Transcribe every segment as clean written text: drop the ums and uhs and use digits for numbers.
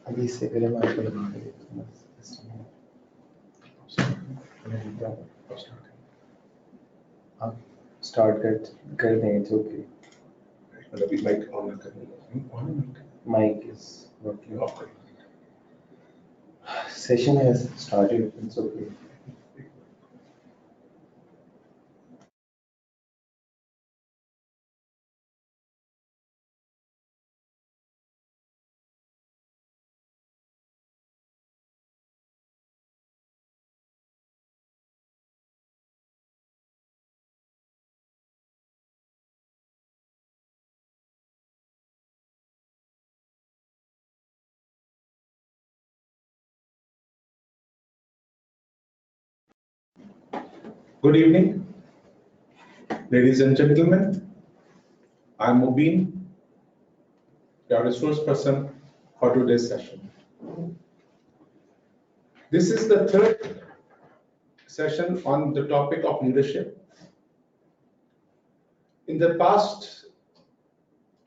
अभी इससे पहले मैं आपको आप स्टार्ट कर दें तो ओके अभी माइक ऑन करना mic is working session has started it's okay Good evening, ladies and gentlemen. I'm Mubin, your resource person for today's session. This is the third session on the topic of leadership. In the past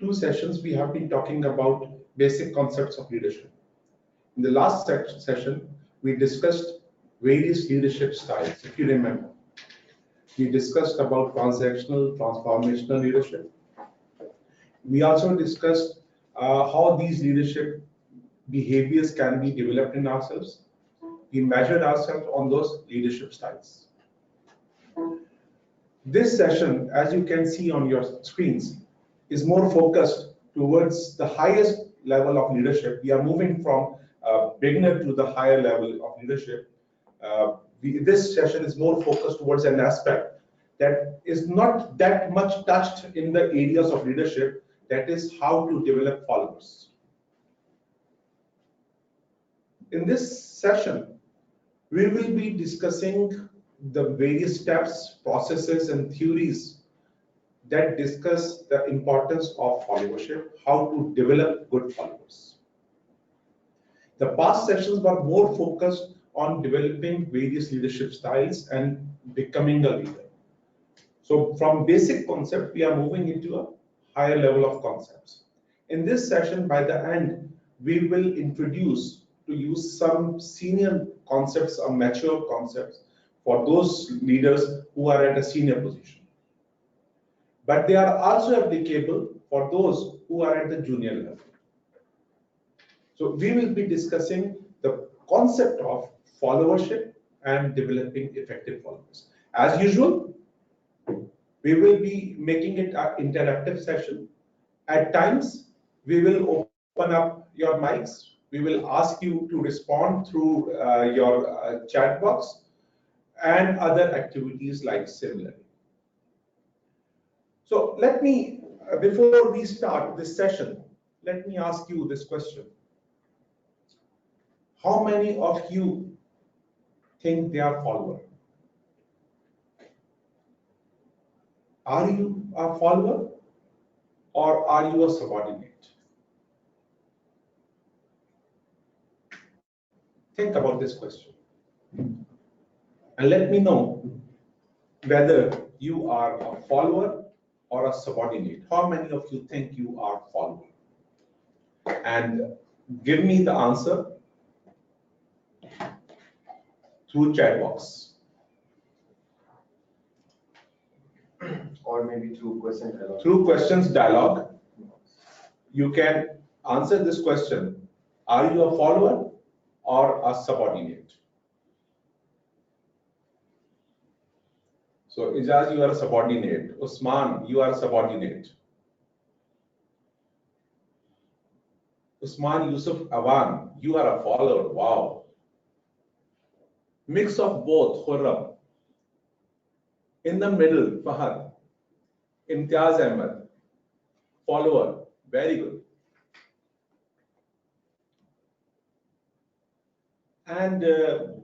two sessions, we have been talking about basic concepts of leadership. In the last session, we discussed various leadership styles, if you remember. We discussed about transactional, transformational leadership. We also discussed how these leadership behaviors can be developed in ourselves. We measured ourselves on those leadership styles. This session, as you can see on your screens, is more focused towards the highest level of leadership. We are moving from beginner to the higher level of leadership. This session is more focused towards an aspect that is not that much touched in the areas of leadership, that is how to develop followers. In this session, we will be discussing the various steps, processes, and theories that discuss the importance of followership, how to develop good followers. The past sessions were more focused on developing various leadership styles and becoming a leader. So from basic concept, we are moving into a higher level of concepts. In this session, by the end, we will introduce to use some senior concepts or mature concepts for those leaders who are at a senior position. But they are also applicable for those who are at the junior level. So we will be discussing the concept of followership and developing effective followers. As usual, we will be making it an interactive session. At times, we will open up your mics. We will ask you to respond through your chat box and other activities like similarly. So let me, before we start this session, let me ask you this question. How many of you think they are followers? Are you a follower or are you a subordinate? Think about this question and let me know whether you are a follower or a subordinate. How many of you think you are a follower? And give me the answer through chat box. or maybe through question dialogue. Through questions dialogue, you can answer this question. Are you a follower or a subordinate? So Ijaz, you are a subordinate. Usman, you are a subordinate. Usman Yusuf Awan, you are a follower. Wow. Mix of both, Khurram. In the middle, Fahad. Imtiaz Ahmed, follower. Very good. And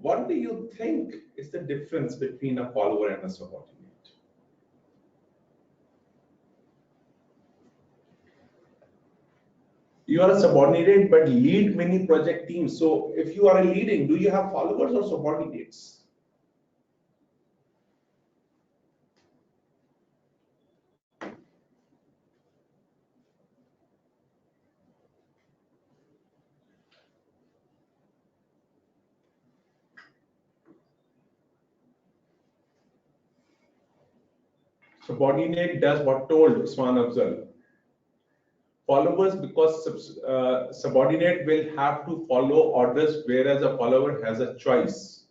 what do you think is the difference between a follower and a subordinate? You are a subordinate but lead many project teams. So if you are leading, do you have followers or subordinates? Subordinate does what told, Usman Afzal. Followers, because subordinate will have to follow orders, whereas a follower has a choice.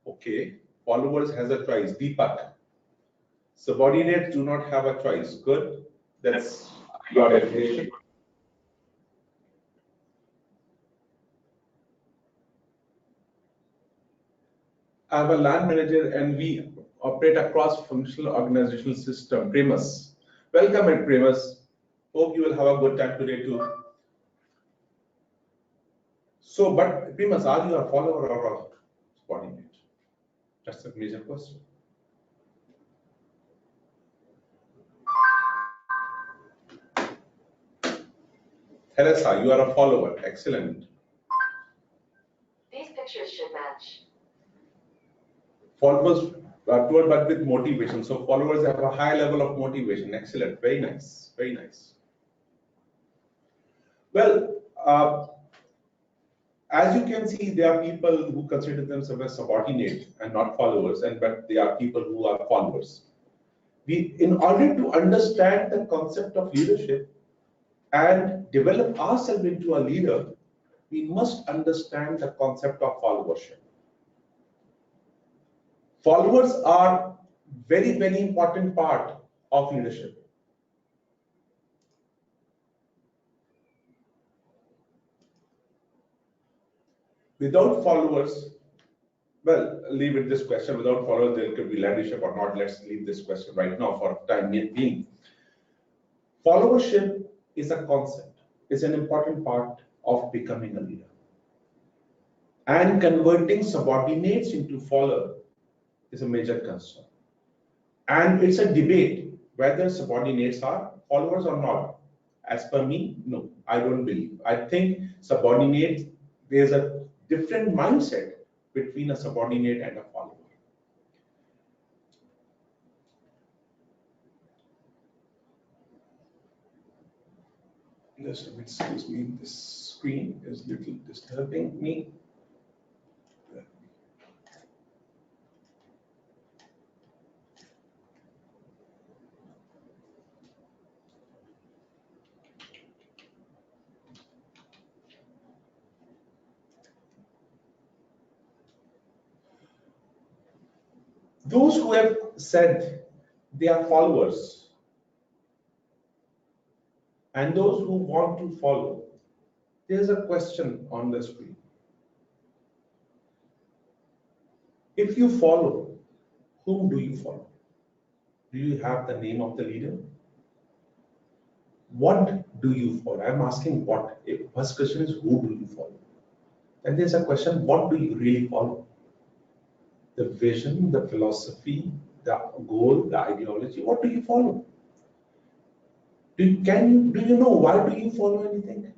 Okay, followers has a choice. Deepak. Subordinates do not have a choice. Good. That's your definition. I have a land manager and we operate across functional organizational system. Primus. Welcome at Primus. Hope you will have a good time today too. So, but Primus, are you a follower or a subordinate? That's a major question. Teresa, you are a follower. Excellent. These pictures should match. Followers are told, but with motivation. So followers have a high level of motivation. Excellent. Very nice. Very nice. Well, as you can see, there are people who consider themselves as subordinate and not followers, but there are people who are followers. In order to understand the concept of leadership and develop ourselves into a leader, we must understand the concept of followership. Followers are very, very important part of leadership. Without followers, well, leave it this question. Without followers, there could be leadership or not. Let's leave this question right now for time being. Followership is a concept. It's an important part of becoming a leader. And converting subordinates into followers is a major concern. And it's a debate whether subordinates are followers or not. As per me, no, I don't believe. I think subordinates, there's a different mindset between a subordinate and a follower. Just excuse me, this screen is a little disturbing me. Those who have said they are followers and those who want to follow, there's a question on the screen. If you follow, whom do you follow? Do you have the name of the leader? What do you follow? I'm asking what. First question is who do you follow? And there's a question, what do you really follow? The vision, the philosophy, the goal, the ideology, what do you follow? Do you know why do you follow anything?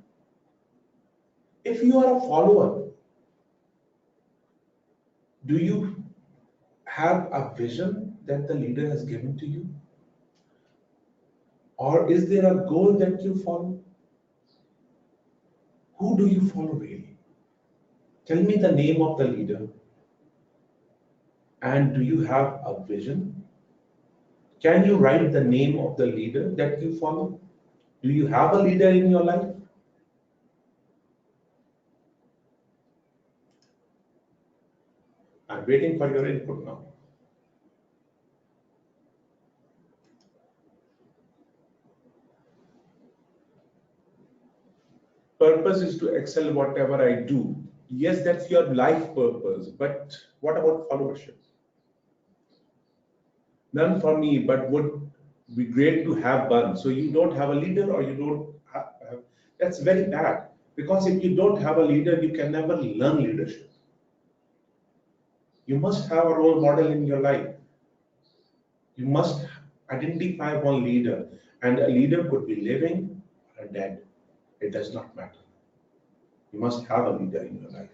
If you are a follower, do you have a vision that the leader has given to you? Or is there a goal that you follow? Who do you follow really? Tell me the name of the leader. And do you have a vision? Can you write the name of the leader that you follow? Do you have a leader in your life? I'm waiting for your input now. Purpose is to excel whatever I do. Yes, that's your life purpose, but what about followership? None for me, but would be great to have one. So you don't have a leader or you don't have, that's very bad. Because if you don't have a leader, you can never learn leadership. You must have a role model in your life. You must identify one leader, and a leader could be living or dead. It does not matter. You must have a leader in your life.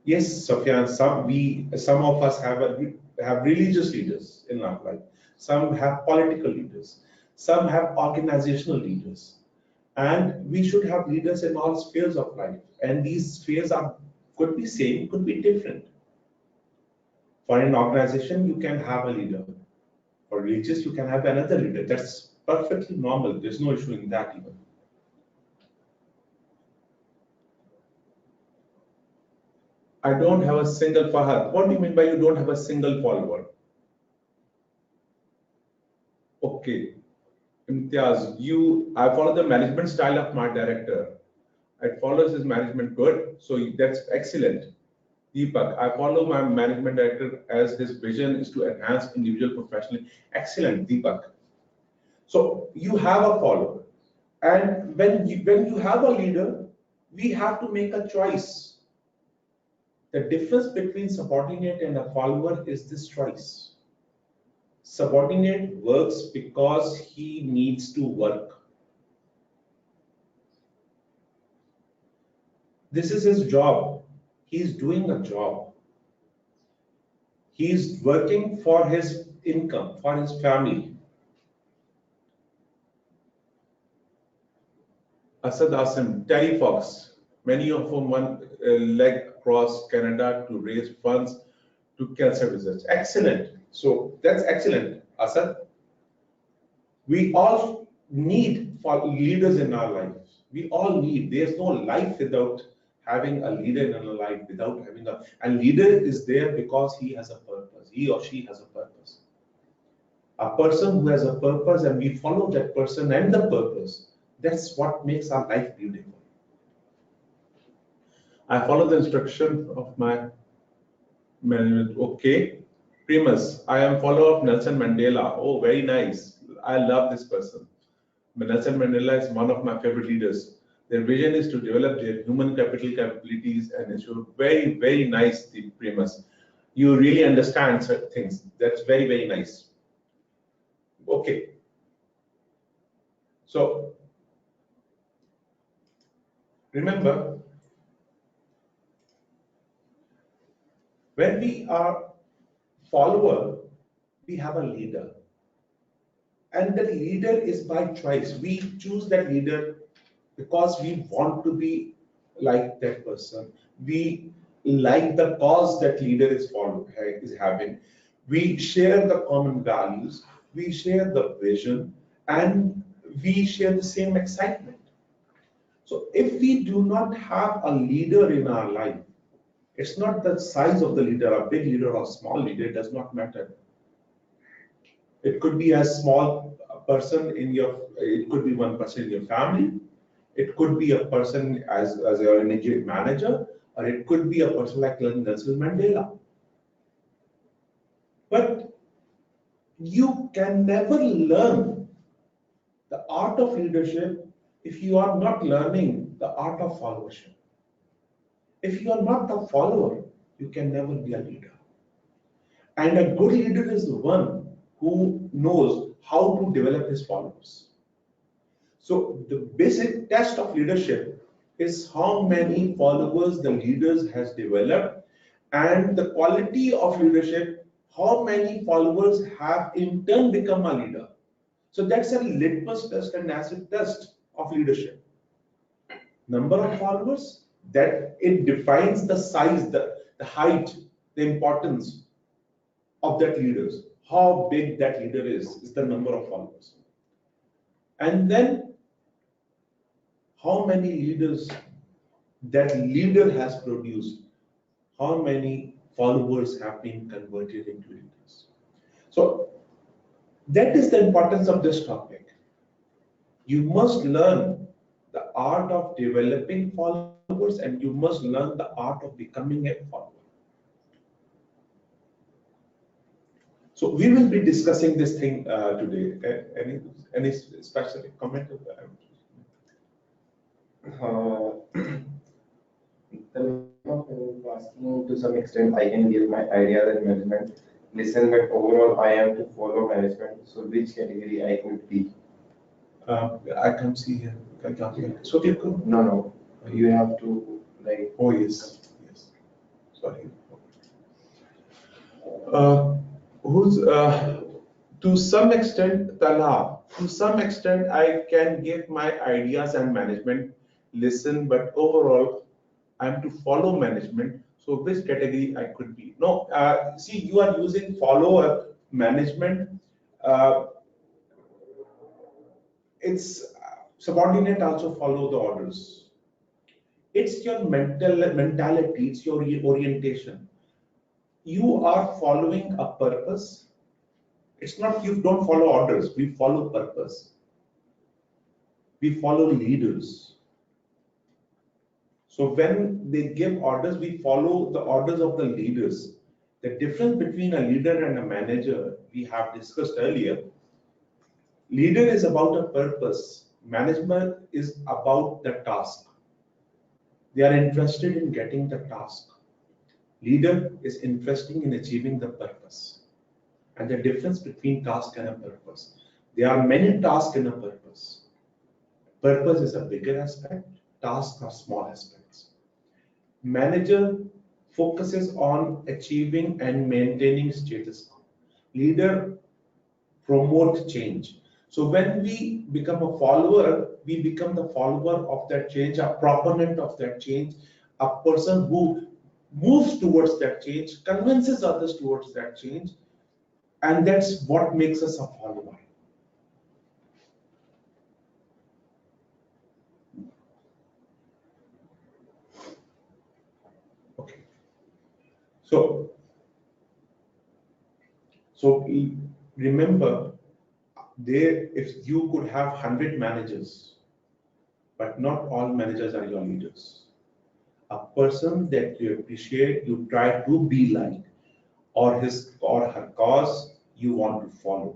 Yes, Sufyan, some of us have religious leaders in our life. Some have political leaders. Some have organizational leaders. And we should have leaders in all spheres of life. And these spheres are Could be same, could be different. For an organization, you can have a leader. For religious, you can have another leader. That's perfectly normal. There's no issue in that even. I don't have a single Fahad. What do you mean by you don't have a single follower? Okay. Imtiaz, I follow the management style of my director. I follow his management good, so that's excellent. Deepak, I follow my management director as his vision is to enhance individual professionally. Excellent, Deepak. So you have a follower, and when you have a leader, we have to make a choice. The difference between subordinate and a follower is this choice. Subordinate works because he needs to work. This is his job. He's doing a job. He's working for his income, for his family. Asad Asim, Terry Fox, many of whom went leg across Canada to raise funds to cancer research. Excellent. So that's excellent, Asad. We all need leaders in our lives. We all need. There's no life without having a leader in our life, without having a leader is there because he has a purpose. He or she has a purpose. A person who has a purpose and we follow that person and the purpose, that's what makes our life beautiful. I follow the instruction of my management. Okay. Primus, I am follower of Nelson Mandela. Oh, very nice. I love this person. Nelson Mandela is one of my favorite leaders. Their vision is to develop their human capital capabilities and ensure very, very nice, Primus. You really understand certain things. That's very, very nice. Okay. So, remember, when we are follower, we have a leader. And that leader is by choice. We choose that leader because we want to be like that person. We like the cause that leader is having. We share the common values, we share the vision, and we share the same excitement. So if we do not have a leader in our life, it's not the size of the leader, a big leader or small leader, it does not matter. It could be a small person it could be one person in your family, it could be a person as your immediate manager, or it could be a person like Nelson Mandela. But you can never learn the art of leadership if you are not learning the art of followership. If you are not a follower, you can never be a leader. And a good leader is the one who knows how to develop his followers. So the basic test of leadership is how many followers the leaders has developed, and the quality of leadership, how many followers have in turn become a leader. So that's a litmus test and acid test of leadership. Number of followers, that it defines the size, the height, the importance of that leaders. How big that leader is the number of followers. And then how many leaders that leader has produced, how many followers have been converted into leaders. So that is the importance of this topic. You must learn the art of developing followers, and you must learn the art of becoming a follower. So we will be discussing this thing today. Any special comment? Asking to some extent, I can give my ideas and management. Listen, but overall, I am to follow management. So which category I could be? I can't see here. I can't see. So you could. No. You have to like. Oh yes. Sorry. To some extent, Talha, to some extent, I can give my ideas and management listen, but overall, I am to follow management. So which category I could be? No, see, you are using follow management. It's subordinate also follow the orders. It's your mentality, it's your orientation. You are following a purpose. It's not you don't follow orders, we follow purpose. We follow leaders. So when they give orders, we follow the orders of the leaders. The difference between a leader and a manager, we have discussed earlier. Leader is about a purpose. Management is about the task. They are interested in getting the task. Leader is interested in achieving the purpose. And the difference between task and a purpose. There are many tasks in a purpose. Purpose is a bigger aspect. Tasks are small aspects. Manager focuses on achieving and maintaining status quo. Leader promotes change. So when we become a follower, we become the follower of that change, a proponent of that change, a person who moves towards that change, convinces others towards that change, and that's what makes us a follower. Okay. So remember, if you could have 100 managers, but not all managers are your leaders. A person that you appreciate, you try to be like, or his or her cause you want to follow,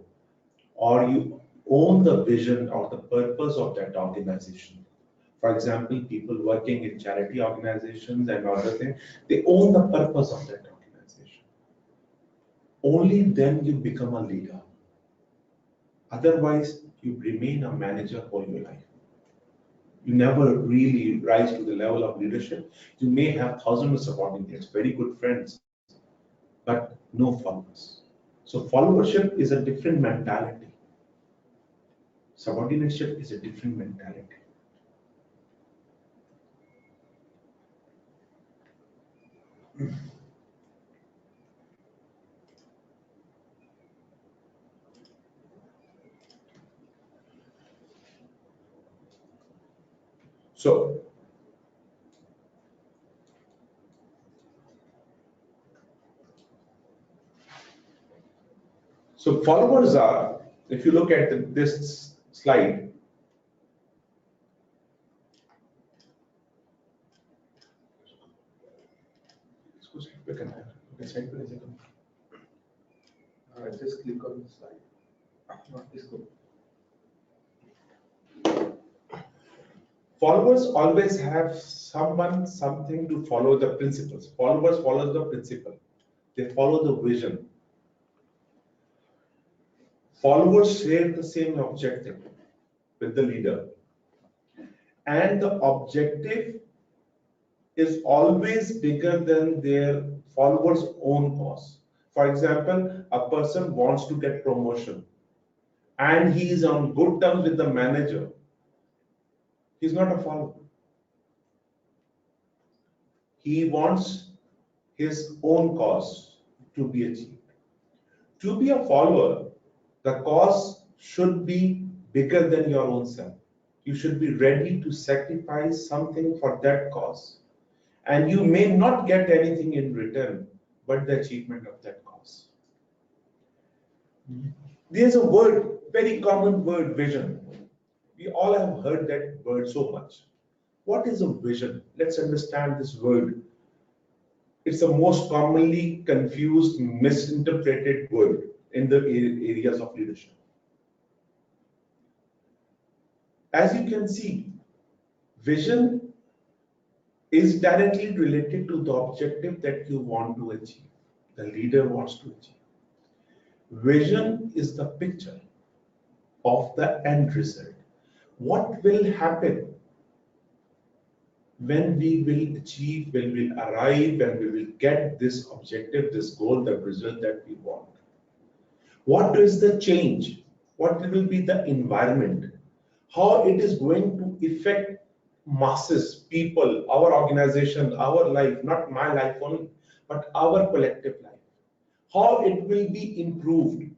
or you own the vision or the purpose of that organization. For example, people working in charity organizations and other things, they own the purpose of that organization. Only then you become a leader. Otherwise, you remain a manager all your life. You never really rise to the level of leadership. You may have thousands of subordinates, very good friends, but no followers. So followership is a different mentality. Subordinateship is a different mentality. So followers are, if you look at this slide, just click on the slide. This go. Followers always have something to follow the principles. Followers follow the principle. They follow the vision. Followers share the same objective with the leader. And the objective is always bigger than their followers' own cause. For example, a person wants to get promotion and he is on good terms with the manager. He's not a follower. He wants his own cause to be achieved. To be a follower, the cause should be bigger than your own self. You should be ready to sacrifice something for that cause. And you may not get anything in return, but the achievement of that cause. There's a word, very common word, vision. We all have heard that word so much. What is a vision? Let's understand this word. It's the most commonly confused, misinterpreted word in the areas of leadership. As you can see, vision is directly related to the objective that you want to achieve, the leader wants to achieve. Vision is the picture of the end result. What will happen when we will achieve, when we will arrive, when we will get this objective, this goal, the result that we want? What is the change? What will be the environment? How it is going to affect masses, people, our organization, our life, not my life only, but our collective life. How it will be improved.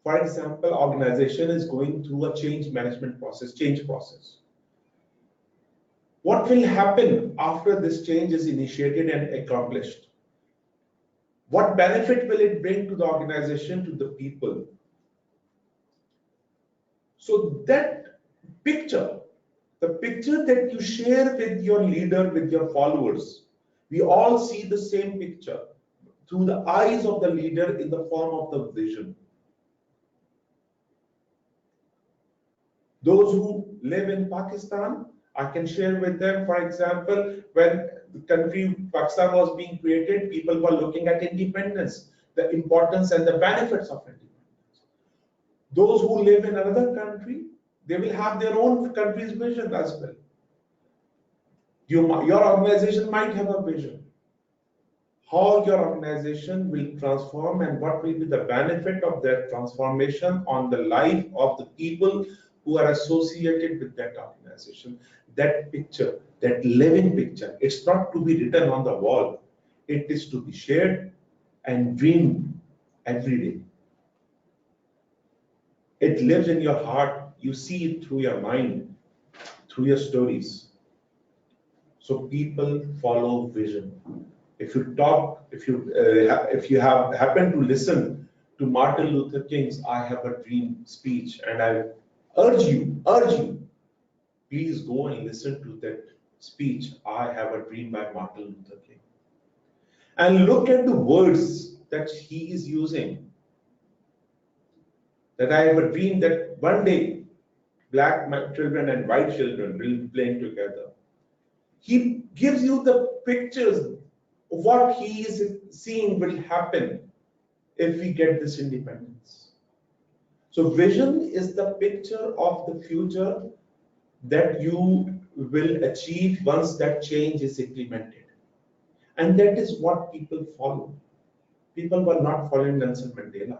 For example, organization is going through a change management process, change process. What will happen after this change is initiated and accomplished? What benefit will it bring to the organization, to the people? So that picture, the picture that you share with your leader, with your followers, we all see the same picture through the eyes of the leader in the form of the vision. Those who live in Pakistan, I can share with them, for example, when the country Pakistan was being created, people were looking at independence, the importance and the benefits of independence. Those who live in another country, they will have their own country's vision as well. Your organization might have a vision. How your organization will transform and what will be the benefit of that transformation on the life of the people who are associated with that organization. That picture, that living picture, it's not to be written on the wall. It is to be shared and dreamed every day. It lives in your heart. You see it through your mind, through your stories. So people follow vision. If you talk, if you have happen to listen to Martin Luther King's "I Have a Dream" speech, and I urge you, please go and listen to that speech, "I Have a Dream" by Martin Luther King, and look at the words that he is using. That I have a dream that one day black children and white children will be playing together. He gives you the pictures of what he is seeing will happen if we get this independence. So vision is the picture of the future that you will achieve once that change is implemented. And that is what people follow. People were not following Nelson Mandela.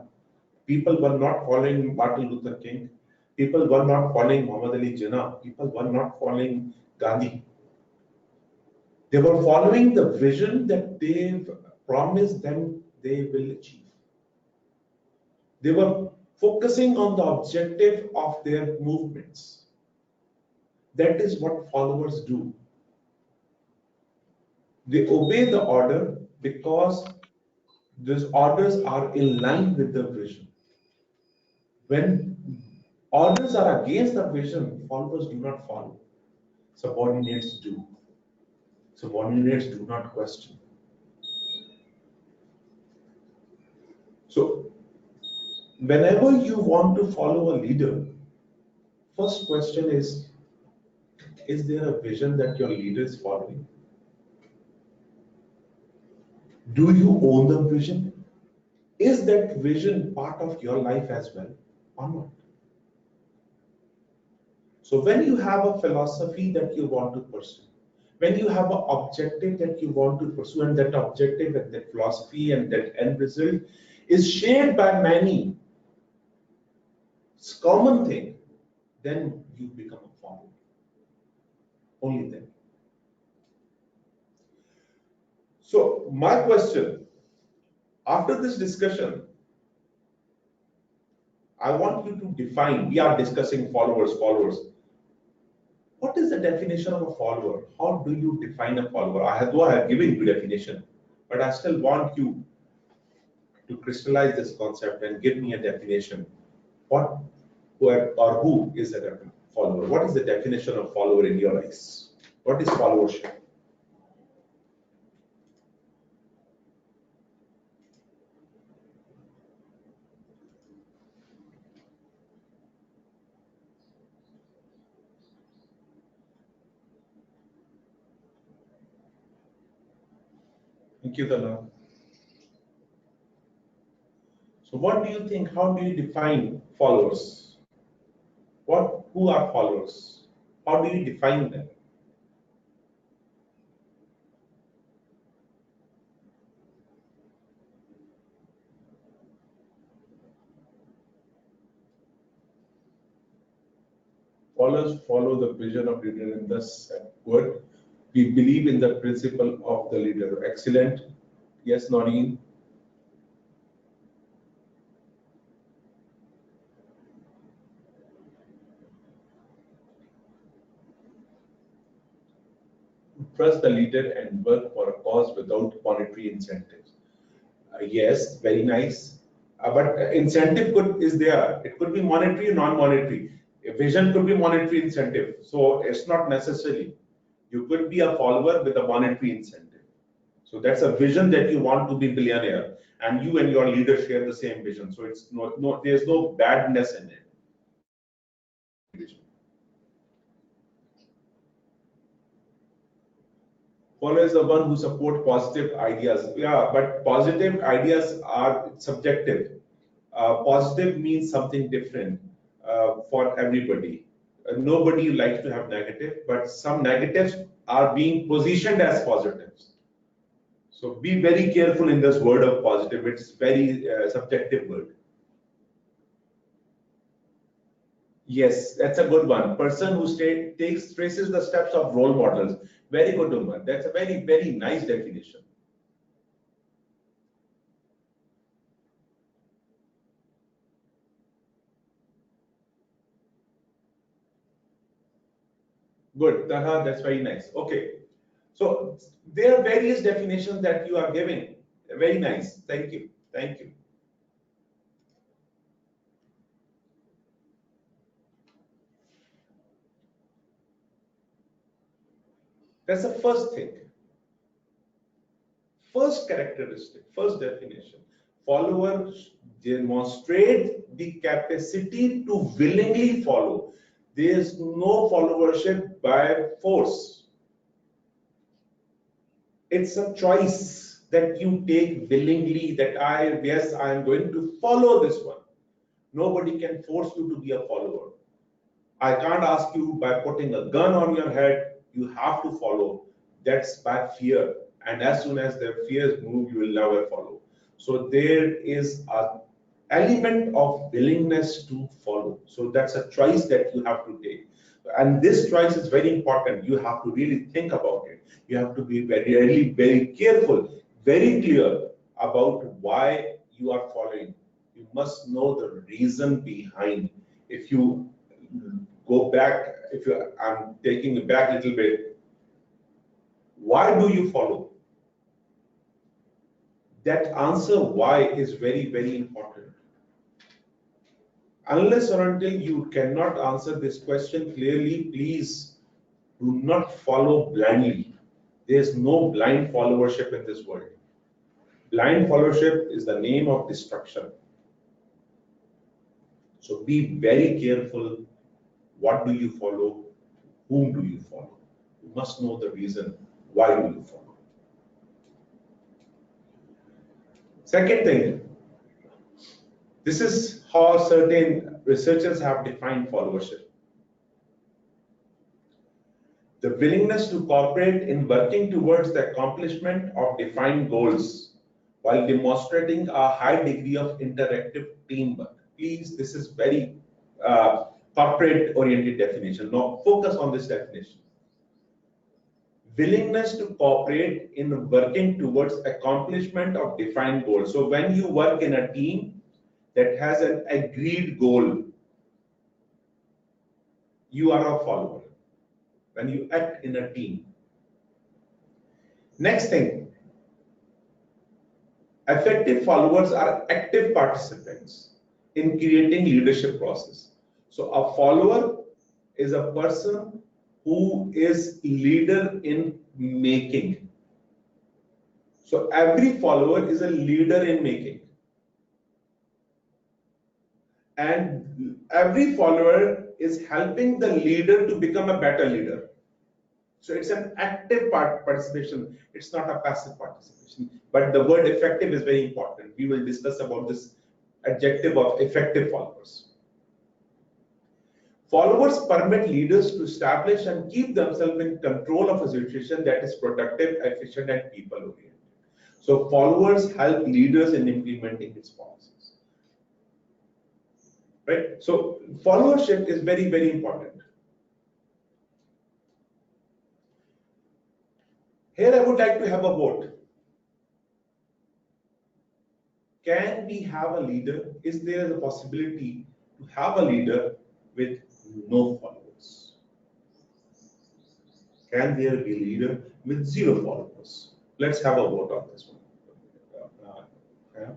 People were not following Martin Luther King. People were not following Muhammad Ali Jinnah. People were not following Gandhi. They were following the vision that they've promised them they will achieve. They were focusing on the objective of their movements. That is what followers do. They obey the order because those orders are in line with the vision. When orders are against the vision, followers do not follow. Subordinates do. Subordinates do not question. So, whenever you want to follow a leader, first question is there a vision that your leader is following? Do you own the vision? Is that vision part of your life as well or not? So when you have a philosophy that you want to pursue, when you have an objective that you want to pursue, and that objective and that philosophy and that end result is shared by many, it's a common thing, then you become a follower. Only then. So my question, after this discussion, I want you to define, we are discussing followers. What is the definition of a follower? How do you define a follower? Though I have given you definition, but I still want you to crystallize this concept and give me a definition. What, where, or who is a follower? What is the definition of follower in your eyes? What is followership? Thank you, Dana. So what do you think? How do you define followers? Who are followers? How do you define them? Followers follow the vision of leader in this word. We believe in the principle of the leader. Excellent. Yes, Noreen. Trust the leader and work for a cause without monetary incentives. Yes, very nice. But incentive is there. It could be monetary or non-monetary. A vision could be monetary incentive. So it's not necessary. You could be a follower with a monetary incentive. So that's a vision that you want to be billionaire, and you and your leader share the same vision. So it's there's no badness in it. Follower is the one who support positive ideas. Yeah, but positive ideas are subjective. Positive means something different for everybody. Nobody likes to have negative, but some negatives are being positioned as positives. So be very careful in this word of positive. It's very subjective word. Yes, that's a good one. Person who traces the steps of role models. Very good, Umar. That's a very, very nice definition. Good, Taha, that's very nice. Okay. So there are various definitions that you are giving. Very nice. Thank you. Thank you. That's the first thing. First characteristic, first definition. Followers demonstrate the capacity to willingly follow. There is no followership by force. It's a choice that you take willingly, that yes, I am going to follow this one. Nobody can force you to be a follower. I can't ask you by putting a gun on your head, you have to follow. That's by fear. And as soon as the fears move, you will never follow. So there is an element of willingness to follow. So that's a choice that you have to take. And this choice is very important. You have to really think about it. You have to be very, very careful, very clear about why you are following. You must know the reason behind. If you go back, I'm taking it back a little bit. Why do you follow? That answer why is very, very important. Unless or until you cannot answer this question clearly, please do not follow blindly. There's no blind followership in this world. Blind followership is the name of destruction. So be very careful. What do you follow? Whom do you follow? You must know the reason why do you follow. Second thing, this is how certain researchers have defined followership. The willingness to cooperate in working towards the accomplishment of defined goals while demonstrating a high degree of interactive teamwork. Please, this is very corporate-oriented definition. Now, focus on this definition. Willingness to cooperate in working towards accomplishment of defined goals. So when you work in a team that has an agreed goal, you are a follower. When you act in a team. Next thing, effective followers are active participants in creating leadership process. So a follower is a person who is leader in making. So every follower is a leader in making. And every follower is helping the leader to become a better leader. So it's an active participation. It's not a passive participation. But the word effective is very important. We will discuss about this adjective of effective followers. Followers permit leaders to establish and keep themselves in control of a situation that is productive, efficient, and people-oriented. So followers help leaders in implementing its policies. Right? So followership is very, very important. Here I would like to have a vote. Can we have a leader? Is there a possibility to have a leader with no followers? Can there be a leader with 0 followers? Let's have a vote on this one. Yeah.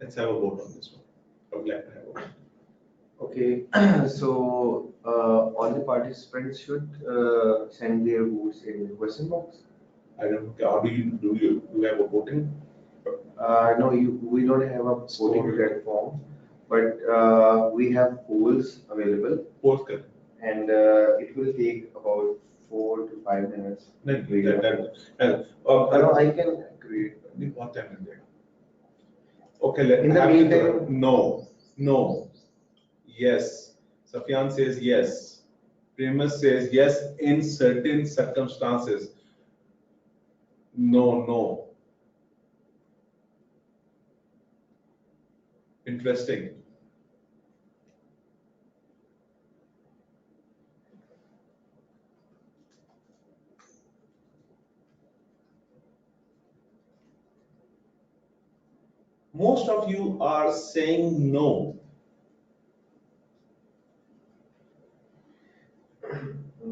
Let's have a vote on this one. I would like to have a vote. Okay, so all the participants should send their votes in the question box. I don't know. How do you have a voting? No, we don't have a voting platform, but we have polls available, Polls can. and it will take about 4 to 5 minutes. No, I can create. What time is it? Okay, In the meantime, no, yes. Safyan says yes. Primus says yes in certain circumstances. No. Interesting. Most of you are saying no.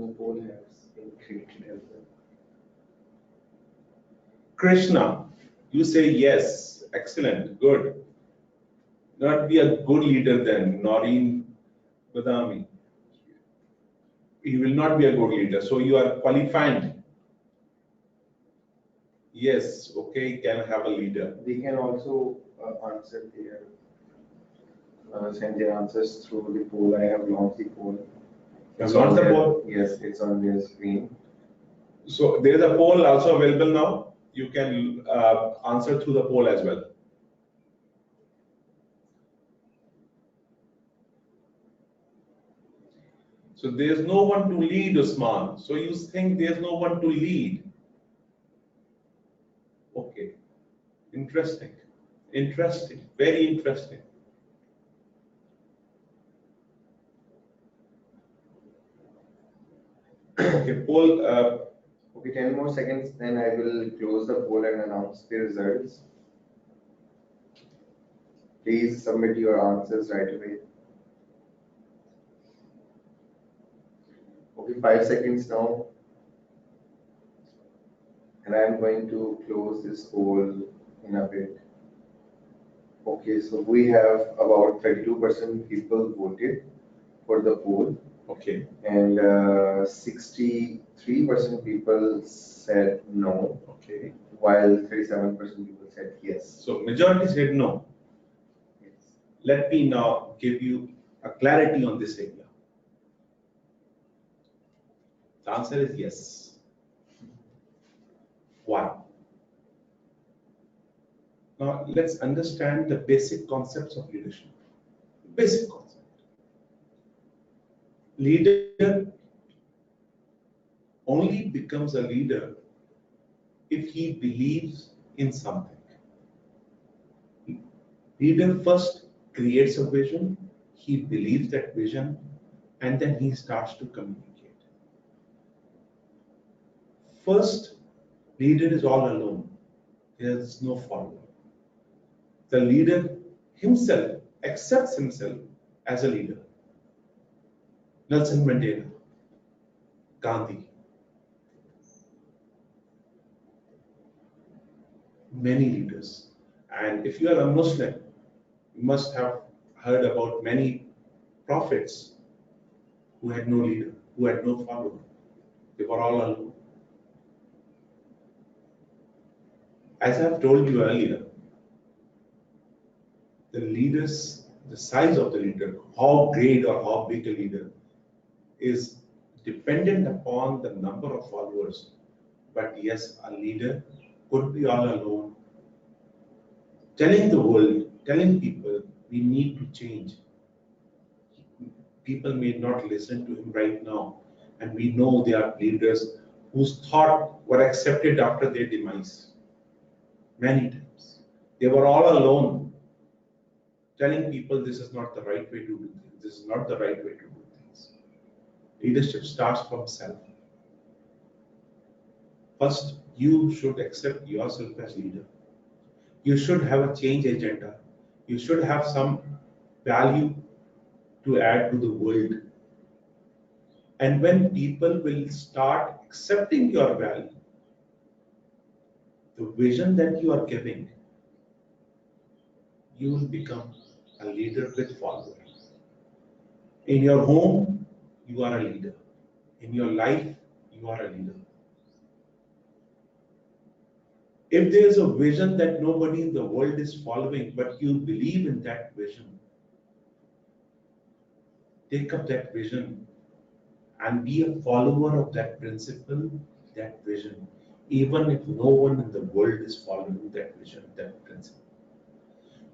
the poll has been created as well. Krishna, you say yes. Excellent, good. Not be a good leader then, Noreen Badami. You will not be a good leader, so you are qualified. Yes, okay, can have a leader. They can also answer their send their answers through the poll. I have launched the poll. You have launched the poll? Yes, it's on their screen. So there is a poll also available now. You can answer through the poll as well. So there's no one to lead, Usman. So you think there's no one to lead? Okay, interesting, very interesting. Okay, poll. Okay, 10 more seconds, then I will close the poll and announce the results. Please submit your answers right away. Okay, 5 seconds now. And I am going to close this poll in a bit. Okay, so we have about 32% people voted for the poll. Okay. And 63% people said no. Okay. While 37% people said yes. So majority said no. Yes. Let me now give you a clarity on this area. The answer is yes. Why? Now let's understand the basic concepts of leadership. Basic concept. Leader only becomes a leader if he believes in something. Leader first creates a vision, he believes that vision, and then he starts to communicate. First, leader is all alone. There is no follower. The leader himself accepts himself as a leader. Nelson Mandela, Gandhi, many leaders. And if you are a Muslim, you must have heard about many prophets who had no leader, who had no follower. They were all alone. As I've told you earlier, the leaders, the size of the leader, how great or how big a leader is dependent upon the number of followers. But yes, a leader could be all alone, telling the world, telling people, we need to change. People may not listen to him right now, and we know there are leaders whose thoughts were accepted after their demise. Many times. They were all alone, telling people this is not the right way to do things. This is not the right way to do things. Leadership starts from self. First, you should accept yourself as leader. You should have a change agenda. You should have some value to add to the world. And when people will start accepting your value, the vision that you are giving, you will become a leader with followers. In your home, you are a leader. In your life, you are a leader. If there is a vision that nobody in the world is following, but you believe in that vision, take up that vision and be a follower of that principle, that vision, even if no one in the world is following that vision, that principle.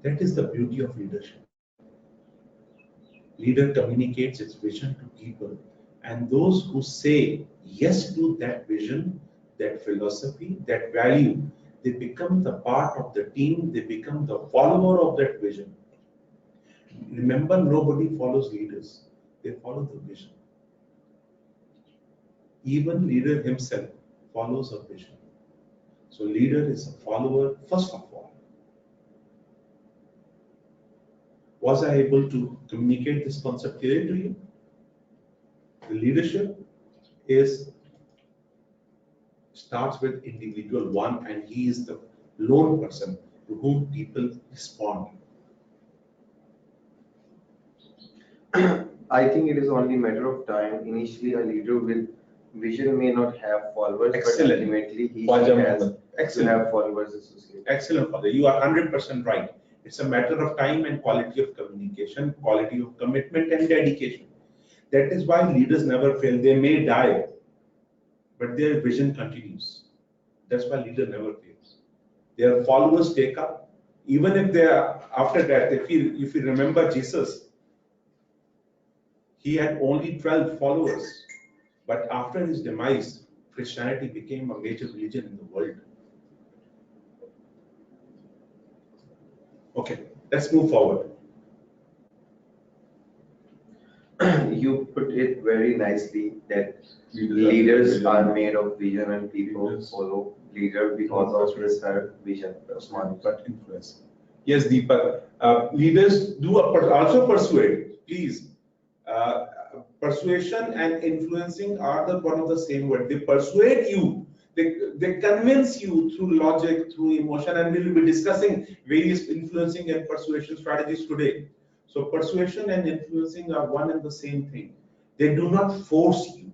That is the beauty of leadership. Leader communicates its vision to people, and those who say yes to that vision, that philosophy, that value, they become the part of the team, they become the follower of that vision. Remember, nobody follows leaders, they follow the vision. Even leader himself follows a vision. So leader is a follower first of all. Was I able to communicate this concept clearly to you? The leadership starts with individual one, and he is the lone person to whom people respond. I think it is only a matter of time. Initially, a leader with vision may not have followers, Excellent. but ultimately he has to have followers associated. Excellent, Father. You are 100% right. It's a matter of time and quality of communication, quality of commitment and dedication. That is why leaders never fail. They may die, but their vision continues. That's why leader never fails. Their followers take up, even if they are after that. If you remember Jesus, he had only 12 followers, but after his demise, Christianity became a major religion in the world. Okay, let's move forward. You put it very nicely that leaders are made of vision and people follow leader because of his vision. But influence. Yes, Deepak. Leaders do also persuade. Please. Persuasion and influencing are one of the same word. They persuade you. They convince you through logic, through emotion, and we will be discussing various influencing and persuasion strategies today. So persuasion and influencing are one and the same thing. They do not force you.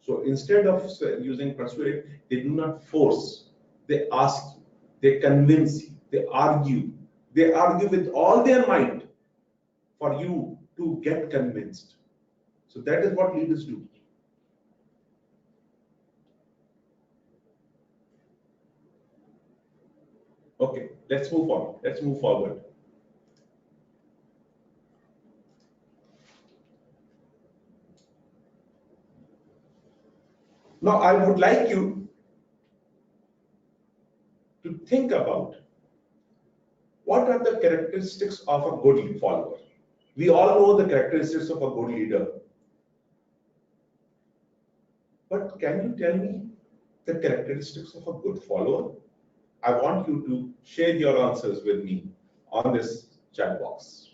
So instead of using persuade, they do not force. They ask you, they convince you, they argue. They argue with all their might for you to get convinced. So that is what leaders do. Okay, let's move on. Let's move forward. Now, I would like you to think about what are the characteristics of a good follower. We all know the characteristics of a good leader. But can you tell me the characteristics of a good follower? I want you to share your answers with me on this chat box.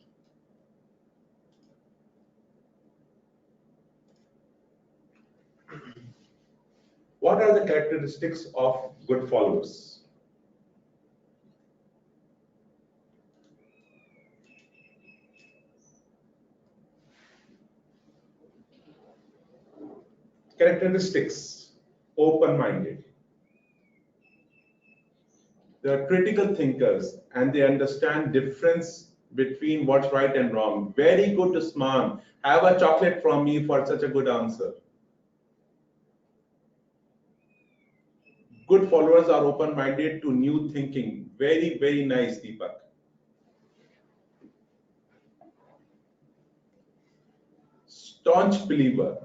What are the characteristics of good followers? Characteristics: open-minded. They are critical thinkers and they understand difference between what's right and wrong. Very good, Usman. Have a chocolate from me for such a good answer. Good followers are open-minded to new thinking. Very, very nice, Deepak. Staunch believer.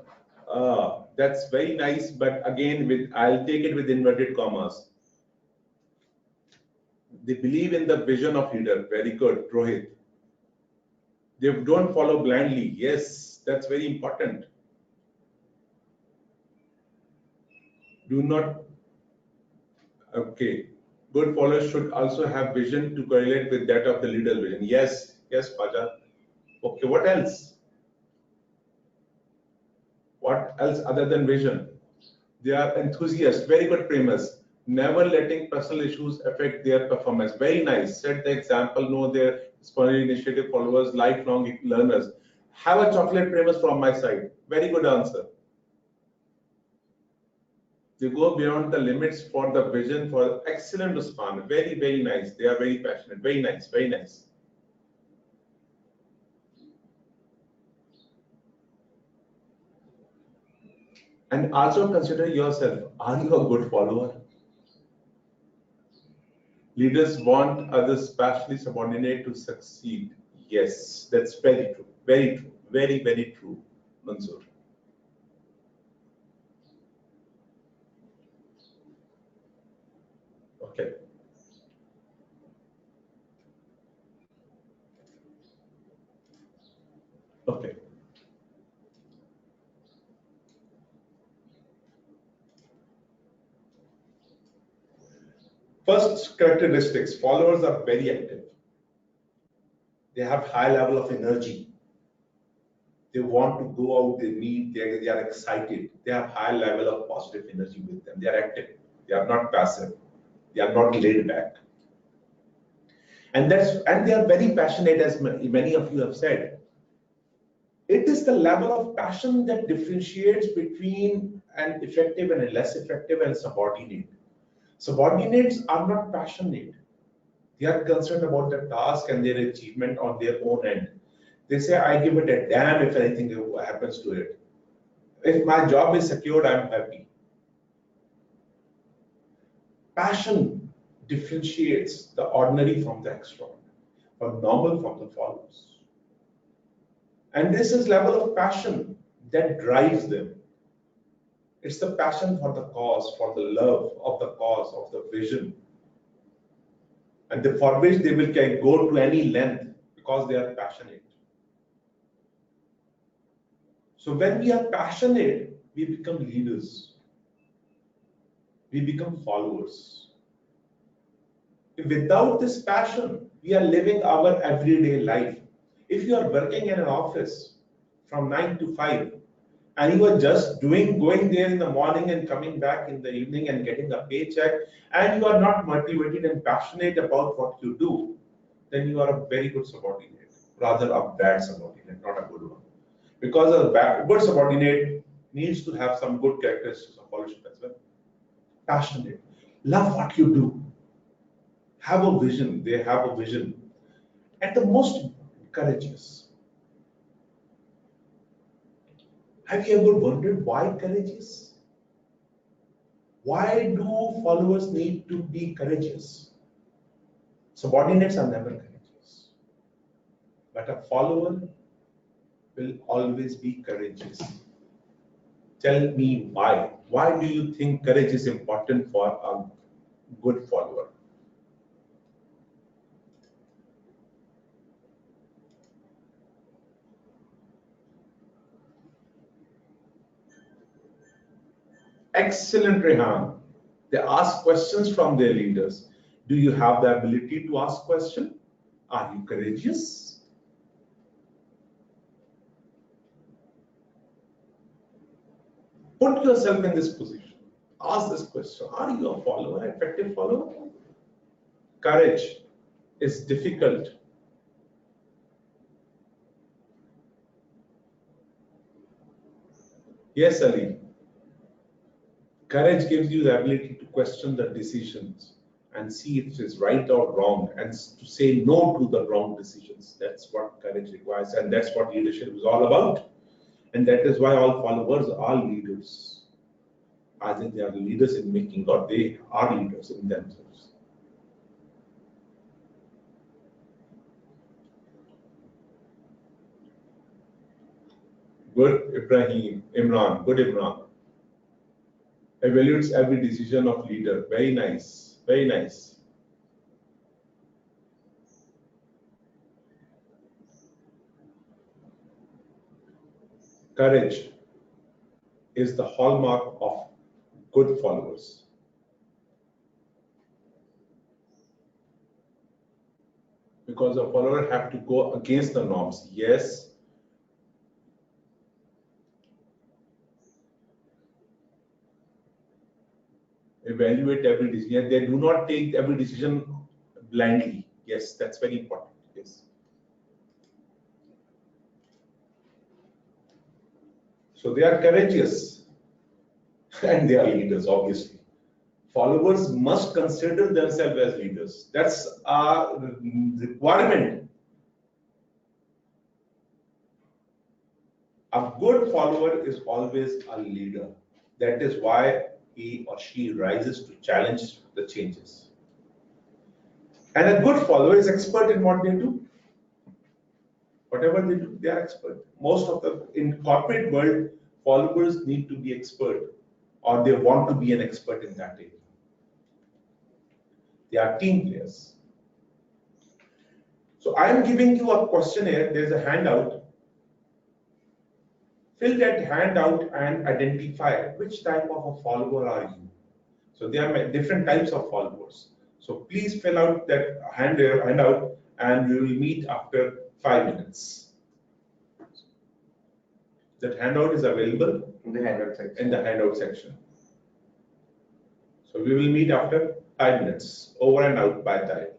That's very nice, but again, I'll take it with inverted commas. They believe in the vision of leader. Very good, Rohit. They don't follow blindly. Yes, that's very important. Do not Okay. Good followers should also have vision to correlate with that of the leader's vision. Yes, yes, Paja. Okay, what else? What else other than vision? They are enthusiasts, very good premise. Never letting personal issues affect their performance. Very nice. Set the example, know their sponsored initiative followers, lifelong learners. Have a chocolate premise from my side. Very good answer. They go beyond the limits for the vision, for excellent response. Very, very nice. They are very passionate. Very nice, very nice. And also consider yourself, are you a good follower? Leaders want others, especially subordinate, to succeed. Yes, that's very true. Very true. Very, very true, Mansoor. Okay. Okay. First characteristics, followers are very active. They have high level of energy. They want to go out, they are excited. They have high level of positive energy with them. They are active. They are not passive. They are not laid back. And they are very passionate, as many of you have said. It is the level of passion that differentiates between an effective and a less effective and subordinate. Subordinates are not passionate. They are concerned about the task and their achievement on their own end. They say, I give it a damn if anything happens to it. If my job is secured, I'm happy. Passion differentiates the ordinary from the extraordinary, from normal from the followers. And this is level of passion that drives them. It's the passion for the cause, for the love of the cause, of the vision. And for which they will go to any length because they are passionate. So when we are passionate, we become leaders. We become followers. Without this passion, we are living our everyday life. If you are working in an office from 9 to 5, and you are just going there in the morning and coming back in the evening and getting a paycheck, and you are not motivated and passionate about what you do, then you are a very good subordinate, rather a bad subordinate, not a good one. Because a good subordinate needs to have some good characteristics of followership as well. Passionate, love what you do, have a vision, they have a vision, and the most courageous. Have you ever wondered why courageous? Why do followers need to be courageous? Subordinates are never courageous, but a follower will always be courageous. Tell me why. Why do you think courage is important for a good follower? Excellent, Rehan. They ask questions from their leaders. Do you have the ability to ask questions? Are you courageous? Put yourself in this position. Ask this question. Are you a follower, an effective follower? Courage is difficult. Yes, Ali. Courage gives you the ability to question the decisions and see if it is right or wrong, and to say no to the wrong decisions. That's what courage requires, and that's what leadership is all about. And that is why all followers are leaders. Either they are leaders in making, or they are leaders in themselves. Good, Ibrahim, Imran, good Imran. Evaluates every decision of leader. Very nice, very nice. Courage is the hallmark of good followers. because a follower have to go against the norms. Yes. Evaluate every decision. They do not take every decision blindly. Yes, that's very important. Yes. So they are courageous and they are leaders, obviously. Followers must consider themselves as leaders. That's a requirement. A good follower is always a leader. That is why he or she rises to challenge the changes. And a good follower is expert in what they do. Whatever they do, they are expert. Most of the, in corporate world, followers need to be expert or they want to be an expert in that area. They are team players. So I am giving you a questionnaire. There's a handout. Fill that handout and identify which type of a follower are you. So there are different types of followers. So please fill out that handout and we will meet after 5 minutes. That handout is available In the handout section. in the handout section. So we will meet after 5 minutes. Over and out by that.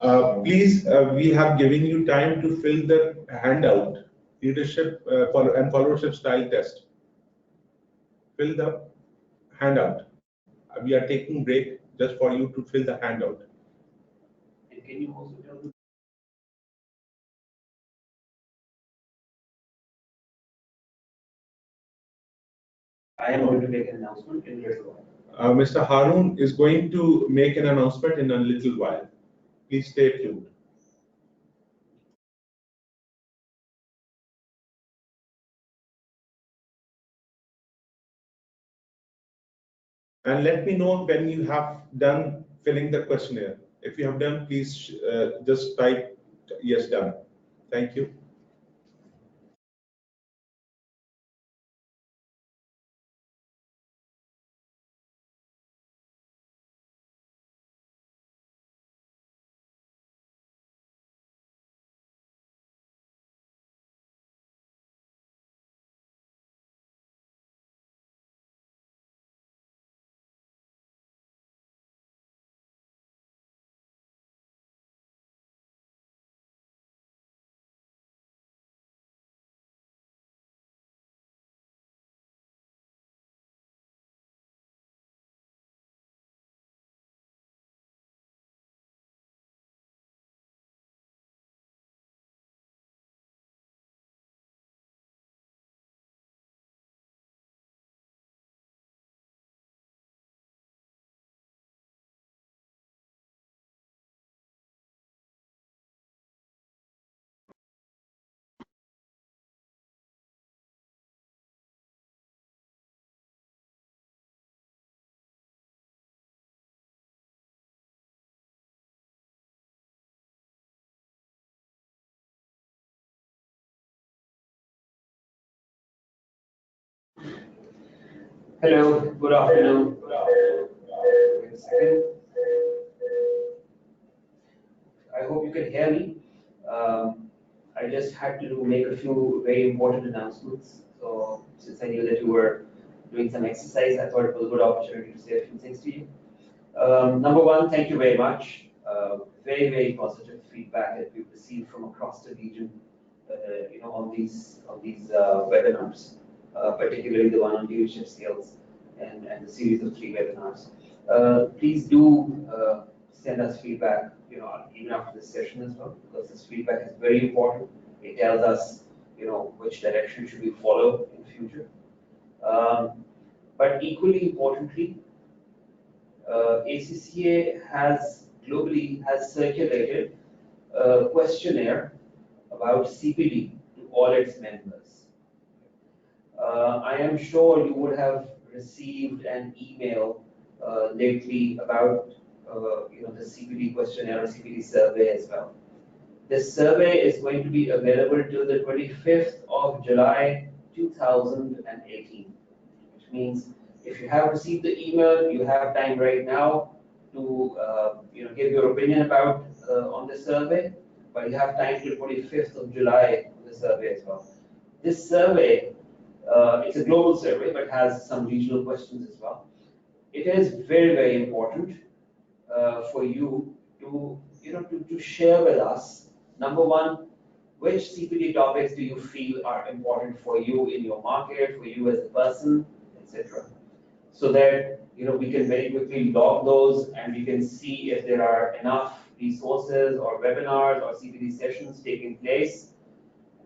Please, we have given you time to fill the handout, leadership and followership style test. Fill the handout. We are taking break just for you to fill the handout. And can you also tell me? I am going to make an announcement in a little while. Mr. Harun is going to make an announcement in a little while. Please stay tuned. And let me know when you have done filling the questionnaire. If you have done, please just type yes, done. Thank you. Hello, good afternoon. Wait a second. I hope you can hear me. I just had to make a few very important announcements. So since I knew that you were doing some exercise, I thought it was a good opportunity to say a few things to you. Number one, thank you very much. Very, very positive feedback that we've received from across the region, on these webinars, particularly the one on leadership skills and the series of 3 webinars. Please do send us feedback, even after this session as well, because this feedback is very important. It tells us, which direction should we follow in the future. But equally importantly, ACCA has globally circulated a questionnaire about CPD to all its members. I am sure you would have received an email lately about the CPD questionnaire or CPD survey as well. This survey is going to be available till the 25th of July 2018, which means if you have received the email, you have time right now to give your opinion about on the survey, but you have time till 25th of July for the survey as well. This survey, it's a global survey, but has some regional questions as well. It is very, very important for you to share with us, number one, which CPD topics do you feel are important for you in your market, for you as a person, etc. So that we can very quickly log those and we can see if there are enough resources or webinars or CPD sessions taking place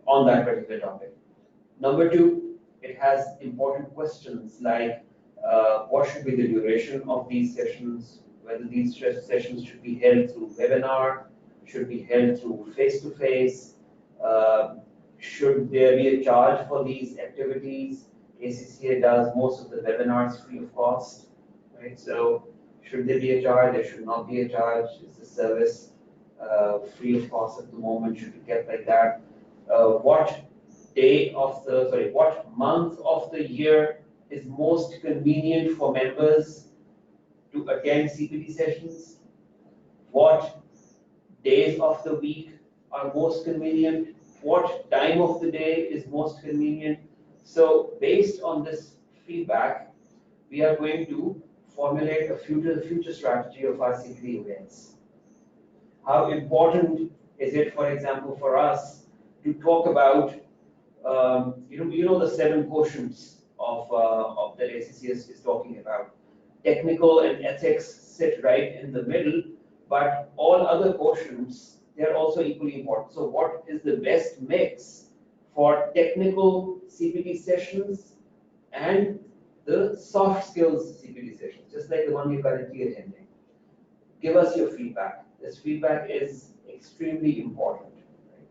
on that particular topic. Number two, it has important questions like what should be the duration of these sessions, whether these sessions should be held through webinar, should be held through face-to-face, should there be a charge for these activities. ACCA does most of the webinars free of cost, right? So should there be a charge? There should not be a charge. Is the service free of cost at the moment? Should be kept like that? What month of the year is most convenient for members to attend CPD sessions? What days of the week are most convenient? What time of the day is most convenient? So based on this feedback, we are going to formulate a future strategy of our CPD events. How important is it, for example, for us to talk about, you know the 7 quotients of that ACCS is talking about. Technical and ethics sit right in the middle, but all other quotients, they're also equally important. So what is the best mix for technical CPD sessions and the soft skills CPD sessions, just like the one you're currently attending? Give us your feedback. This feedback is extremely important. Right?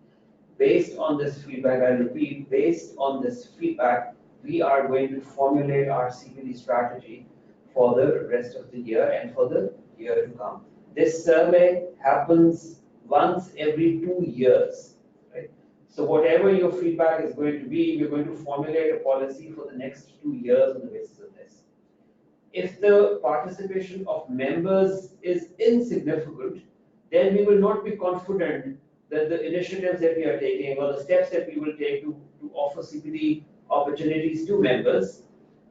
Based on this feedback, I repeat, based on this feedback, we are going to formulate our CPD strategy for the rest of the year and for the year to come. This survey happens once every 2 years. Right? So whatever your feedback is going to be, we're going to formulate a policy for the next 2 years on the basis of this. If the participation of members is insignificant, then we will not be confident that the initiatives that we are taking or the steps that we will take to offer CPD opportunities to members,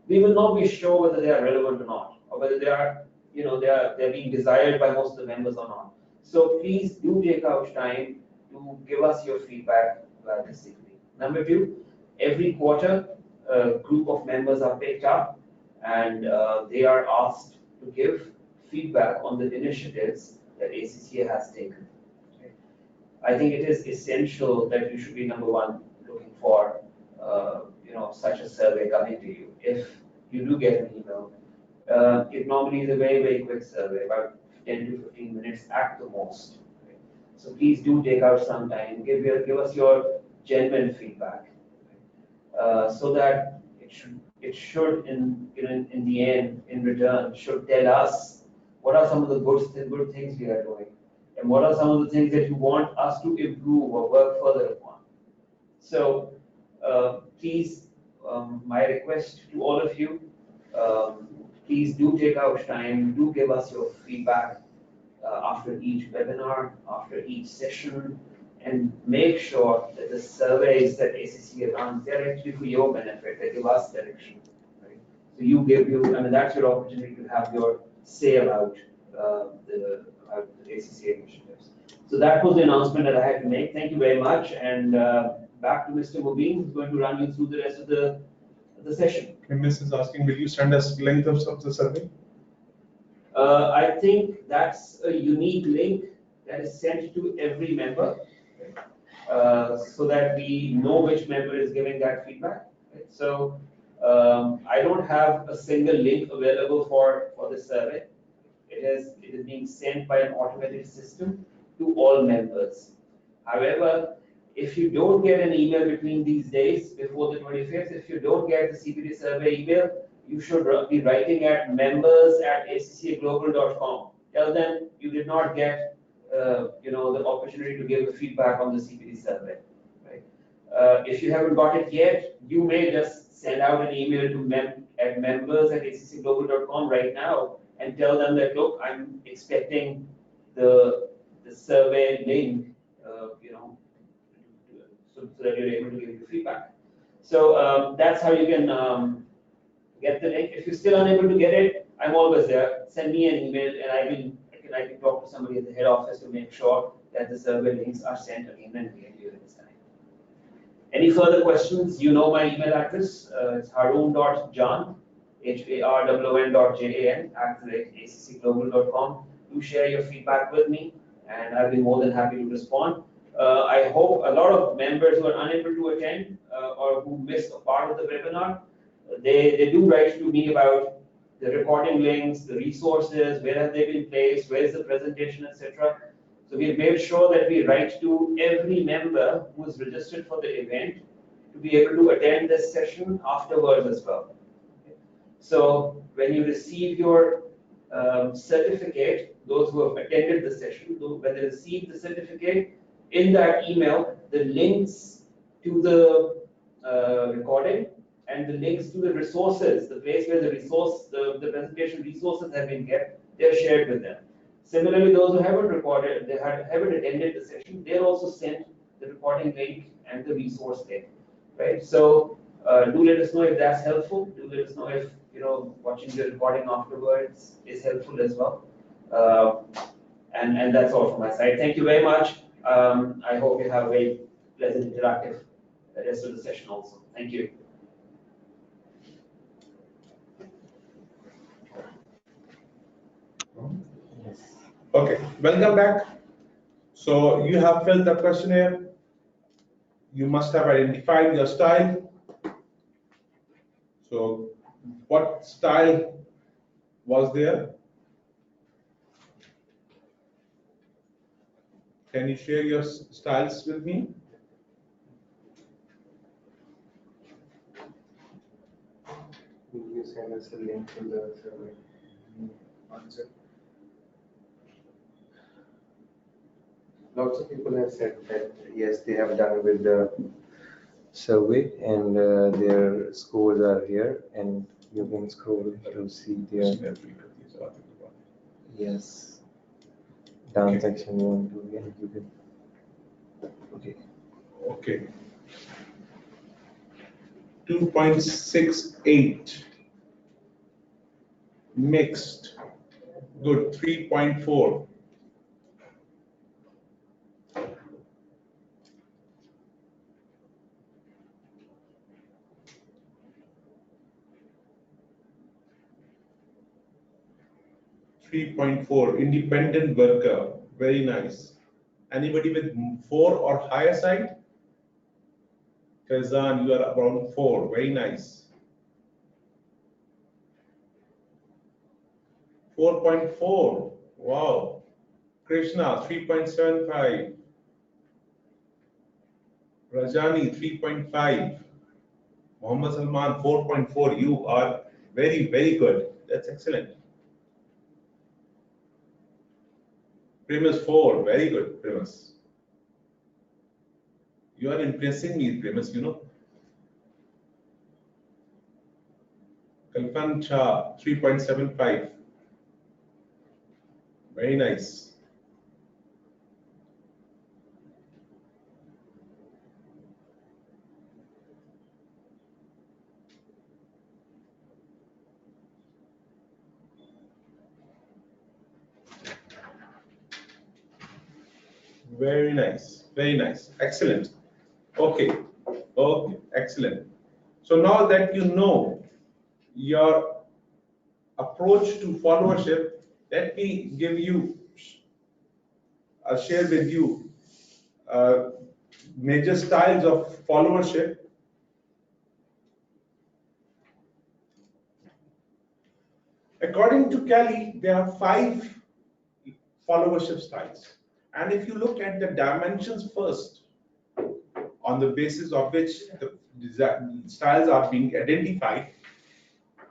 we will not be sure whether they are relevant or not, or whether they are, they're being desired by most of the members or not. So please do take out time to give us your feedback about this CPD. Number 2, every quarter, a group of members are picked up and they are asked to give feedback on the initiatives that ACCA has taken. Okay. I think it is essential that you should be, number 1, looking for such a survey coming to you. If you do get an email, it normally is a very, very quick survey, about 10 to 15 minutes at the most. Right? So please do take out some time, give us your genuine feedback, so that it should in the end, in return, should tell us what are some of the good things we are doing, and what are some of the things that you want us to improve or work further upon. So please, my request to all of you, please do take out time, do give us your feedback after each webinar, after each session, and make sure that the surveys that ACCA runs, they're actually for your benefit, they give us direction. Right? So that's your opportunity to have your say about the ACCA initiatives. So that was the announcement that I had to make. Thank you very much, and back to Mr. Mubin, who's going to run you through the rest of the session. Ms. is asking, will you send us link of the survey? I think that's a unique link that is sent to every member, so that we know which member is giving that feedback. Right? So I don't have a single link available for this survey. It is being sent by an automated system to all members. However, if you don't get an email between these days, before the 25th, if you don't get the CPD survey email, you should be writing at members@accglobal.com. Tell them you did not get the opportunity to give a feedback on the CPD survey. Right? If you haven't got it yet, you may just send out an email to members@accglobal.com right now and tell them that, look, I'm expecting the survey link, so that you're able to give your feedback. So that's how you can get the link. If you're still unable to get it, I'm always there. Send me an email, and I can talk to somebody at the head office to make sure that the survey links are sent again and again during this time. Any further questions? You know my email address. It's haroon.jan, harron.jan@accglobal.com. Do share your feedback with me, and I'll be more than happy to respond. I hope a lot of members who are unable to attend or who missed a part of the webinar, they do write to me about the recording links, the resources, where have they been placed, where is the presentation, etc. So we've made sure that we write to every member who is registered for the event to be able to attend this session afterwards as well. So when you receive your certificate, those who have attended the session, when they receive the certificate, in that email, the links to the recording and the links to the resources, the place where the presentation resources have been kept, they're shared with them. Similarly, those who haven't recorded, haven't attended the session, they're also sent the recording link and the resource link, right? So do let us know if that's helpful. Do let us know if watching the recording afterwards is helpful as well. And that's all from my side. Thank you very much. I hope you have a very pleasant, interactive rest of the session also. Thank you. Okay, welcome back. So you have filled the questionnaire. You must have identified your style. So what style was there? Can you share your styles with me? You send us a link to the survey answer. Lots of people have said that yes, they have done with the survey and their scores are here, and you can scroll to see their yes down section you want to get you can okay. Okay. 2.68 mixed. Good. 3.4. Independent worker. Very nice. Anybody with 4 or higher side? Faizan, you are around 4. Very nice. 4.4. Wow. Krishna, 3.75. Rajani, 3.5. Muhammad Salman, 4.4. You are very, very good. That's excellent. Primus, 4. Very good, Primus. You are impressing me, Primus, you know. Kalpan Shah, 3.75. Very nice. Very nice, very nice, excellent. Okay, okay, excellent. So now that you know your approach to followership, let me give you, share with you major styles of followership. According to Kelly, there are 5 followership styles. And if you look at the dimensions first, on the basis of which the styles are being identified,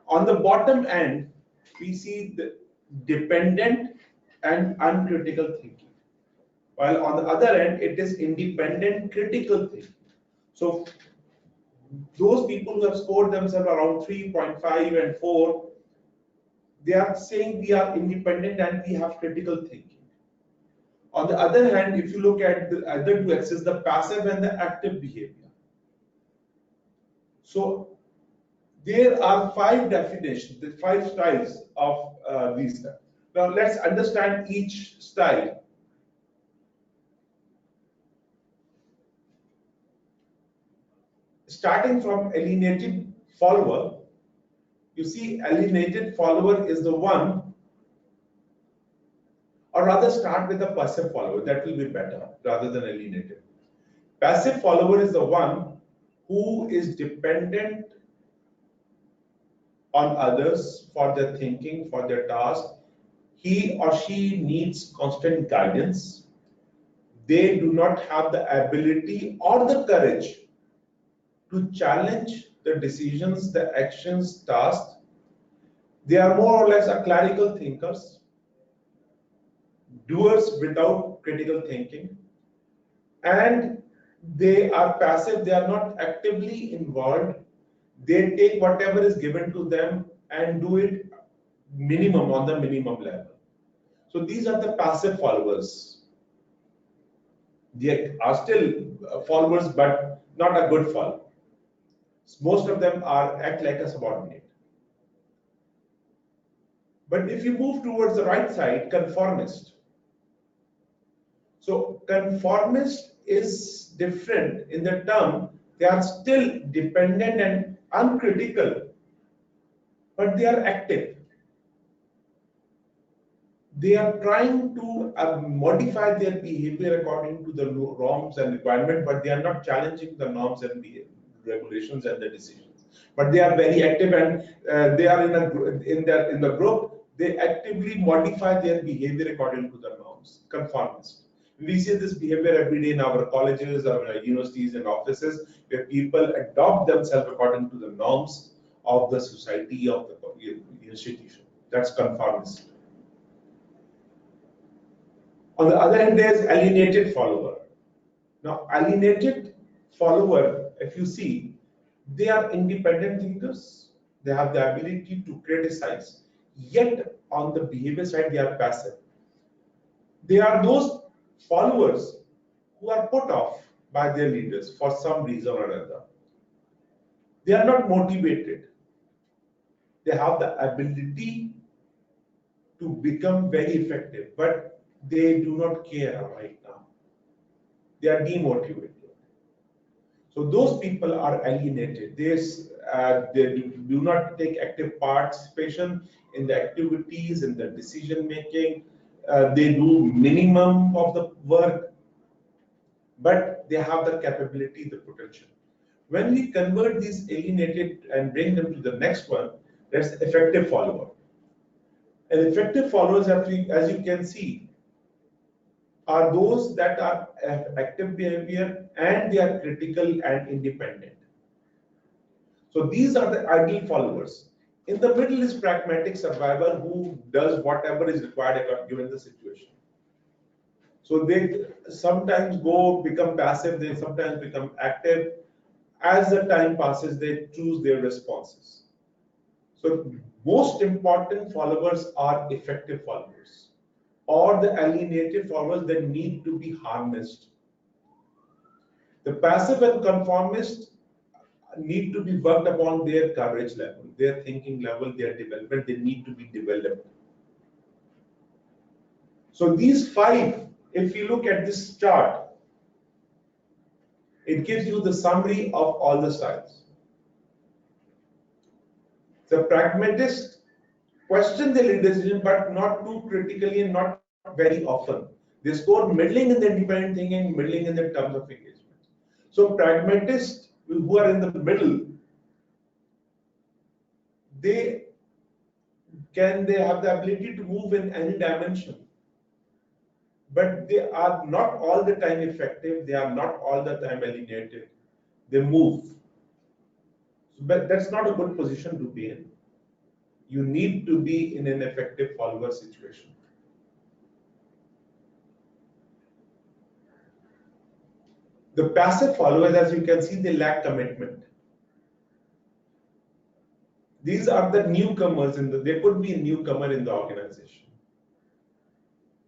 on the bottom end, we see the dependent and uncritical thinking. While on the other end, it is independent critical thinking. So those people who have scored themselves around 3.5 and 4, they are saying we are independent and we have critical thinking. On the other hand, if you look at the other 2 axes, the passive and the active behavior. So there are 5 definitions, the 5 styles of these. Now let's understand each style. Starting from alienated follower, you see alienated follower is the one, or rather start with a passive follower, that will be better rather than alienated. Passive follower is the one who is dependent on others for their thinking, for their task. He or she needs constant guidance. They do not have the ability or the courage to challenge the decisions, the actions, tasks. They are more or less a clerical thinkers, doers without critical thinking, and they are passive. They are not actively involved. They take whatever is given to them and do it minimum on the minimum level. So these are the passive followers. They are still followers, but not a good follower. Most of them act like a subordinate. But if you move towards the right side, conformist, So conformist is different in the term, they are still dependent and uncritical, but they are active. They are trying to modify their behavior according to the norms and requirements, but they are not challenging the norms and regulations and the decisions. But they are very active, and they are in the group. They actively modify their behavior according to the norms. Conformist. We see this behavior every day in our colleges, our universities, and offices, where people adopt themselves according to the norms of the society, of the institution. That's conformist. On the other hand, there's alienated follower. Now, alienated follower, if you see, they are independent thinkers. They have the ability to criticize. Yet, on the behavior side, they are passive. They are those followers who are put off by their leaders for some reason or another. They are not motivated. They have the ability to become very effective, but they do not care right now. They are demotivated. So those people are alienated. They do not take active participation in the activities, in the decision making. They do minimum of the work, but they have the capability, the potential. When we convert these alienated and bring them to the next one, that's effective follower. And effective followers, as you can see, are those that are active behavior and they are critical and independent. So these are the ideal followers. In the middle is pragmatic survivor who does whatever is required given the situation. So they sometimes become passive, they sometimes become active. As the time passes, they choose their responses. So most important followers are effective followers, or the alienated followers that need to be harnessed. The passive and conformist need to be worked upon their courage level, their thinking level, their development. They need to be developed. So these five, if you look at this chart, it gives you the summary of all the styles. The pragmatist question the lead decision, but not too critically and not very often. They score middling in the independent thinking, middling in the terms of engagement. So pragmatists who are in the middle, they have the ability to move in any dimension, but they are not all the time effective. They are not all the time alienated. They move, but that's not a good position to be in. You need to be in an effective follower situation. The passive followers, as you can see, they lack commitment. These are the newcomers there could be a newcomer in the organization.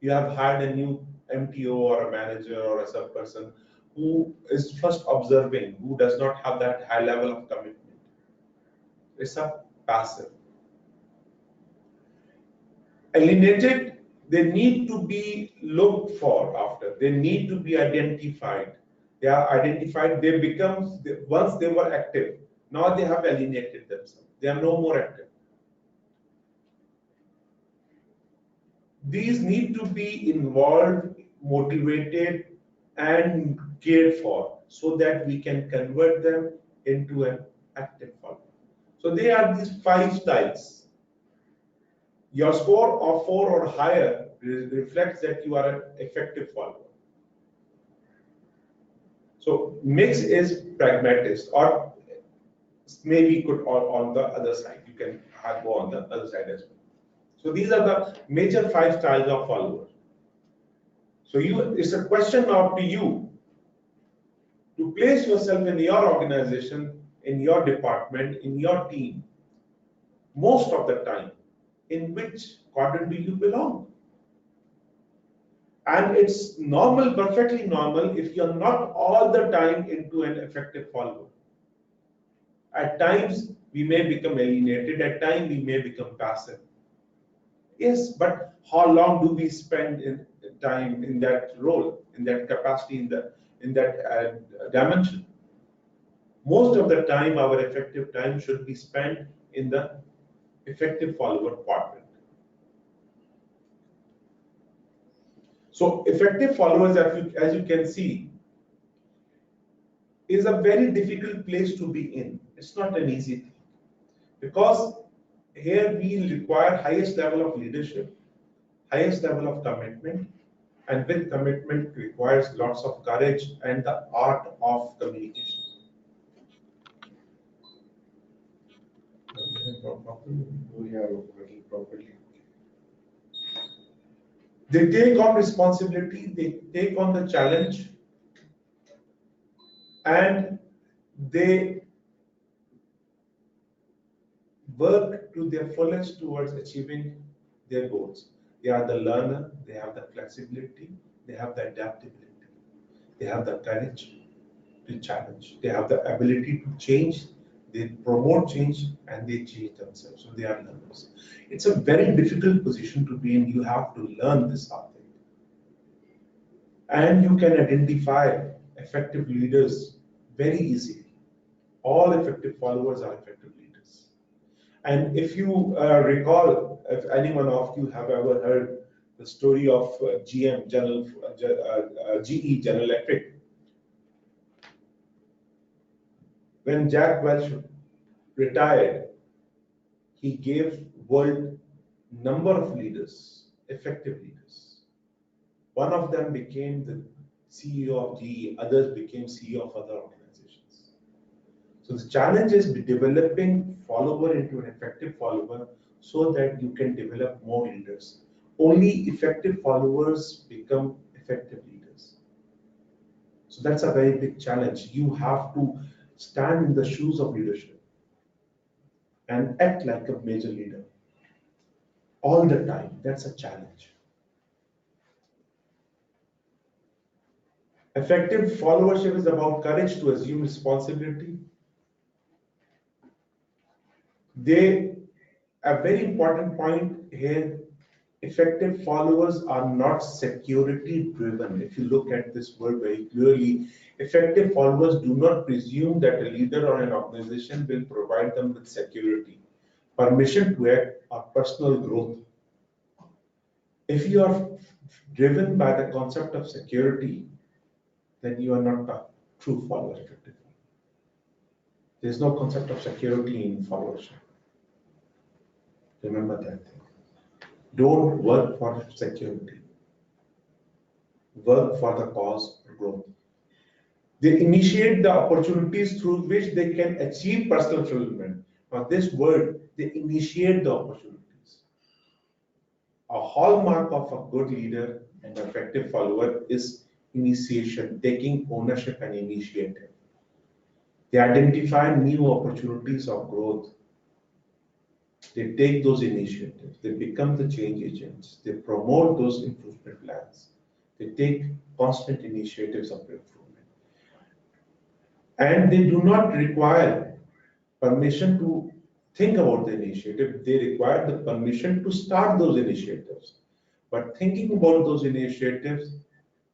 You have hired a new MTO or a manager or a sub person who is first observing, who does not have that high level of commitment. It's a passive. Alienated, they need to be looked for after. They need to be identified. They are identified, once they were active, now they have alienated themselves. They are no more active. These need to be involved, motivated, and cared for so that we can convert them into an active follower. So they are these five styles. Your score of 4 or higher reflects that you are an effective follower. So mix is pragmatist, or maybe could on the other side. You can go on the other side as well. So these are the major 5 styles of follower. So it's a question now to you to place yourself in your organization, in your department, in your team, most of the time, in which quadrant do you belong? And it's normal, perfectly normal, if you're not all the time into an effective follower. At times, we may become alienated. At times, we may become passive. Yes, but how long do we spend in time in that role, in that capacity, in that dimension? Most of the time, our effective time should be spent in the effective follower quadrant. So effective followers, as you can see, is a very difficult place to be in. It's not an easy thing, because here we require highest level of leadership, highest level of commitment, and with commitment requires lots of courage and the art of communication. We are working properly. They take on responsibility, they take on the challenge, and they work to their fullest towards achieving their goals. They are the learner, they have the flexibility, they have the adaptability, they have the courage to challenge, they have the ability to change, they promote change, and they change themselves. So they are learners. It's a very difficult position to be in. You have to learn this art. And you can identify effective leaders very easily. All effective followers are effective leaders. And if you recall, if anyone of you have ever heard the story of GE General Electric, when Jack Welch retired, he gave world number of leaders, effective leaders. One of them became the CEO of GE, others became CEO of other organizations. So the challenge is developing follower into an effective follower so that you can develop more leaders. Only effective followers become effective leaders. So that's a very big challenge. You have to stand in the shoes of leadership and act like a major leader all the time. That's a challenge. Effective followership is about courage to assume responsibility. A very important point here, effective followers are not security driven. If you look at this word very clearly, effective followers do not presume that a leader or an organization will provide them with security, permission to act, or personal growth. If you are driven by the concept of security, then you are not a true follower effectively. There is no concept of security in followership. Remember that thing. Don't work for security. Work for the cause of growth. They initiate the opportunities through which they can achieve personal fulfillment. Now, this word, they initiate the opportunities. A hallmark of a good leader and effective follower is initiation, taking ownership and initiative. They identify new opportunities of growth. They take those initiatives. They become the change agents. They promote those improvement plans. They take constant initiatives of improvement. And they do not require permission to think about the initiative. They require the permission to start those initiatives. But thinking about those initiatives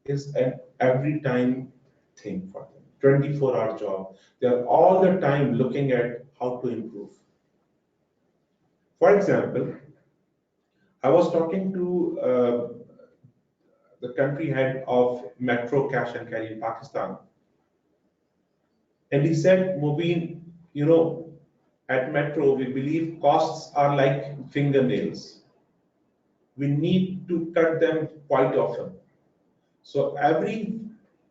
is an every time thing for them. 24-hour job. They are all the time looking at how to improve. For example, I was talking to the country head of Metro Cash and Carry in Pakistan, and he said, Mubin, at Metro, we believe costs are like fingernails. We need to cut them quite often. So every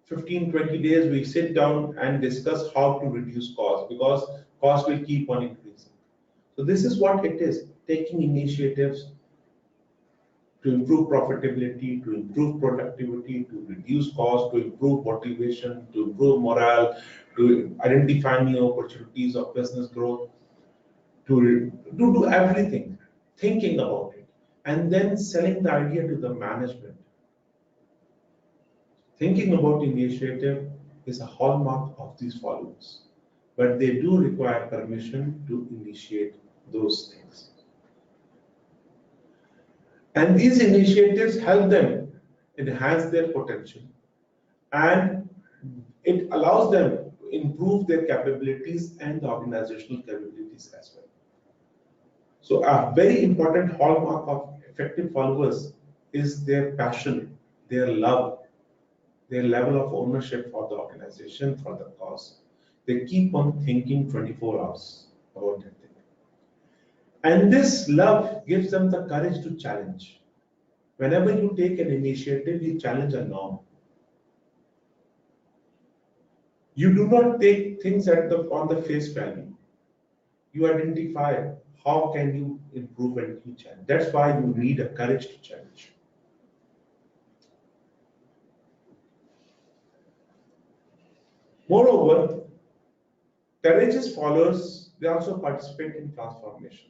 15-20 days, we sit down and discuss how to reduce costs, because costs will keep on increasing. So this is what it is, taking initiatives to improve profitability, to improve productivity, to reduce costs, to improve motivation, to improve morale, to identify new opportunities of business growth, to do everything, thinking about it, and then selling the idea to the management. Thinking about initiative is a hallmark of these followers, but they do require permission to initiate those things. And these initiatives help them enhance their potential, and it allows them to improve their capabilities and the organizational capabilities as well. So a very important hallmark of effective followers is their passion, their love, their level of ownership for the organization, for the cause. They keep on thinking 24 hours about that thing. And this love gives them the courage to challenge. Whenever you take an initiative, you challenge a norm. You do not take things on the face value. You identify how can you improve and you challenge. That's why you need a courage to challenge. Moreover, courageous followers, they also participate in transformation.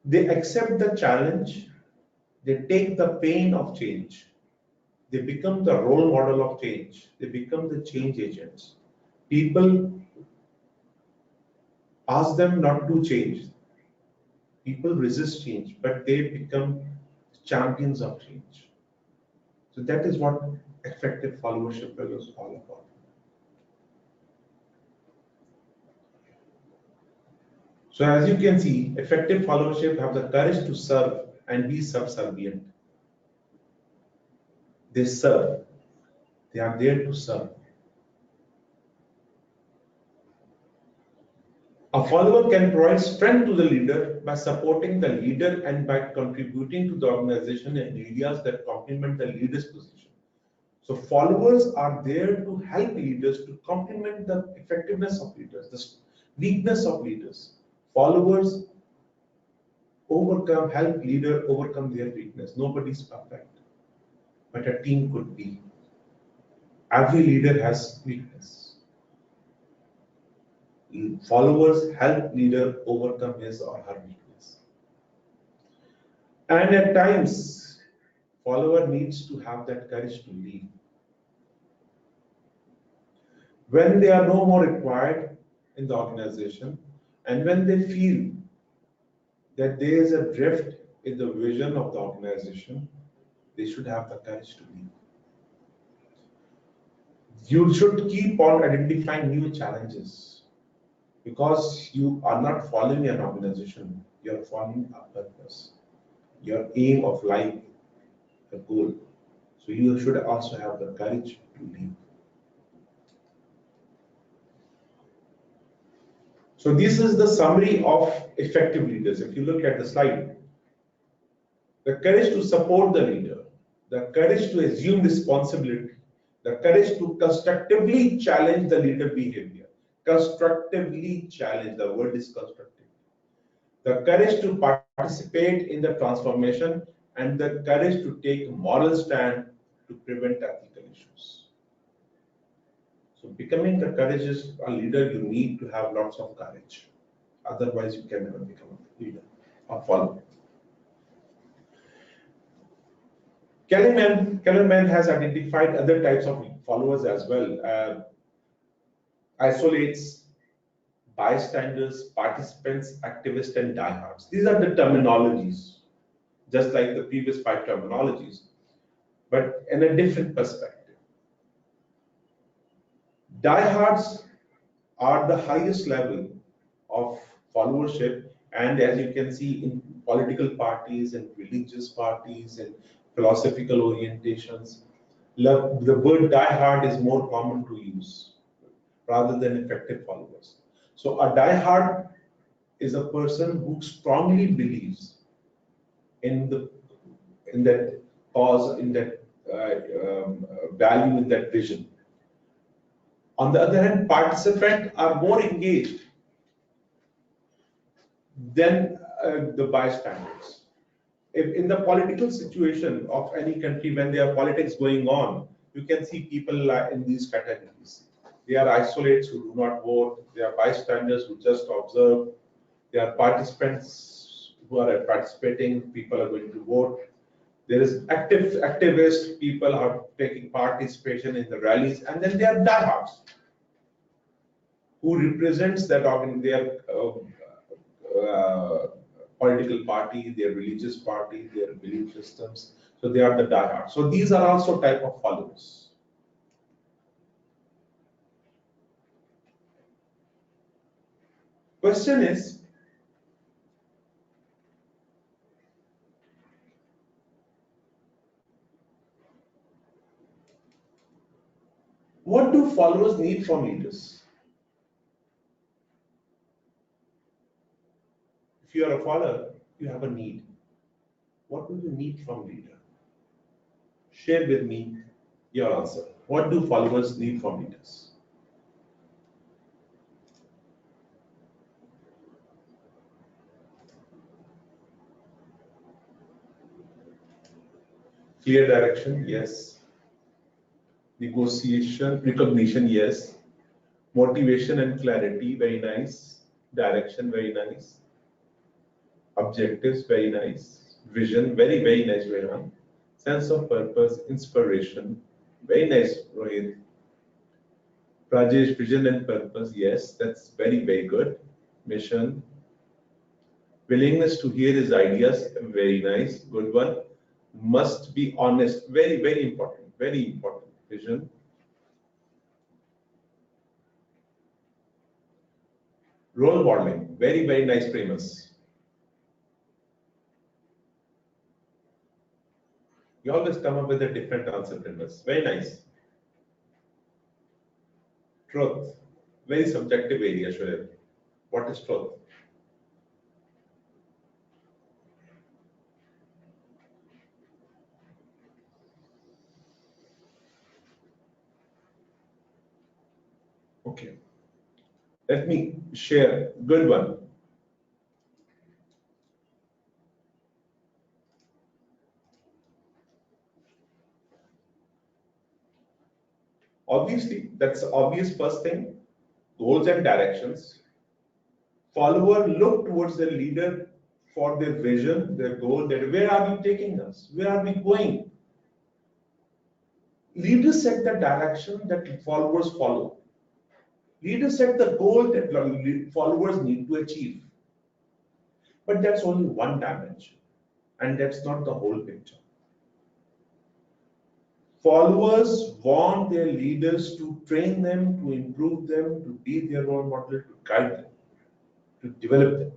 They accept the challenge, they take the pain of change, they become the role model of change, they become the change agents. People ask them not to change. People resist change, but they become champions of change. So that is what effective followership is all about. So as you can see, effective followership have the courage to serve and be subservient. They serve. They are there to serve. A follower can provide strength to the leader by supporting the leader and by contributing to the organization in areas that complement the leader's position. So followers are there to help leaders to complement the effectiveness of leaders, the weakness of leaders. Followers help leader overcome their weakness. Nobody is perfect, but a team could be. Every leader has weakness. Followers help leader overcome his or her weakness. And at times, follower needs to have that courage to leave. When they are no more required in the organization, and when they feel that there is a drift in the vision of the organization, they should have the courage to leave. You should keep on identifying new challenges, because you are not following an organization, you are following a purpose, your aim of life, a goal. So you should also have the courage to leave. So this is the summary of effective leaders. If you look at the slide, the courage to support the leader, the courage to assume responsibility, the courage to constructively challenge the leader behavior. Constructively challenge, the word is constructive. The courage to participate in the transformation, and the courage to take a moral stand to prevent ethical issues. So becoming the courageous leader, you need to have lots of courage. Otherwise, you can never become a leader or follower. Kellerman has identified other types of followers as well. Isolates, bystanders, participants, activists, and diehards. These are the terminologies, just like the previous 5 terminologies, but in a different perspective. Diehards are the highest level of followership, and as you can see in political parties and religious parties and philosophical orientations, the word diehard is more common to use rather than effective followers. So a diehard is a person who strongly believes in that cause, in that value, in that vision. On the other hand, participants are more engaged than the bystanders. If in the political situation of any country, when there are politics going on, you can see people in these categories. They are isolates who do not vote. They are bystanders who just observe. They are participants who are participating. People are going to vote. There is activists. People are taking participation in the rallies, and then there are diehards. who represents that their political party, their religious party, their belief systems. So they are the diehard. So these are also type of followers. Question is, what do followers need from leaders? If you are a follower, you have a need. What do you need from leader? Share with me your answer. What do followers need from leaders? Clear direction, yes. Negotiation, recognition, yes. Motivation and clarity, very nice. Direction, very nice. Objectives, very nice. Vision, very, very nice, Rehan. Sense of purpose, inspiration, very nice, Rohit. Rajesh, vision and purpose, yes, that's very, very good. Mission. Willingness to hear his ideas, very nice, good one. Must be honest, very, very important, very important. Vision. Role modeling, very, very nice premise. You always come up with a different answer premise, very nice. Truth, very subjective area, Shoaib. What is truth? Okay. Let me share good one. Obviously, that's the obvious first thing. Goals and directions. Follower look towards their leader for their vision, their goal, that where are we taking us? Where are we going? Leaders set the direction that followers follow. Leaders set the goal that followers need to achieve. But that's only one dimension, and that's not the whole picture. Followers want their leaders to train them, to improve them, to be their role model, to guide them, to develop them.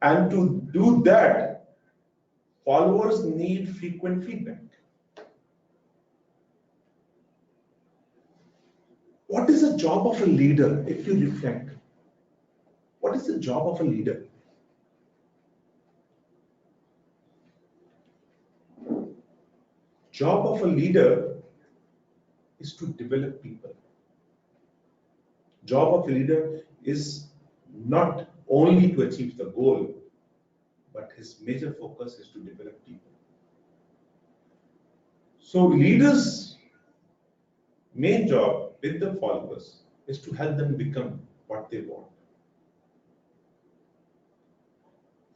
And to do that, followers need frequent feedback. What is the job of a leader, if you reflect? What is the job of a leader? Job of a leader is to develop people. Job of a leader is not only to achieve the goal, but his major focus is to develop people. So leaders' main job with the followers is to help them become what they want.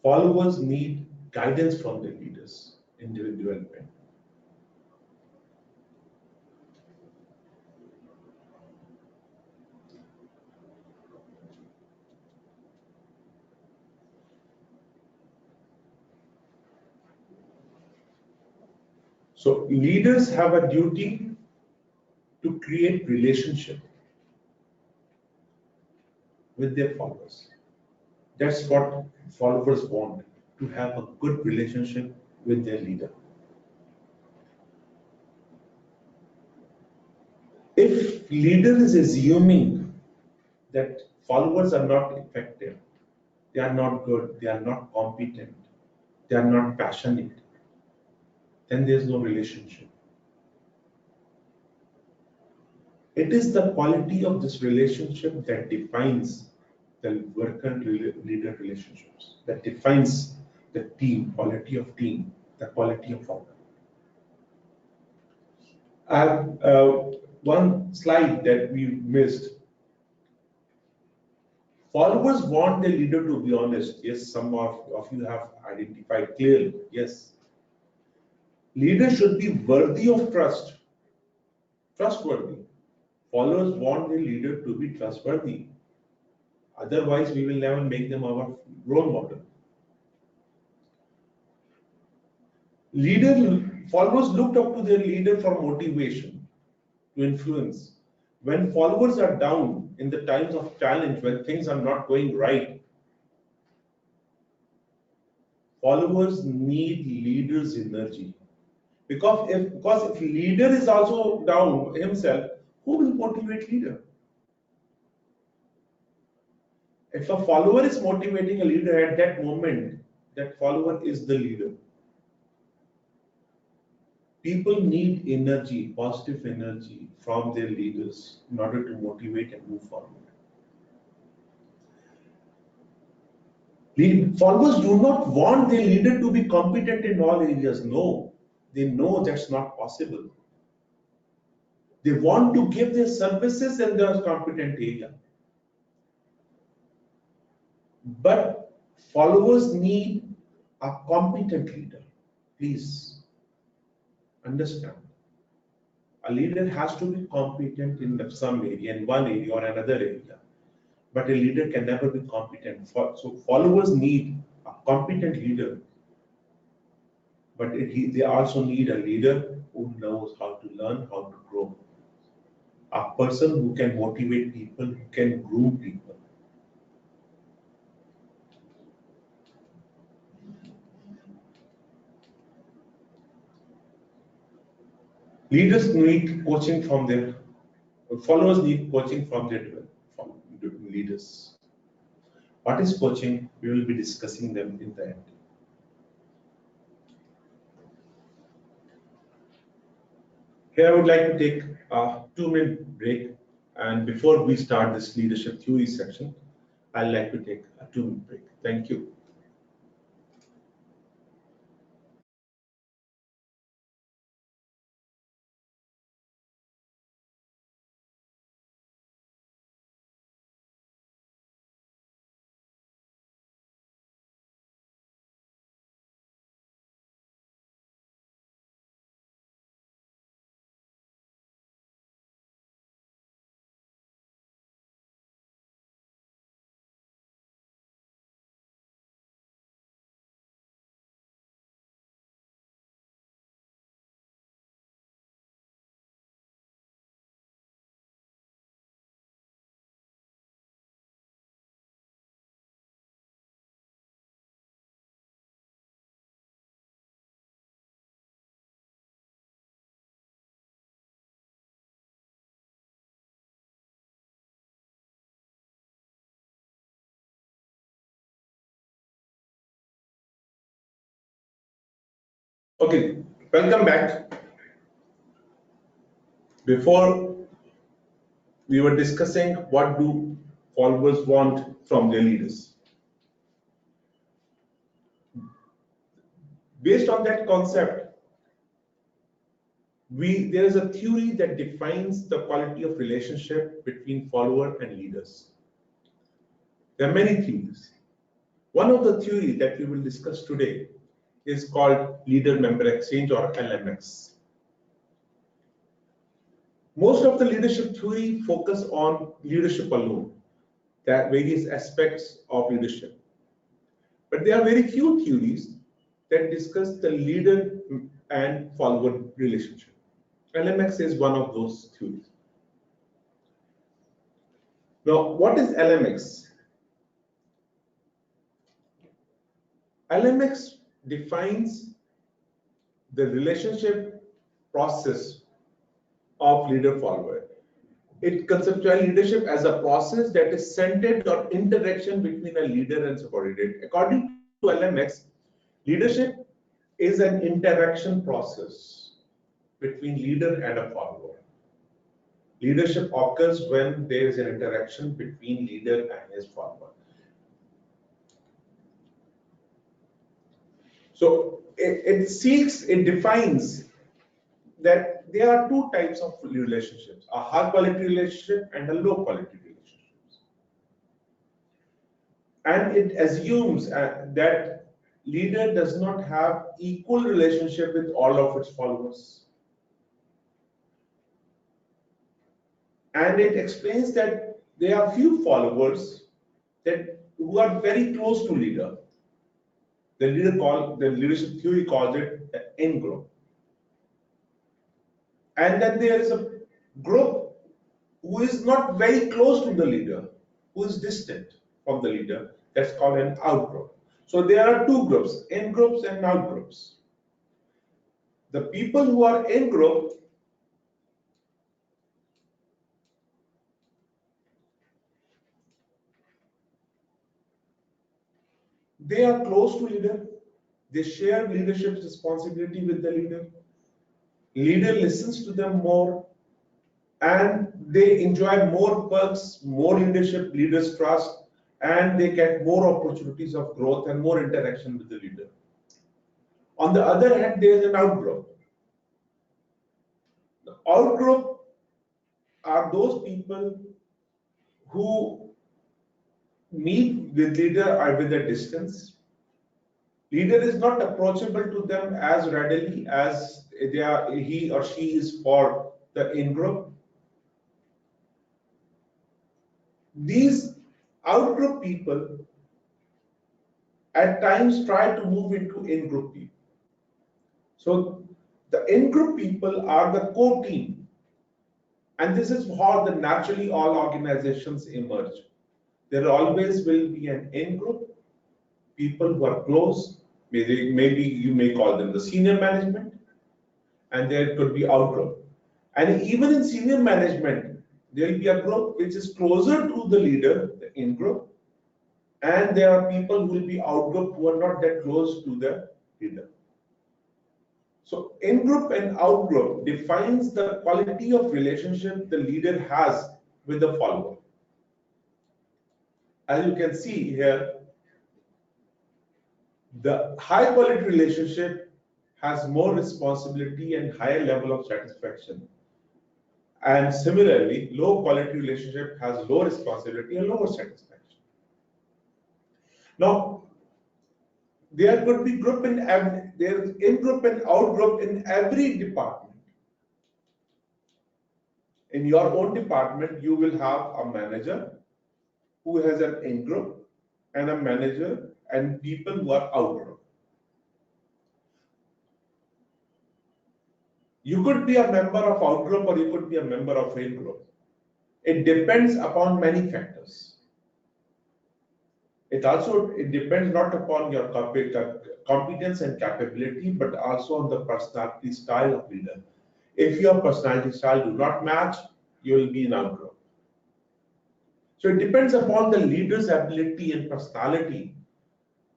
Followers need guidance from their leaders in their development. So leaders have a duty to create relationship with their followers. That's what followers want, to have a good relationship with their leader. If leader is assuming that followers are not effective, they are not good, they are not competent, they are not passionate, then there's no relationship. It is the quality of this relationship that defines the worker-leader relationships, that defines the team, quality of team, the quality of follower. I have one slide that we missed. Followers want their leader to be honest. Yes, some of you have identified clearly. Yes. Leaders should be worthy of trust, trustworthy. Followers want their leader to be trustworthy. Otherwise, we will never make them our role model. Followers looked up to their leader for motivation, to influence. When followers are down in the times of challenge, when things are not going right, followers need leaders' energy. Because if leader is also down himself, who will motivate leader? If a follower is motivating a leader at that moment, that follower is the leader. People need energy, positive energy from their leaders in order to motivate and move forward. Followers do not want their leader to be competent in all areas. No, they know that's not possible. They want to give their services in the competent area. But followers need a competent leader. Please understand. A leader has to be competent in some area, in one area or another area. But a leader can never be competent. So followers need a competent leader. But they also need a leader who knows how to learn, how to grow. A person who can motivate people, who can groom people. Leaders need coaching from their followers need coaching from their leaders. What is coaching? We will be discussing them in the end. Here I would like to take a 2-minute break, and before we start this leadership theory section, I'd like to take a 2-minute break. Thank you. Okay, welcome back. Before we were discussing what do followers want from their leaders. Based on that concept, there is a theory that defines the quality of relationship between follower and leaders. There are many theories. One of the theories that we will discuss today is called leader-member exchange, or LMX. Most of the leadership theory focus on leadership alone, that various aspects of leadership. But there are very few theories that discuss the leader and follower relationship. LMX is one of those theories. Now, what is LMX? LMX defines the relationship process of leader-follower. It conceptualizes leadership as a process that is centered on interaction between a leader and subordinate. According to LMX, leadership is an interaction process between leader and a follower. Leadership occurs when there is an interaction between leader and his follower. So it defines that there are two types of relationships, a high quality relationship and a low quality relationships. And it assumes that leader does not have equal relationship with all of its followers. And it explains that there are few followers who are very close to leader. The leadership theory calls it the in-group. And then there is a group who is not very close to the leader, who is distant from the leader. That's called an out-group. So there are two groups, in-groups and out-groups. The people who are in-group, they are close to leader. They share leadership responsibility with the leader. Leader listens to them more, and they enjoy more perks, more leadership, leaders trust, and they get more opportunities of growth and more interaction with the leader. On the other hand, there is an outgroup. The outgroup are those people who meet with leader or with a distance. Leader is not approachable to them as readily as he or she is for the in-group. These out-group people at times try to move into in-group people. So the in-group people are the core team, and this is how naturally all organizations emerge. There always will be an in-group, people who are close, maybe you may call them the senior management, and there could be out-group. And even in senior management, there will be a group which is closer to the leader, the in-group, and there are people who will be out-group who are not that close to the leader. So in-group and out-group defines the quality of relationship the leader has with the follower. As you can see here, the high quality relationship has more responsibility and higher level of satisfaction. And similarly, low quality relationship has low responsibility and lower satisfaction. Now, there could be group in every, there is in-group and out-group in every department. In your own department, you will have a manager who has an in-group and a manager and people who are out-group. You could be a member of out-group or you could be a member of in-group. It depends upon many factors. It depends not upon your competence and capability, but also on the personality style of leader. If your personality style do not match, you will be in out-group. So it depends upon the leader's ability and personality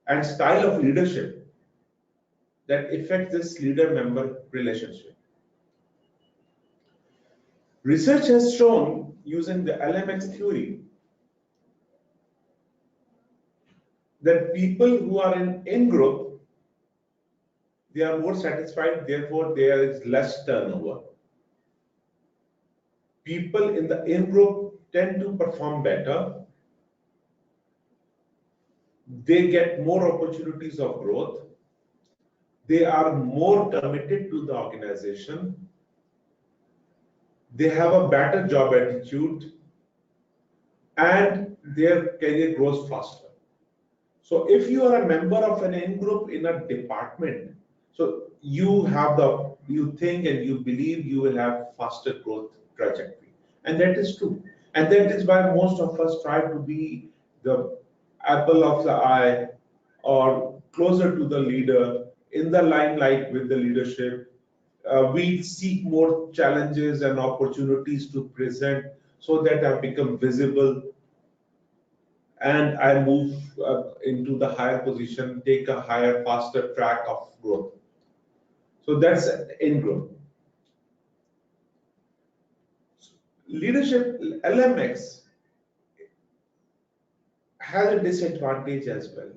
and style of leadership that affects this leader-member relationship. Research has shown, using the LMX theory, that people who are in-group, they are more satisfied, therefore there is less turnover. People in the in-group tend to perform better. They get more opportunities of growth. They are more committed to the organization. They have a better job attitude, and their career grows faster. So if you are a member of an in-group in a department, so you think and you believe you will have faster growth trajectory. And that is true. And that is why most of us try to be the apple of the eye or closer to the leader, in the limelight with the leadership. We seek more challenges and opportunities to present so that I become visible and I move into the higher position, take a higher, faster track of growth. So that's in-group. Leadership, LMX, has a disadvantage as well.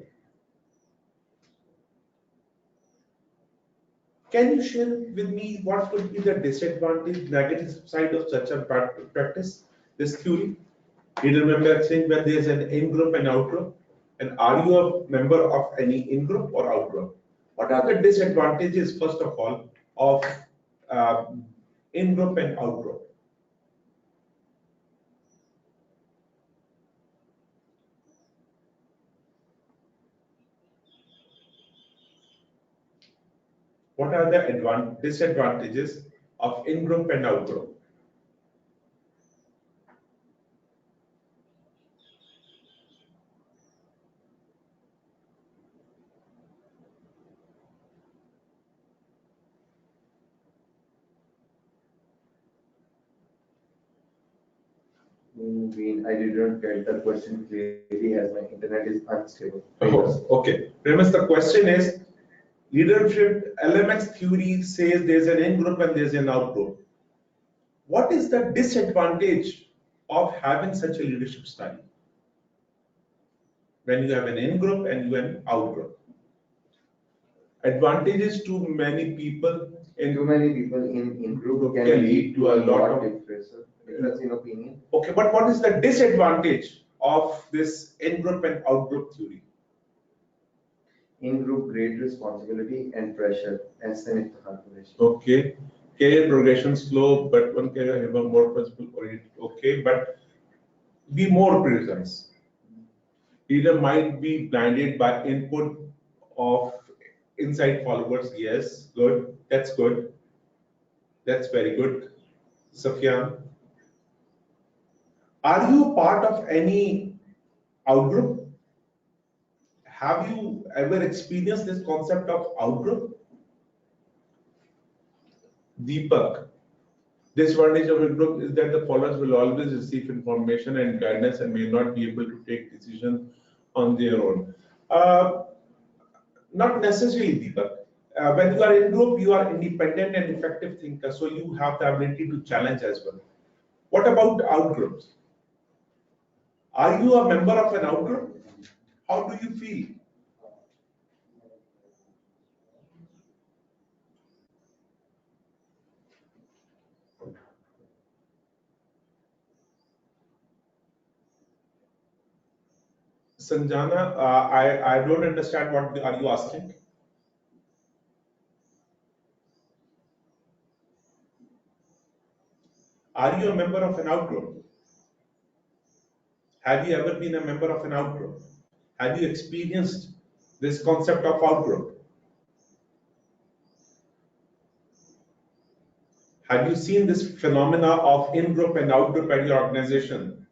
Can you share with me what could be the disadvantage, negative side of such a practice, this theory? Leader member exchange where there is an in-group and out-group. And are you a member of any in-group or out-group? What are the disadvantages, first of all, of in-group and out-group? What are the disadvantages of in-group and out-group? I didn't get the question clearly as my internet is unstable. Oh, okay. Premise, the question is, leadership LMX theory says there's an in-group and there's an out-group. What is the disadvantage of having such a leadership style when you have an in-group and you have an out-group? Advantages to many people Too many people in group can lead to a lot of difference in opinion. Okay, but what is the disadvantage of this in-group and out-group theory? In group, great responsibility and pressure, and then Okay, career progression slow, but one career have a more principle oriented. Okay, but be more precise. Leader might be blinded by input of inside followers. Yes, good. That's good. That's very good. Safyan, are you part of any outgroup? Have you ever experienced this concept of outgroup? Deepak, disadvantage of in-group is that the followers will always receive information and guidance and may not be able to take decisions on their own. Not necessarily, Deepak. When you are in group, you are independent and effective thinker, so you have the ability to challenge as well. What about outgroups? Are you a member of an outgroup? How do you feel? Sanjana, I don't understand what are you asking? Are you a member of an outgroup? Have you ever been a member of an outgroup? Have you experienced this concept of outgroup? Have you seen this phenomena of in-group and out-group at your organization?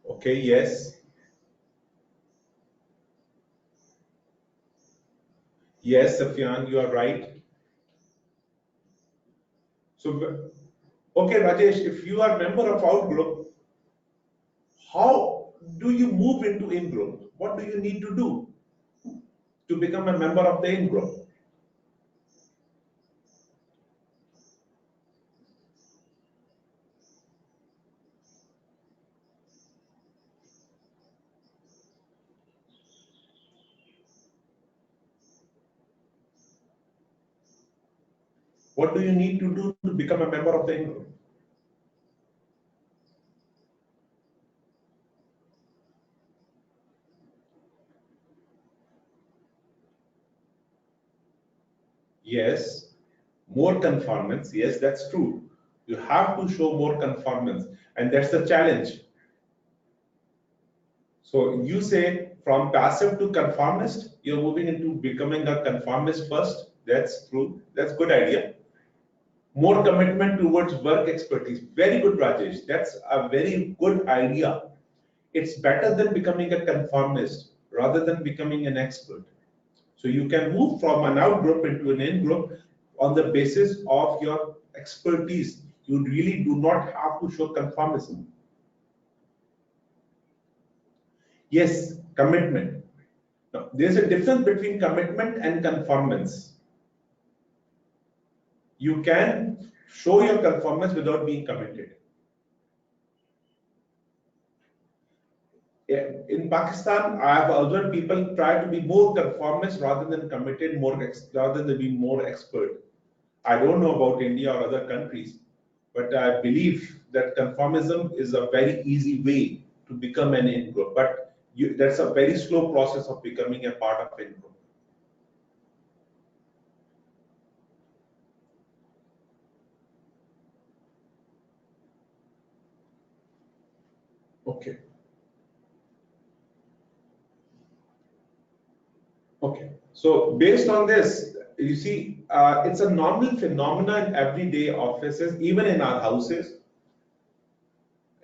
Okay, yes. Yes, Safyan, you are right. So, okay, Rajesh, if you are a member of outgroup, how do you move into in-group? What do you need to do to become a member of the in-group? What do you need to do to become a member of the in-group? Yes, more conformance. Yes, that's true. You have to show more conformance, and that's the challenge. So you say from passive to conformist, you're moving into becoming a conformist first. That's true. That's good idea. More commitment towards work expertise. Very good, Rajesh. That's a very good idea. It's better than becoming a conformist rather than becoming an expert. So you can move from an out group into an in group on the basis of your expertise. You really do not have to show conformism. Yes, commitment. Now, there's a difference between commitment and conformance. You can show your conformance without being committed. In Pakistan, I have observed people try to be more conformist rather than committed, rather than be more expert. I don't know about India or other countries, but I believe that conformism is a very easy way to become an in-group. But that's a very slow process of becoming a part of in-group. Okay. Okay, so based on this, you see, it's a normal phenomenon in everyday offices, even in our houses,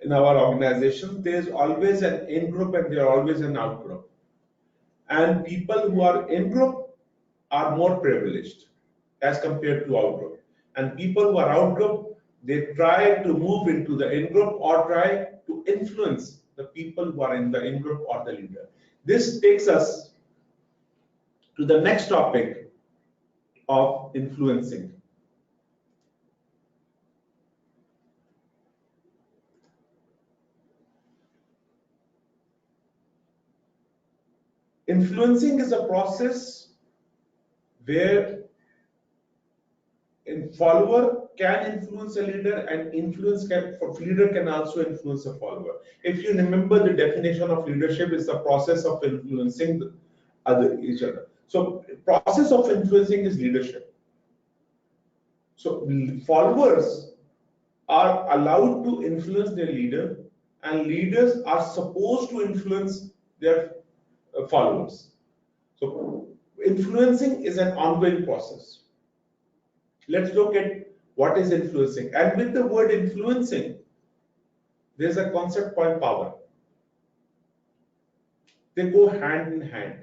in our organizations. There's always an in group and there's always an out group. And people who are in group are more privileged as compared to out group. And people who are out group, they try to move into the in group or try to influence the people who are in the in group or the leader. This takes us to the next topic of influencing. Influencing is a process where a follower can influence a leader and leader can also influence a follower. If you remember, the definition of leadership is the process of influencing each other. So process of influencing is leadership. So followers are allowed to influence their leader and leaders are supposed to influence their followers. So influencing is an ongoing process. Let's look at what is influencing. And with the word influencing, there's a concept called power. They go hand in hand.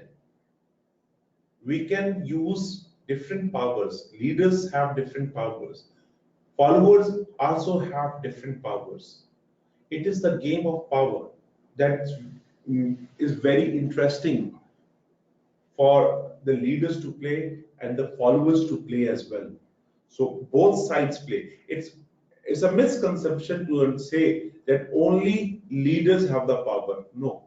We can use different powers. Leaders have different powers. Followers also have different powers. It is the game of power that is very interesting for the leaders to play and the followers to play as well. So both sides play. It's a misconception to say that only leaders have the power. No,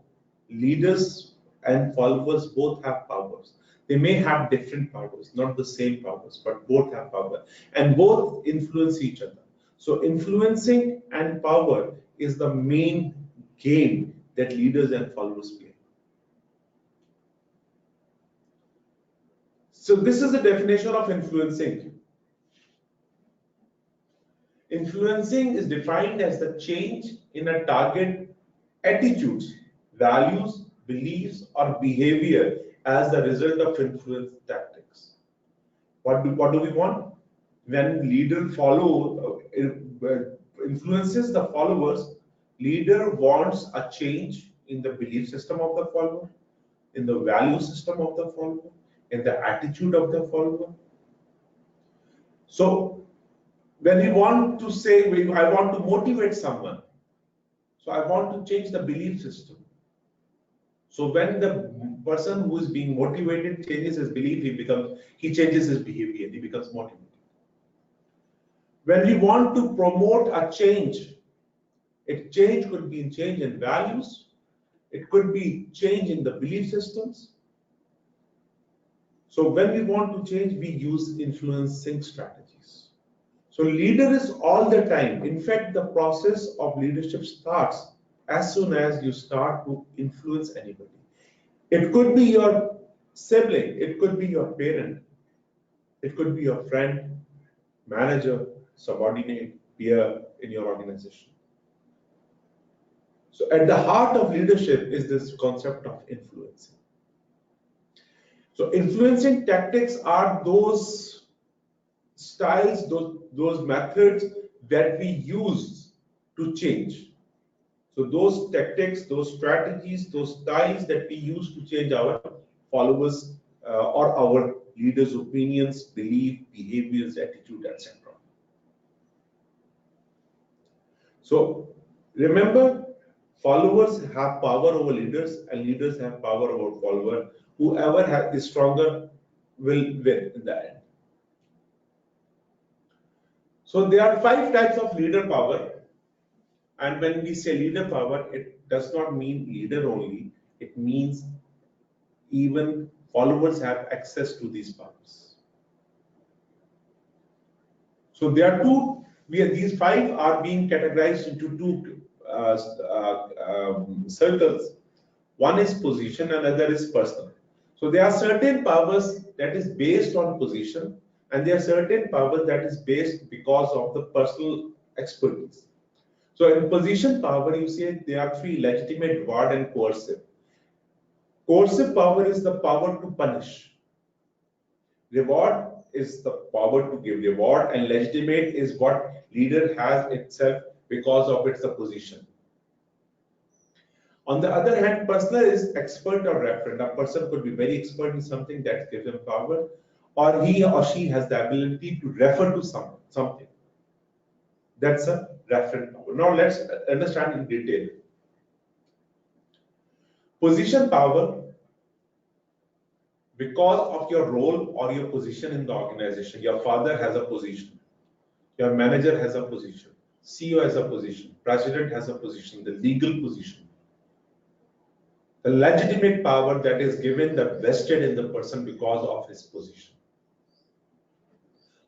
leaders and followers both have powers. They may have different powers, not the same powers, but both have power and both influence each other. So influencing and power is the main game that leaders and followers play. So this is the definition of influencing. Influencing is defined as the change in a target attitudes, values, beliefs, or behavior as the result of influence tactics. What do we want? When leader influences the followers, leader wants a change in the belief system of the follower, in the value system of the follower, in the attitude of the follower. So when we want to say, I want to motivate someone, so I want to change the belief system. So when the person who is being motivated changes his belief, he changes his behavior, he becomes motivated. When we want to promote a change could be change in values, it could be change in the belief systems. So when we want to change, we use influencing strategies. So leader is all the time. In fact, the process of leadership starts as soon as you start to influence anybody. It could be your sibling, it could be your parent, it could be your friend, manager, subordinate, peer in your organization. So at the heart of leadership is this concept of influencing. So influencing tactics are those styles, those methods that we use to change. So those tactics, those strategies, those styles that we use to change our followers or our leaders' opinions, belief, behaviors, attitude, etc. So remember, followers have power over leaders and leaders have power over followers. Whoever is stronger will win in the end. So there are 5 types of leader power. And when we say leader power, it does not mean leader only. It means even followers have access to these powers. So there are these 5 are being categorized into 2 circles. One is position, another is personal. So there are certain powers that is based on position, and there are certain powers that is based because of the personal expertise. So in position power, you say there are 3: legitimate, ward, and coercive. Coercive power is the power to punish. Reward is the power to give reward, and legitimate is what leader has itself because of its position. On the other hand, personal is expert or referent. A person could be very expert in something that gives him power, or he or she has the ability to refer to something. That's a referent power. Now let's understand in detail. Position power, because of your role or your position in the organization. Your father has a position, your manager has a position, CEO has a position, president has a position, the legal position. The legitimate power that is given, the vested in the person because of his position.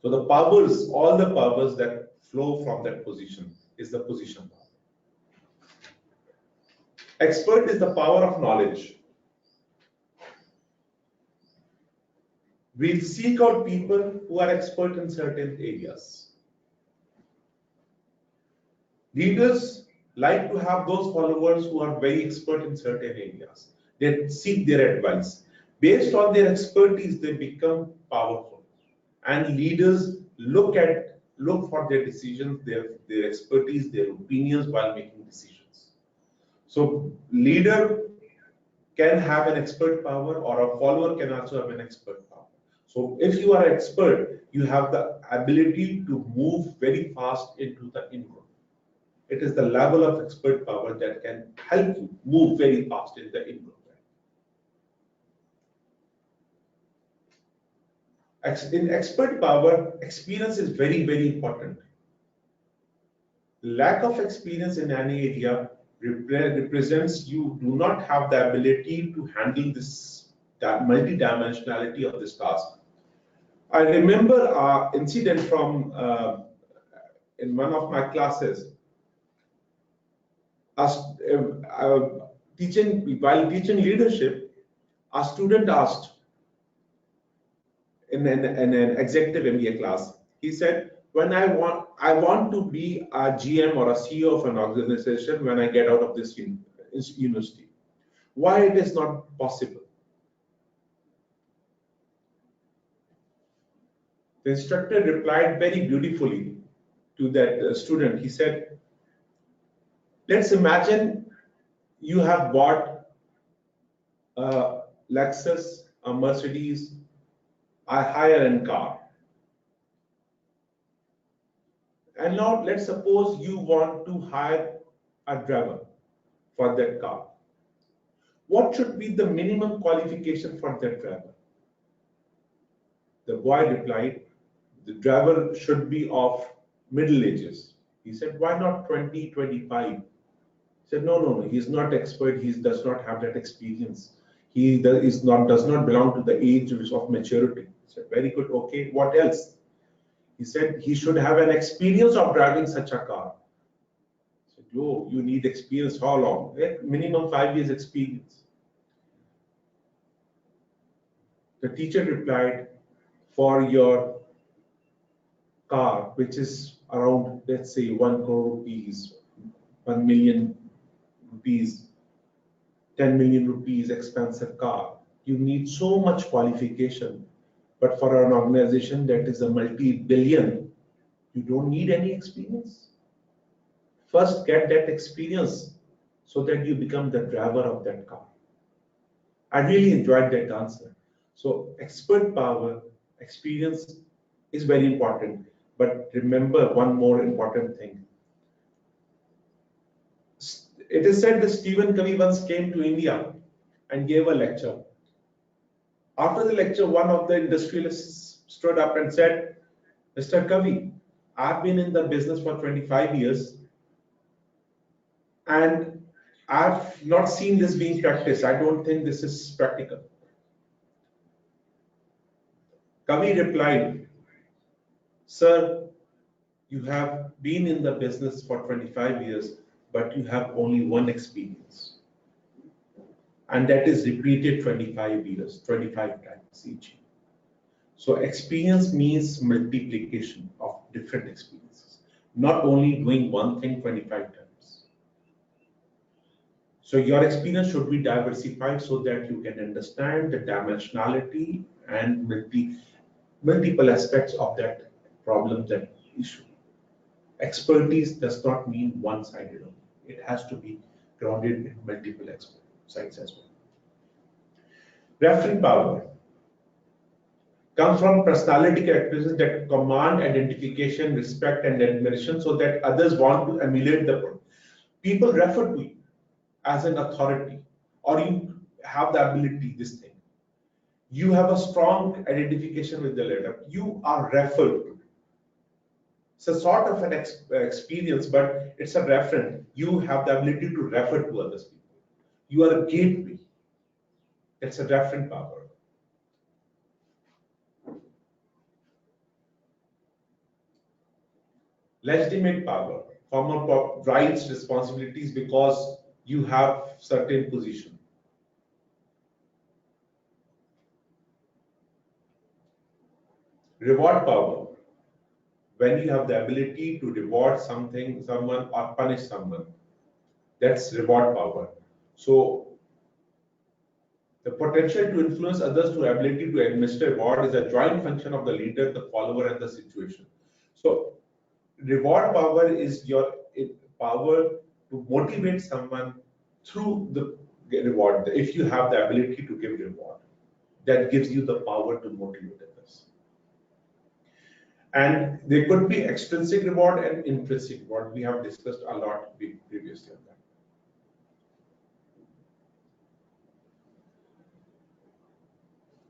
So the powers, all the powers that flow from that position is the position power. Expert is the power of knowledge. We'll seek out people who are expert in certain areas. Leaders like to have those followers who are very expert in certain areas. They seek their advice. Based on their expertise, they become powerful. And leaders look for their decisions, their expertise, their opinions while making decisions. So leader can have an expert power, or a follower can also have an expert power. So if you are an expert, you have the ability to move very fast into the in-group. It is the level of expert power that can help you move very fast in the in-group. In expert power, experience is very, very important. Lack of experience in any area represents you do not have the ability to handle this multidimensionality of this task. I remember an incident from in one of my classes. While teaching leadership, a student asked in an executive MBA class, he said, when I want to be a GM or a CEO of an organization when I get out of this university. Why it is not possible? The instructor replied very beautifully to that student. He said, let's imagine you have bought a Lexus, a Mercedes, a higher-end car. And now let's suppose you want to hire a driver for that car. What should be the minimum qualification for that driver? The boy replied, the driver should be of middle ages. He said, why not 20, 25? He said, no, he's not expert. He does not have that experience. He does not belong to the age of maturity. He said, very good. Okay, what else? He said, he should have an experience of driving such a car. I said, oh, you need experience. How long? Minimum 5 years experience. The teacher replied, for your car, which is around, let's say, 1 crore rupees, 1 million rupees, 10 million rupees expensive car, you need so much qualification. But for an organization that is a multi-billion, you don't need any experience. First, get that experience so that you become the driver of that car. I really enjoyed that answer. So expert power, experience is very important. But remember one more important thing. It is said that Stephen Covey once came to India and gave a lecture. After the lecture, one of the industrialists stood up and said, Mr. Covey, I've been in the business for 25 years and I've not seen this being practiced. I don't think this is practical. Covey replied, sir, you have been in the business for 25 years, but you have only one experience. And that is repeated 25 years, 25 times each year. So experience means multiplication of different experiences, not only doing one thing 25 times. So your experience should be diversified so that you can understand the dimensionality and multiple aspects of that problem, that issue. Expertise does not mean one-sided only. It has to be grounded in multiple sides as well. Referee power comes from personality characteristics that command identification, respect, and admiration so that others want to emulate the person. People refer to you as an authority, or you have the ability, this thing. You have a strong identification with the leader. You are referred to. It's a sort of an experience, but it's a referent. You have the ability to refer to others people. You are a gateway. It's a referent power. Legitimate power, form of rights, responsibilities because you have certain position. Reward power, when you have the ability to reward something, someone, or punish someone. That's reward power. So the potential to influence others through ability to administer reward is a joint function of the leader, the follower, and the situation. So reward power is your power to motivate someone through the reward. If you have the ability to give reward, that gives you the power to motivate others. And there could be extrinsic reward and intrinsic reward. We have discussed a lot previously on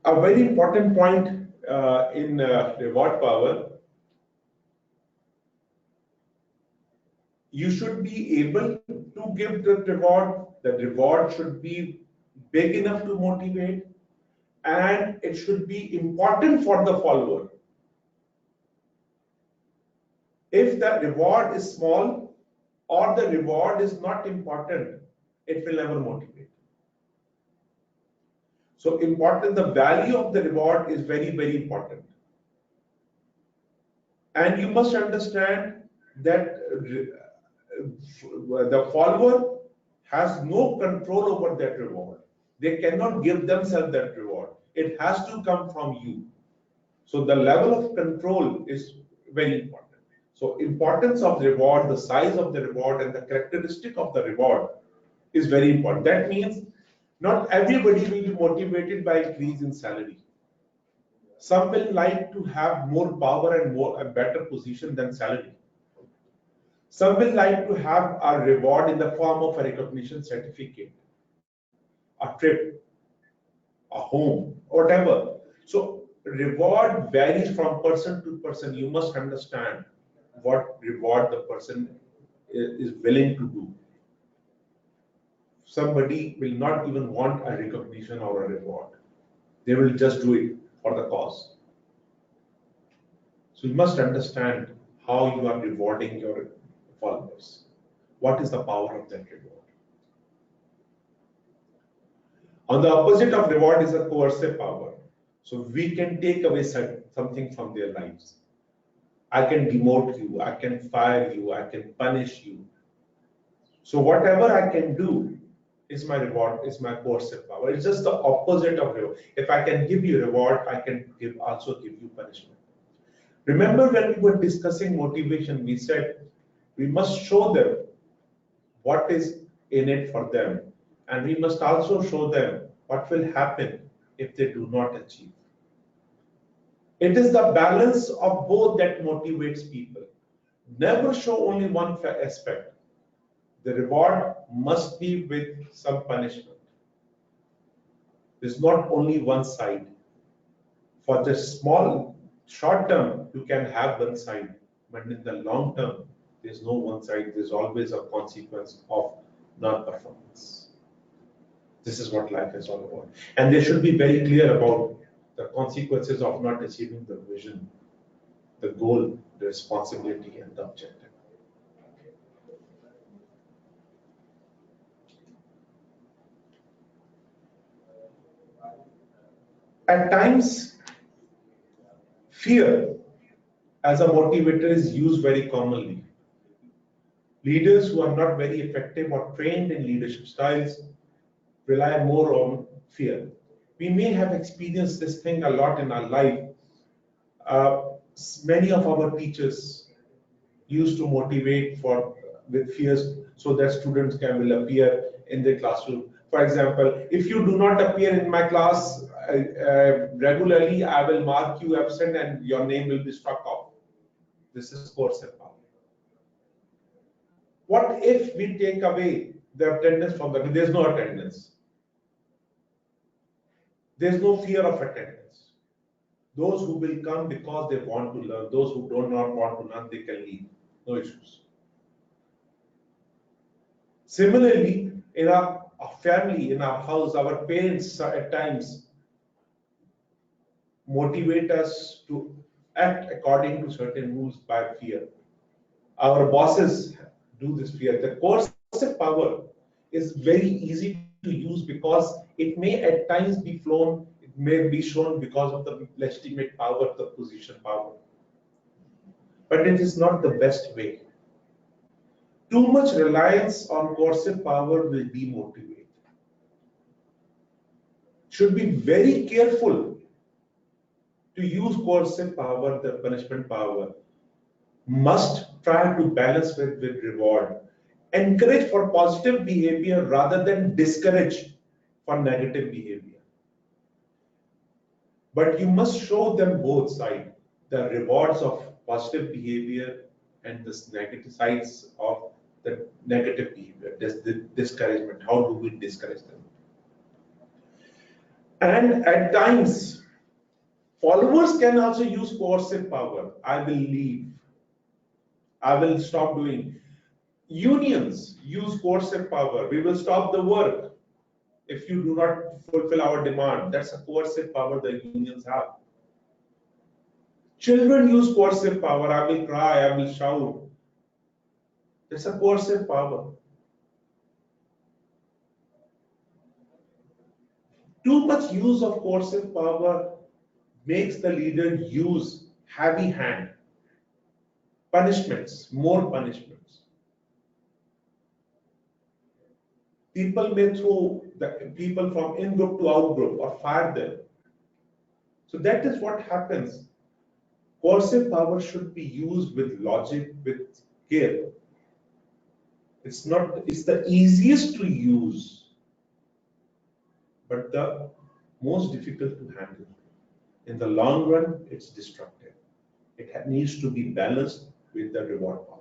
that. A very important point in reward power, you should be able to give the reward. The reward should be big enough to motivate, and it should be important for the follower. If the reward is small or the reward is not important, it will never motivate. So important, the value of the reward is very, very important. And you must understand that the follower has no control over that reward. They cannot give themselves that reward. It has to come from you. So the level of control is very important. So importance of the reward, the size of the reward, and the characteristic of the reward is very important. That means not everybody will be motivated by increase in salary. Some will like to have more power and a better position than salary. Some will like to have a reward in the form of a recognition certificate, a trip, a home, whatever. So reward varies from person to person. You must understand what reward the person is willing to do. Somebody will not even want a recognition or a reward. They will just do it for the cause. So you must understand how you are rewarding your followers. What is the power of that reward? On the opposite of reward is a coercive power. So we can take away something from their lives. I can demote you, I can fire you, I can punish you. So whatever I can do is my reward, is my coercive power. It's just the opposite of reward. If I can give you reward, I can also give you punishment. Remember when we were discussing motivation, we said we must show them what is in it for them, and we must also show them what will happen if they do not achieve. It is the balance of both that motivates people. Never show only one aspect. The reward must be with some punishment. There's not only one side. For the small, short term, you can have one side, but in the long term, there's no one side. There's always a consequence of non-performance. This is what life is all about. And they should be very clear about the consequences of not achieving the vision, the goal, the responsibility, and the objective. At times, fear as a motivator is used very commonly. Leaders who are not very effective or trained in leadership styles rely more on fear. We may have experienced this thing a lot in our life. Many of our teachers used to motivate with fears so that students will appear in the classroom. For example, if you do not appear in my class regularly, I will mark you absent and your name will be struck off. This is coercive power. What if we take away the attendance from there's no attendance. There's no fear of attendance. Those who will come because they want to learn, those who do not want to learn, they can leave. No issues. Similarly, in our family, in our house, our parents at times motivate us to act according to certain rules by fear. Our bosses do this fear. The coercive power is very easy to use because it may at times be flown, it may be shown because of the legitimate power, the position power. But it is not the best way. Too much reliance on coercive power will demotivate. Should be very careful to use coercive power, the punishment power. Must try to balance with reward. Encourage for positive behavior rather than discourage for negative behavior. But you must show them both sides, the rewards of positive behavior and the negative sides of the negative behavior, the discouragement. How do we discourage them? And at times, followers can also use coercive power. I will leave. I will stop doing. Unions use coercive power. We will stop the work if you do not fulfill our demand. That's a coercive power the unions have. Children use coercive power. I will cry, I will shout. That's a coercive power. Too much use of coercive power makes the leader use heavy hand. Punishments, more punishments. People may throw the people from in-group to out-group or fire them. So that is what happens. Coercive power should be used with logic, with care. It's the easiest to use, but the most difficult to handle. In the long run, it's destructive. It needs to be balanced with the reward power.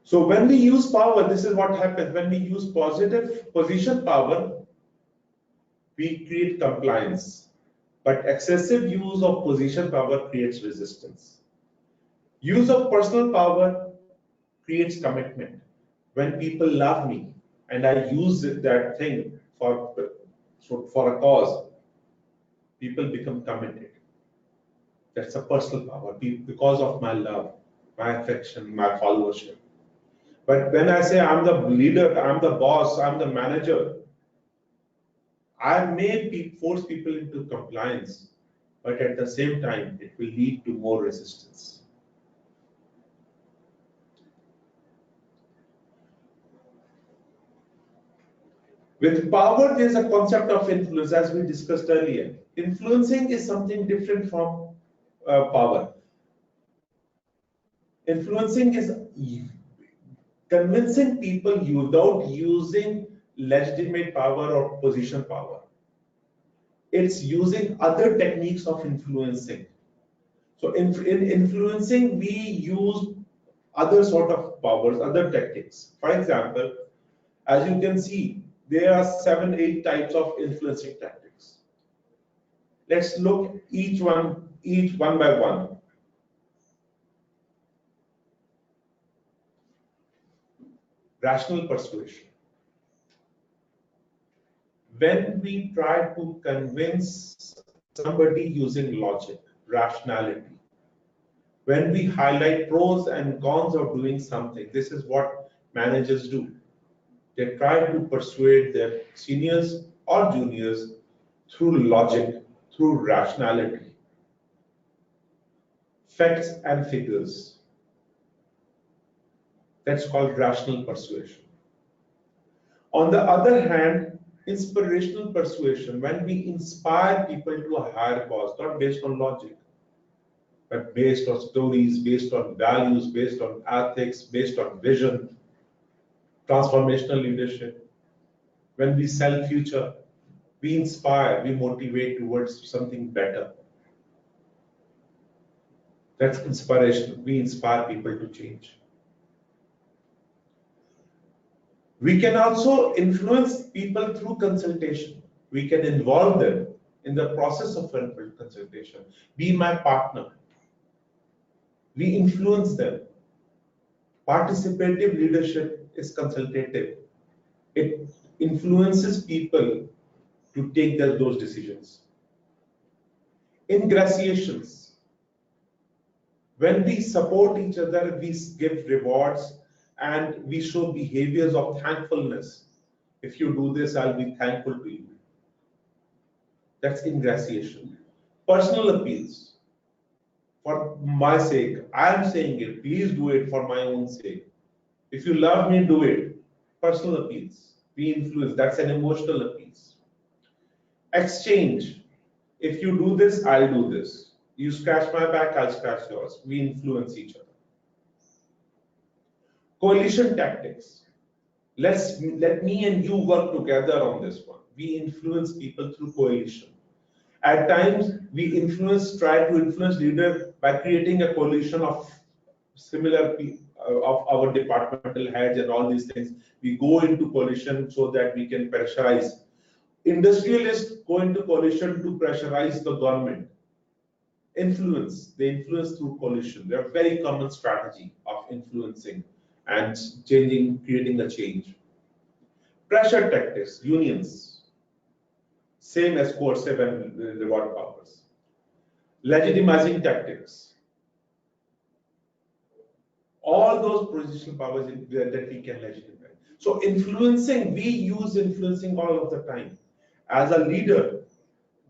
So when we use power, this is what happens. When we use positive position power, we create compliance. But excessive use of position power creates resistance. Use of personal power creates commitment. When people love me and I use that thing for a cause, people become committed. That's a personal power because of my love, my affection, my followership. But when I say I'm the leader, I'm the boss, I'm the manager, I may force people into compliance, but at the same time, it will lead to more resistance. With power, there's a concept of influence, as we discussed earlier. Influencing is something different from power. Influencing is convincing people without using legitimate power or position power. It's using other techniques of influencing. So in influencing, we use other sort of powers, other tactics. For example, as you can see, there are 7-8 types of influencing tactics. Let's look each one by one. Rational persuasion. When we try to convince somebody using logic, rationality, when we highlight pros and cons of doing something, this is what managers do. They try to persuade their seniors or juniors through logic, through rationality. facts and figures. That's called rational persuasion. On the other hand, inspirational persuasion, when we inspire people to a higher cause, not based on logic, but based on stories, based on values, based on ethics, based on vision, transformational leadership. When we sell future, we inspire, we motivate towards something better. That's inspiration. We inspire people to change. We can also influence people through consultation. We can involve them in the process of consultation. Be my partner. We influence them. Participative leadership is consultative. It influences people to take those decisions. Ingratiations. When we support each other, we give rewards and we show behaviors of thankfulness. If you do this, I'll be thankful to you. That's ingratiation. Personal appeals. For my sake, I am saying it, please do it for my own sake. If you love me, do it. Personal appeals. We influence, that's an emotional appeals. Exchange. If you do this, I'll do this. You scratch my back, I'll scratch yours. We influence each other. Coalition tactics. Let me and you work together on this one. We influence people through coalition. At times, we try to influence leaders by creating a coalition of similar people, of our departmental heads and all these things. We go into coalition so that we can pressurize. Industrialists go into coalition to pressurize the government. Influence, they influence through coalition. They're a very common strategy of influencing and changing, creating a change. Pressure tactics, unions, same as coercive and reward powers. Legitimizing tactics, all those positional powers that we can legitimize. So influencing, we use influencing all of the time. As a leader,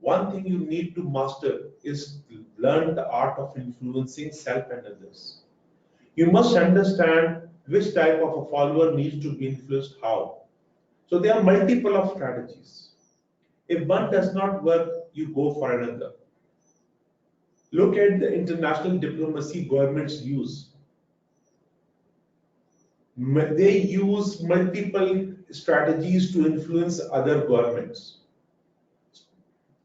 one thing you need to master is to learn the art of influencing self and others. You must understand which type of a follower needs to be influenced how. So there are multiple of strategies. If one does not work, you go for another. Look at the international diplomacy governments use. They use multiple strategies to influence other governments.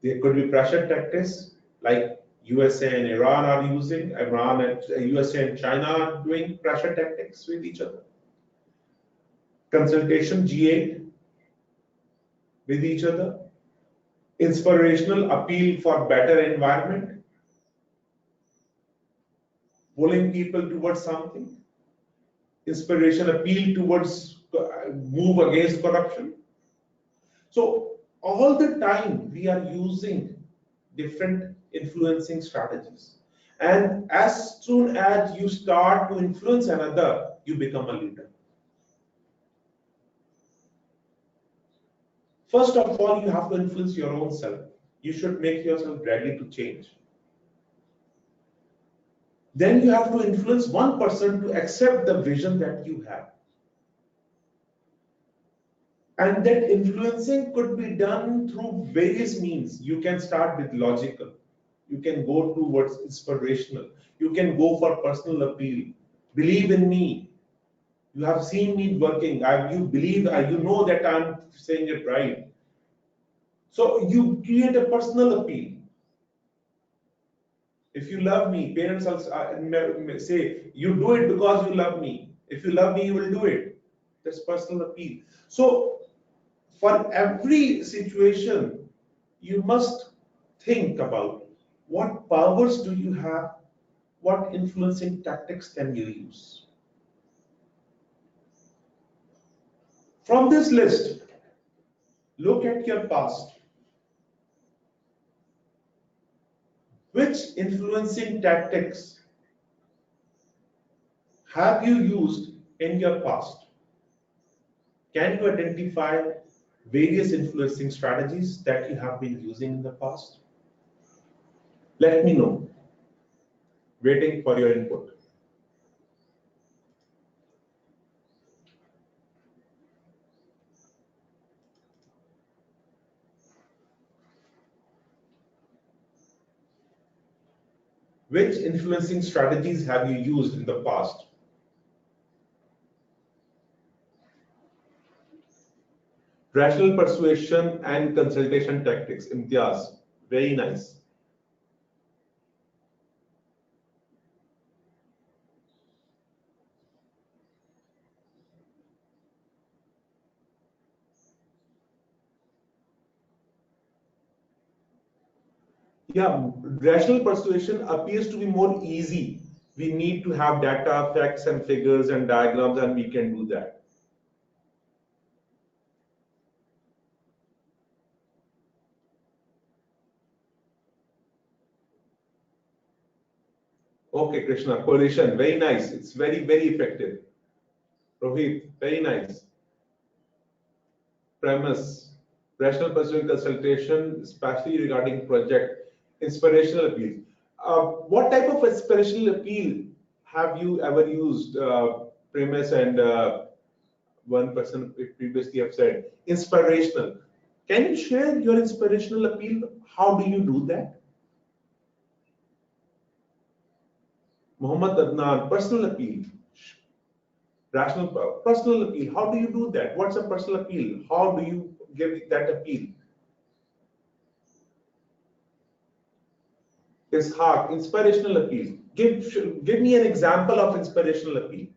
There could be pressure tactics like USA and Iran are using, Iran and USA and China are doing pressure tactics with each other. Consultation, G8 with each other. Inspirational appeal for better environment. Pulling people towards something. Inspiration appeal towards move against corruption. So all the time we are using different influencing strategies. And as soon as you start to influence another, you become a leader. First of all, you have to influence your own self. You should make yourself ready to change. Then you have to influence one person to accept the vision that you have. And that influencing could be done through various means. You can start with logical. You can go towards inspirational. You can go for personal appeal. Believe in me. You have seen me working. You believe, you know that I'm saying it right. So you create a personal appeal. If you love me, parents say, you do it because you love me. If you love me, you will do it. That's personal appeal. So for every situation, you must think about what powers do you have, what influencing tactics can you use. From this list, look at your past. Which influencing tactics have you used in your past? Can you identify various influencing strategies that you have been using in the past? Let me know. Waiting for your input. Which influencing strategies have you used in the past? Rational persuasion and consultation tactics. Imtiaz, very nice. Yeah, rational persuasion appears to be more easy. We need to have data, facts, and figures and diagrams, and we can do that. Okay, Krishna, coalition, very nice. It's very, very effective. Rohit, very nice. Premise, rational persuasion consultation, especially regarding project, inspirational appeal. What type of inspirational appeal have you ever used? Premise and one person previously have said inspirational. Can you share your inspirational appeal? How do you do that? Muhammad Adnan, personal appeal. Rational personal appeal. How do you do that? What's a personal appeal? How do you give that appeal? Ishaq, inspirational appeal. Give me an example of inspirational appeal.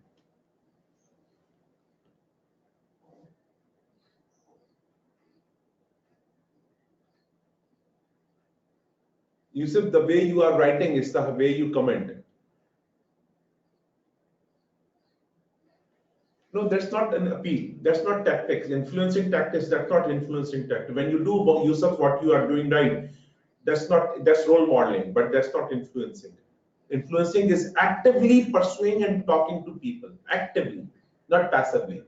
Yusuf, the way you are writing is the way you comment. No, that's not an appeal. That's not tactics. Influencing tactics, that's not influencing tactics. When you do use of what you are doing right, that's role modeling, but that's not influencing. Influencing is actively pursuing and talking to people, actively, not passively.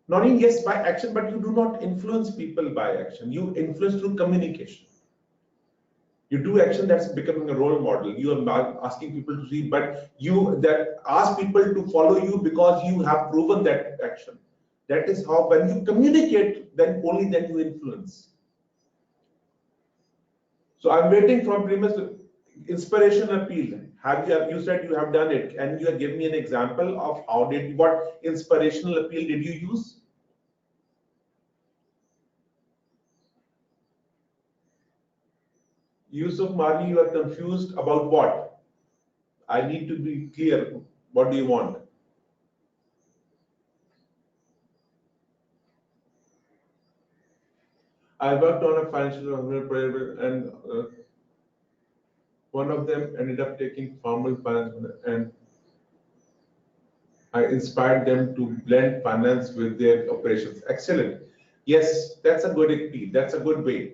Not in yes by action, but you do not influence people by action. You influence through communication. You do action that's becoming a role model. You are not asking people to see, but you that ask people to follow you because you have proven that action. That is how when you communicate, then only then you influence. So I'm waiting from premise inspiration appeal. You said you have done it? Can you give me an example of what inspirational appeal did you use? Yusuf Mari, you are confused about what? I need to be clear. What do you want? I worked on a financial project and one of them ended up taking formal finance and I inspired them to blend finance with their operations. Excellent. Yes, that's a good appeal. That's a good way.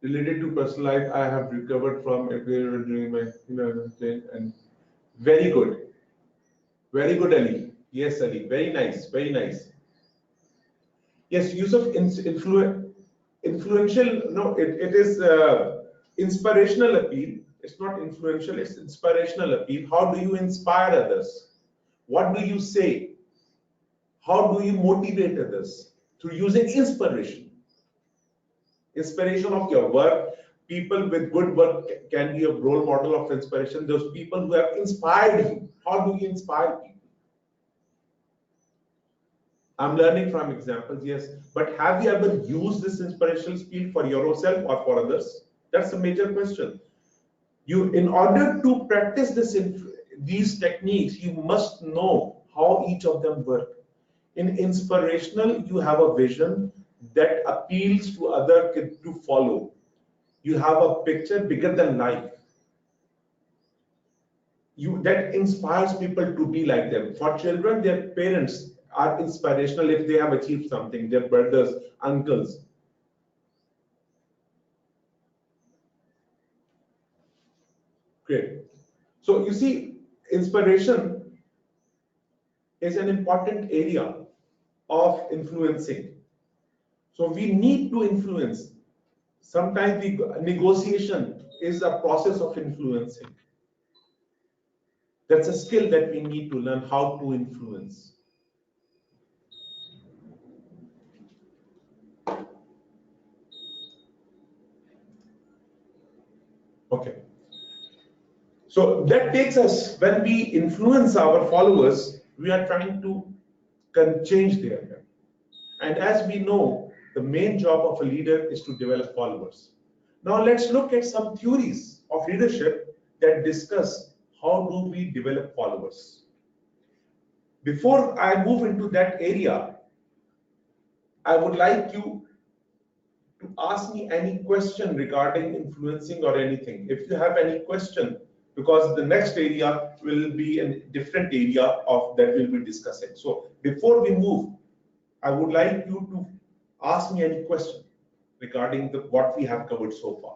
Related to personal life, I have recovered from a period during my and very good. Very good, Ali. Yes, Ali. Very nice. Very nice. Yes, use of influential. No, it is inspirational appeal. It's not influential. It's inspirational appeal. How do you inspire others? What do you say? How do you motivate others? Through using inspiration. Inspiration of your work. People with good work can be a role model of inspiration. Those people who have inspired you. How do you inspire people? I'm learning from examples, yes. But have you ever used this inspirational speed for yourself or for others? That's a major question. In order to practice these techniques, you must know how each of them work. In inspirational, you have a vision that appeals to other kids to follow. You have a picture bigger than life. That inspires people to be like them. For children, their parents are inspirational if they have achieved something, their brothers, uncles. Great. So you see, inspiration is an important area of influencing. So we need to influence. Sometimes the negotiation is a process of influencing. That's a skill that we need to learn how to influence. Okay. So that takes us, when we influence our followers, we are trying to change their life. And as we know, the main job of a leader is to develop followers. Now let's look at some theories of leadership that discuss how do we develop followers. Before I move into that area, I would like you to ask me any question regarding influencing or anything. If you have any question, because the next area will be a different area of that we'll be discussing. So before we move, I would like you to ask me any question regarding what we have covered so far.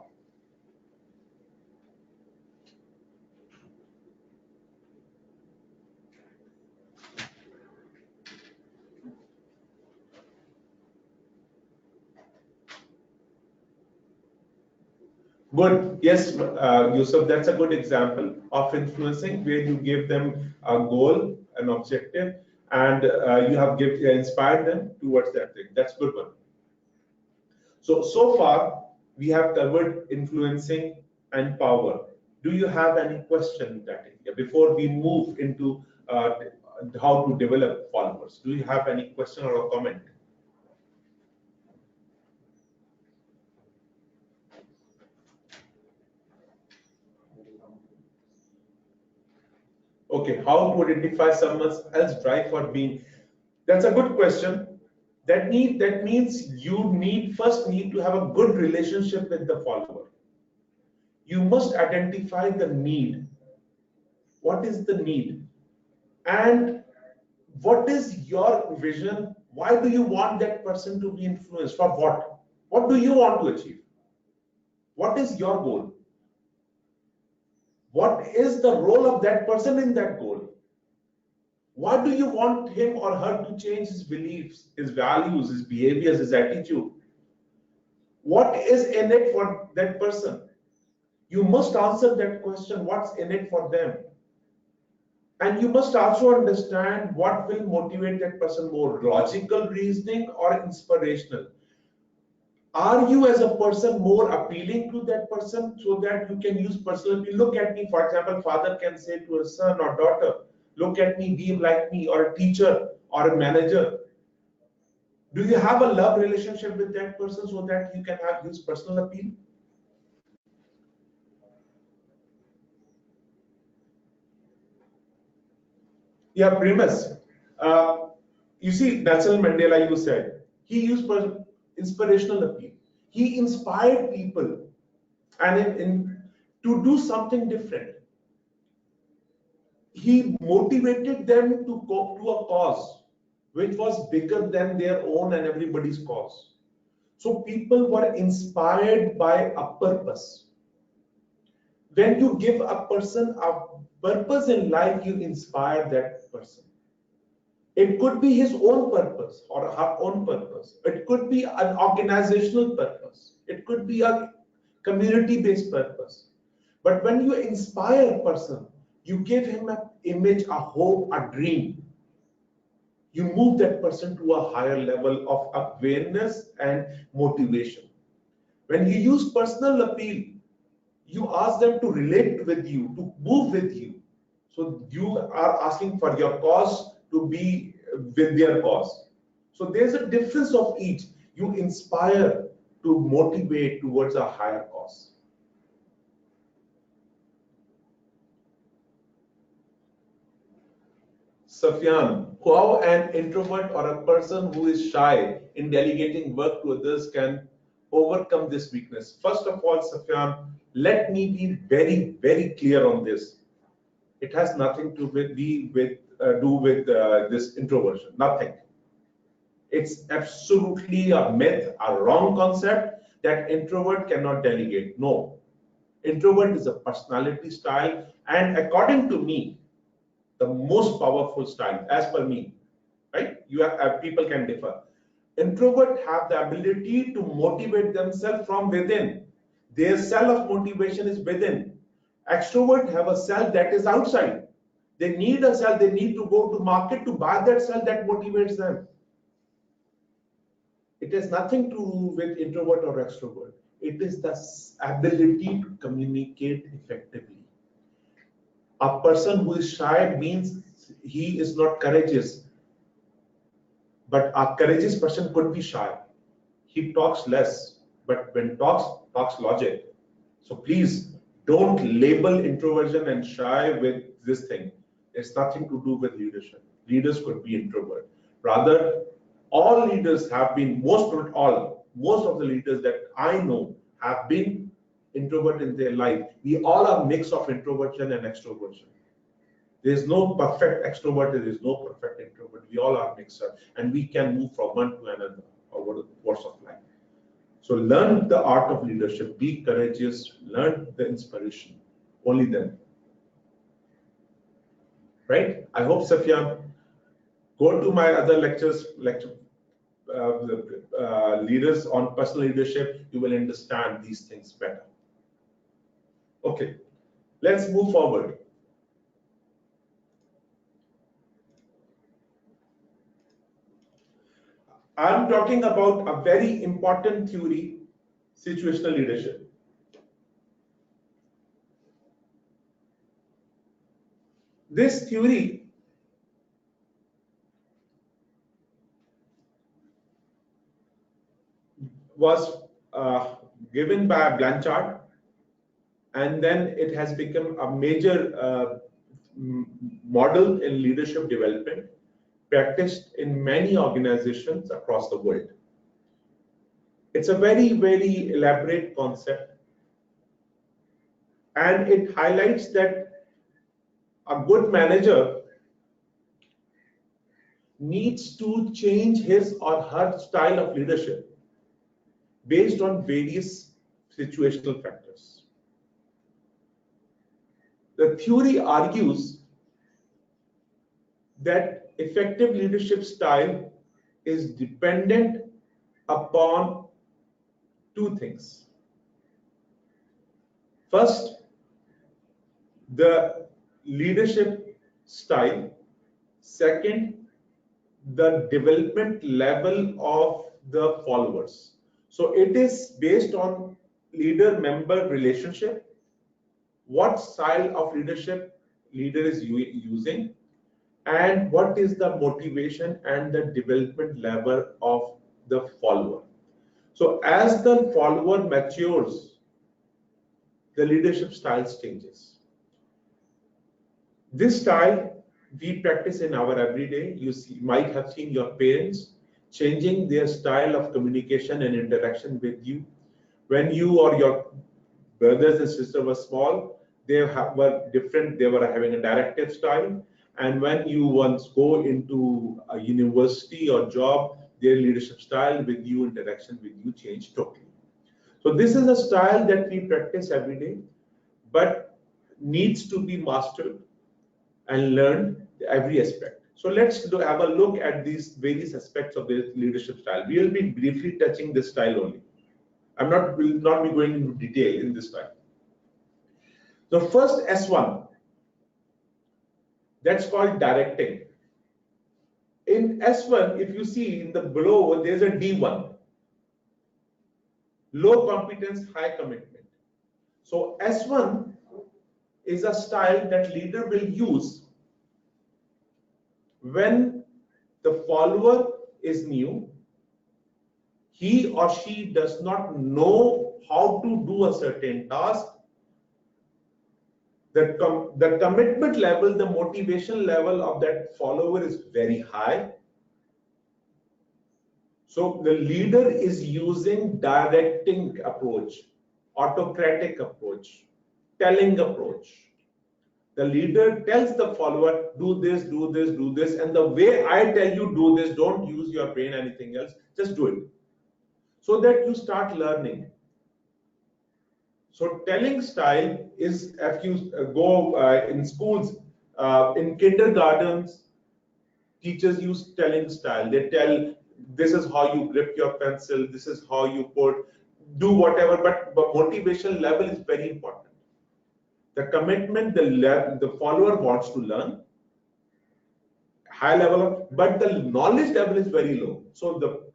Good. Yes, Yusuf, that's a good example of influencing, where you give them a goal, an objective, and you have inspired them towards that thing. That's a good one. So far, we have covered influencing and power. Do you have any question in that area before we move into how to develop followers? Do you have any question or a comment? Okay, how to identify someone else's drive for being? That's a good question. That means you first need to have a good relationship with the follower. You must identify the need. What is the need? And what is your vision? Why do you want that person to be influenced? For what? What do you want to achieve? What is your goal? What is the role of that person in that goal? Why do you want him or her to change his beliefs, his values, his behaviors, his attitude? What is in it for that person? You must answer that question, what's in it for them? And you must also understand what will motivate that person more, logical reasoning or inspirational. Are you as a person more appealing to that person so that you can use personal appeal? Look at me, for example, father can say to a son or daughter, look at me, be like me, or a teacher or a manager. Do you have a love relationship with that person so that you can use personal appeal? Yeah, Primus. You see, Nelson Mandela, you said, he used inspirational appeal. He inspired people and to do something different. He motivated them to go to a cause which was bigger than their own and everybody's cause. So people were inspired by a purpose. When you give a person a purpose in life, you inspire that person. It could be his own purpose or her own purpose. It could be an organizational purpose. It could be a community-based purpose. But when you inspire a person, you give him an image, a hope, a dream. You move that person to a higher level of awareness and motivation. When you use personal appeal, you ask them to relate with you, to move with you. So you are asking for your cause to be with their cause. So there's a difference of each. You inspire to motivate towards a higher cause. Sufyan, how an introvert or a person who is shy in delegating work to others can overcome this weakness? First of all, Sufyan, let me be very, very clear on this. It has nothing to do with this introversion. Nothing. It's absolutely a myth, a wrong concept that introvert cannot delegate. No. Introvert is a personality style, and according to me, the most powerful style, as per me, right? People can differ. Introverts have the ability to motivate themselves from within. Their cell of motivation is within. Extroverts have a cell that is outside. They need a cell, they need to go to market to buy that cell that motivates them. It has nothing to do with introvert or extrovert. It is the ability to communicate effectively. A person who is shy means he is not courageous. But a courageous person could be shy. He talks less, but when talks logic. So please don't label introversion and shy with this thing. It's nothing to do with leadership. Leaders could be introvert. Rather, all leaders have been, most of the leaders that I know have been introvert in their life. We all are a mix of introversion and extroversion. There is no perfect extrovert, there is no perfect introvert. We all are mixer, and we can move from one to another over the course of life. So learn the art of leadership, be courageous, learn the inspiration, only then. Right? I hope, Safian, go to my other lectures, leaders on personal leadership, you will understand these things better. Okay, let's move forward. I'm talking about a very important theory, situational leadership. This theory was given by Blanchard, and then it has become a major model in leadership development, practiced in many organizations across the world. It's a very, very elaborate concept, and it highlights that a good manager needs to change his or her style of leadership based on various situational factors. The theory argues that effective leadership style is dependent upon two things. First, the leadership style. Second, the development level of the followers. So it is based on leader-member relationship, what style of leadership leader is using, and what is the motivation and the development level of the follower. So as the follower matures, the leadership style changes. This style we practice in our everyday. You might have seen your parents changing their style of communication and interaction with you. When you or your brothers and sisters were small, they were different. They were having a directive style. And when you once go into a university or job, their leadership style with you, interaction with you change totally. So this is a style that we practice every day, but needs to be mastered and learned every aspect. So let's have a look at these various aspects of the leadership style. We will be briefly touching this style only. Will not be going into detail in this style. The first S1, that's called directing. In S1, if you see in the below, there's a D1. Low competence, high commitment. So S1 is a style that leader will use when the follower is new, he or she does not know how to do a certain task. The commitment level, the motivation level of that follower is very high. So the leader is using directing approach, autocratic approach, telling approach. The leader tells the follower, do this, do this, do this, and the way I tell you do this, don't use your brain, anything else, just do it. So that you start learning. So telling style is, if you go in schools, in kindergartens, teachers use telling style. They tell this is how you grip your pencil, this is how you do whatever, but motivation level is very important. The commitment, the follower wants to learn, high level, but the knowledge level is very low. So the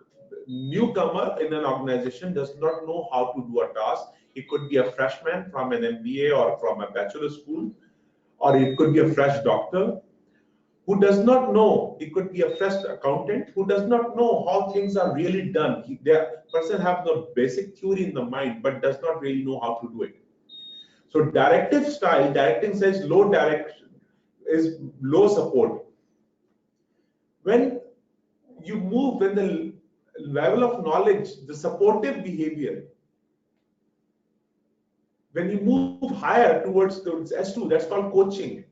newcomer in an organization does not know how to do a task. It could be a freshman from an MBA or from a bachelor school, or it could be a fresh doctor who does not know. It could be a fresh accountant who does not know how things are really done. The person has the basic theory in the mind, but does not really know how to do it. So directive style, directing says low direction is low support. When you move, when the level of knowledge, the supportive behavior, when you move higher towards S2, that's called coaching.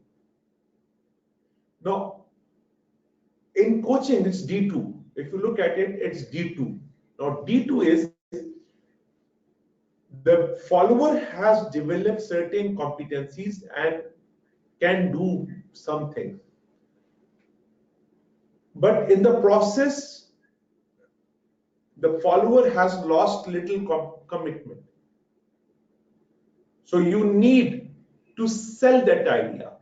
Now, in coaching, it's D2. If you look at it, it's D2. Now, D2 is the follower has developed certain competencies and can do something. But in the process, the follower has lost little commitment. So you need to sell that idea.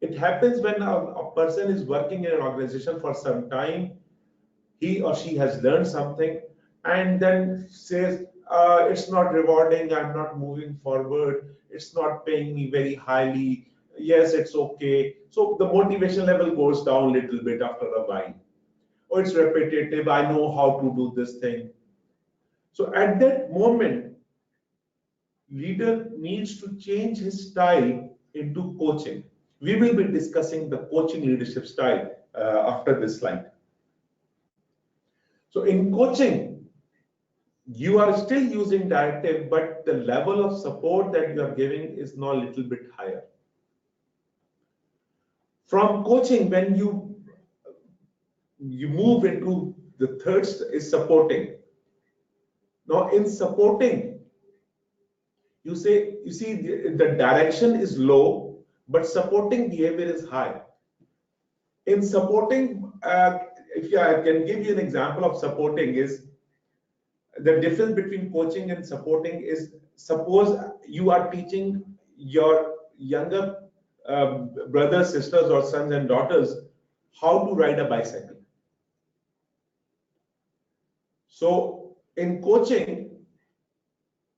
It happens when a person is working in an organization for some time, he or she has learned something, and then says, it's not rewarding, I'm not moving forward, it's not paying me very highly, yes, it's okay. So the motivation level goes down a little bit after a while. Or it's repetitive, I know how to do this thing. So at that moment, leader needs to change his style into coaching. We will be discussing the coaching leadership style after this slide. So in coaching, you are still using directive, but the level of support that you are giving is now a little bit higher. From coaching, when you move into the third is supporting. Now in supporting, you see the direction is low, but supporting behavior is high. In supporting, if I can give you an example of supporting, is the difference between coaching and supporting is, suppose you are teaching your younger brothers, sisters, or sons and daughters how to ride a bicycle. So in coaching,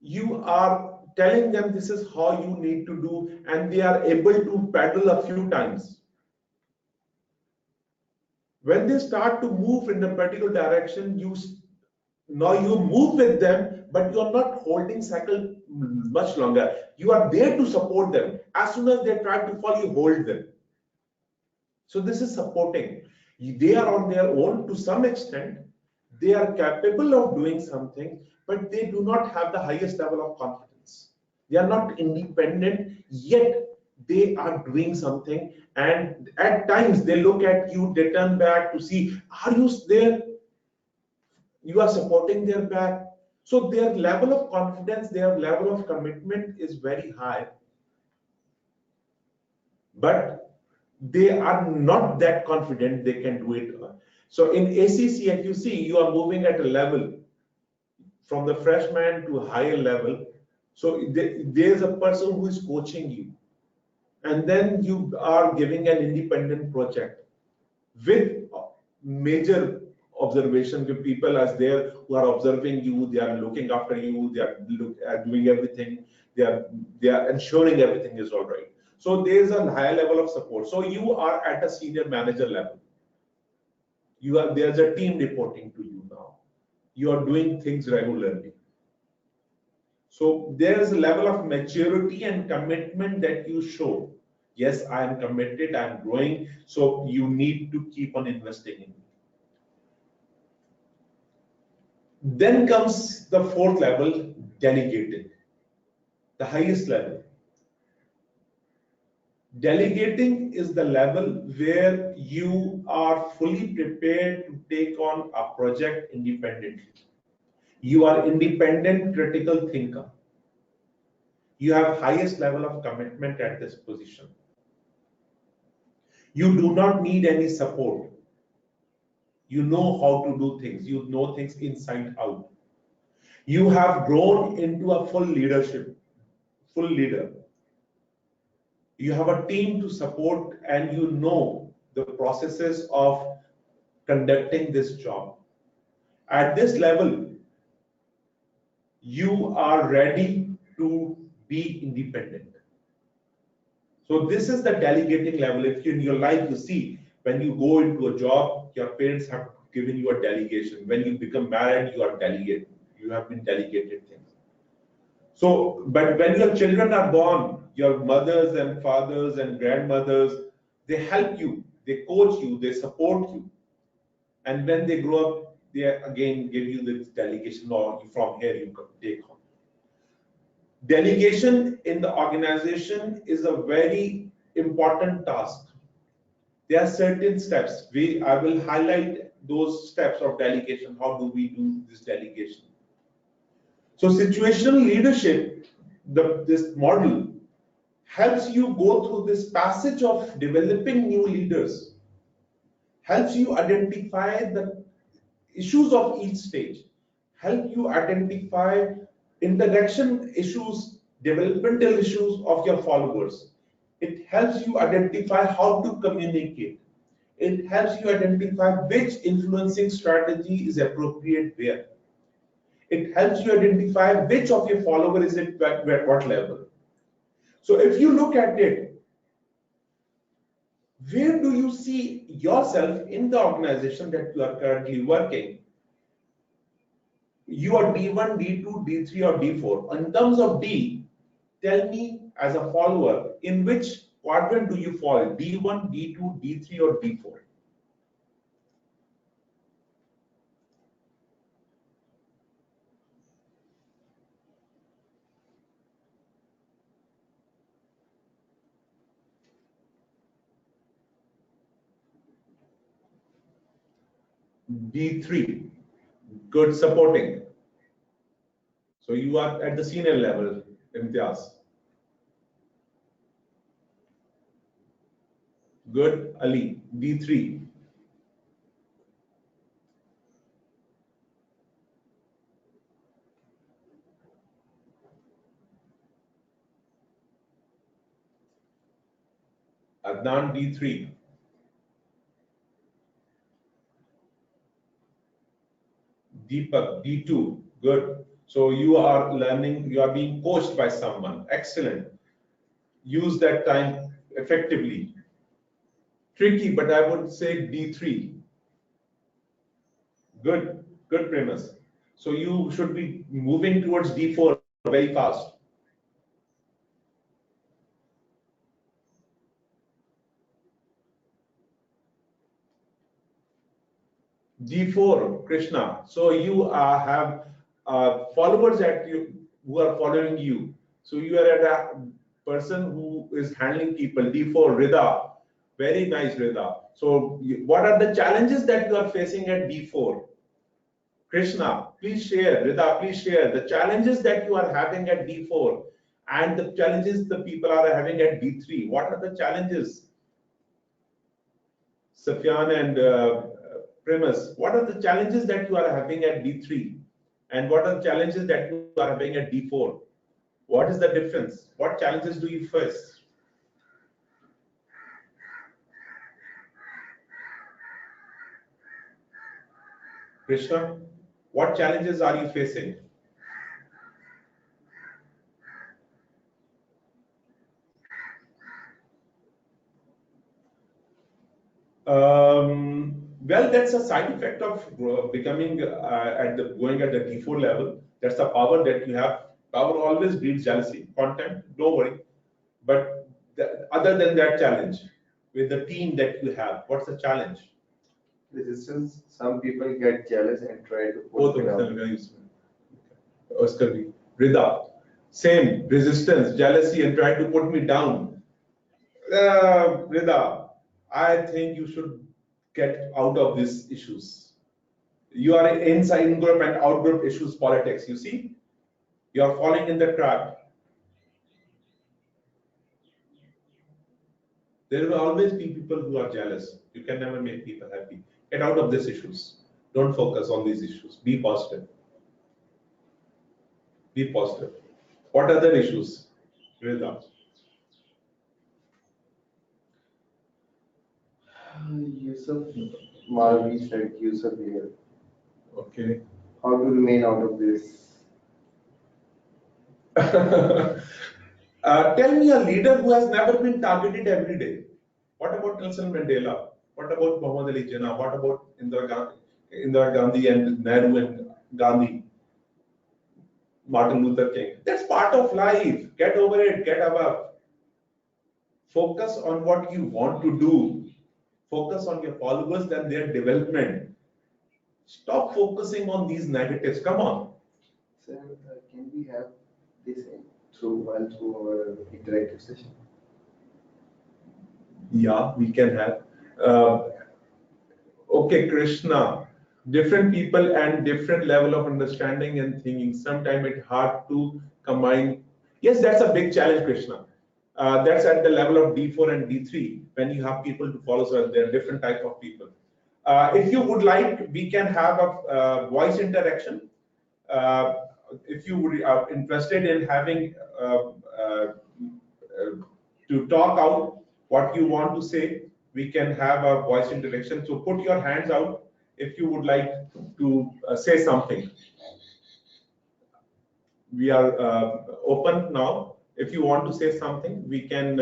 you are telling them this is how you need to do, and they are able to pedal a few times. When they start to move in a particular direction, now you move with them, but you are not holding cycle much longer. You are there to support them. As soon as they try to fall, you hold them. So this is supporting. They are on their own to some extent. They are capable of doing something, but they do not have the highest level of confidence. They are not independent, yet they are doing something. And at times they look at you, they turn back to see, are you there? You are supporting their back. So their level of confidence, their level of commitment is very high. But they are not that confident they can do it. So in ACC, if you see, you are moving at a level from the freshman to a higher level. So there's a person who is coaching you. And then you are giving an independent project with major observation. With people as there who are observing you, they are looking after you, they are doing everything, they are ensuring everything is all right. So there is a higher level of support. So you are at a senior manager level. There's a team reporting to you now. You are doing things regularly. So there is a level of maturity and commitment that you show. Yes, I am committed, I am growing, so you need to keep on investing in me. Then comes the fourth level, delegating, the highest level. Delegating is the level where you are fully prepared to take on a project independently. You are independent critical thinker. You have highest level of commitment at this position. You do not need any support. You know how to do things. You know things inside out. You have grown into a full leader. You have a team to support and you know the processes of conducting this job. At this level, you are ready to be independent. So this is the delegating level. If in your life you see, when you go into a job, your parents have given you a delegation. When you become married, you are delegate. You have been delegated things. So, but when your children are born, your mothers and fathers and grandmothers, they help you, they coach you, they support you. And when they grow up, they again give you this delegation, or from here you can take on. Delegation in the organization is a very important task. There are certain steps. I will highlight those steps of delegation. How do we do this delegation? So situational leadership, this model, helps you go through this passage of developing new leaders, helps you identify the issues of each stage, help you identify interaction issues, developmental issues of your followers. It helps you identify how to communicate. It helps you identify which influencing strategy is appropriate where. It helps you identify which of your followers is at what level. So if you look at it, where do you see yourself in the organization that you are currently working? You are D1, D2, D3, or D4. In terms of D, tell me as a follower, in which quadrant do you fall? D1, D2, D3, or D4? D3, good supporting. So you are at the senior level, Imtiaz. Good, Ali, D3. Adnan, D3. Deepak, D2, good. So you are learning, you are being coached by someone, excellent. Use that time effectively. Tricky, but I would say D3. Good, good premise. So you should be moving towards D4 very fast. D4, Krishna. So you have followers at you who are following you. So you are at a person who is handling people. D4, Rida. Very nice, Rida. So what are the challenges that you are facing at D4? Krishna, please share. Rida, please share the challenges that you are having at D4 and the challenges the people are having at D3. What are the challenges? Safyan and Primus, what are the challenges that you are having at D3? And what are the challenges that you are having at D4? What is the difference? What challenges do you face? Krishna, what challenges are you facing? Well, that's a side effect of becoming going at the D4 level. That's the power that you have. Power always breeds jealousy. Content, don't worry. But other than that challenge, with the team that you have, what's the challenge? Resistance. Some people get jealous and try to Both put of me them down. are useful. Oscar B. Rida, same resistance, jealousy, and try to put me down. Rida, I think you should get out of these issues. You are inside in-group and out-group issues politics. You see, you are falling in the trap. There will always be people who are jealous. You can never make people happy. Get out of these issues. Don't focus on these issues. Be positive. Be positive. What other issues? Rhythm. Yusuf, Malvi said Yusuf here. Okay. How to remain out of this? Tell me a leader who has never been targeted every day. What about Nelson Mandela? What about Muhammad Ali Jinnah? What about Indira Gandhi and Nehru and Gandhi? Martin Luther King. That's part of life. Get over it. Get above. Focus on what you want to do. Focus on your followers and their development. Stop focusing on these negatives. Come on. Sir, can we have this through our interactive session? Yeah, we can have. Okay, Krishna. Different people and different level of understanding and thinking. Sometimes it's hard to combine. Yes, that's a big challenge, Krishna. That's at the level of D4 and D3 when you have people to follow. So there are different type of people. If you would like, we can have a voice interaction. If you would are interested in having to talk out what you want to say, we can have a voice interaction. So put your hands out if you would like to say something. We are open now. If you want to say something, we can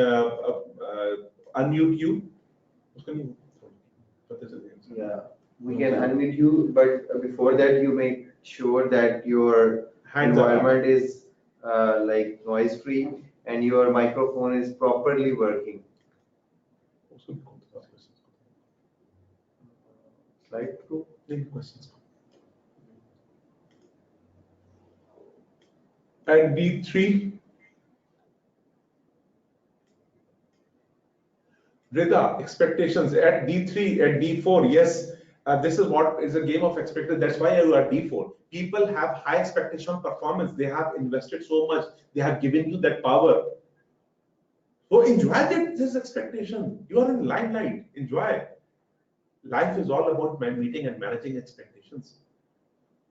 unmute you. Yeah, we can unmute you, but before that, you make sure that your environment is like noise free and your microphone is properly working. Slide through. And D3. Rida, expectations at D3, at D4, yes, this is what is a game of expectations. That's why you are D4. People have high expectation performance. They have invested so much. They have given you that power. So enjoy this expectation. You are in limelight. Enjoy. Life is all about meeting and managing expectations.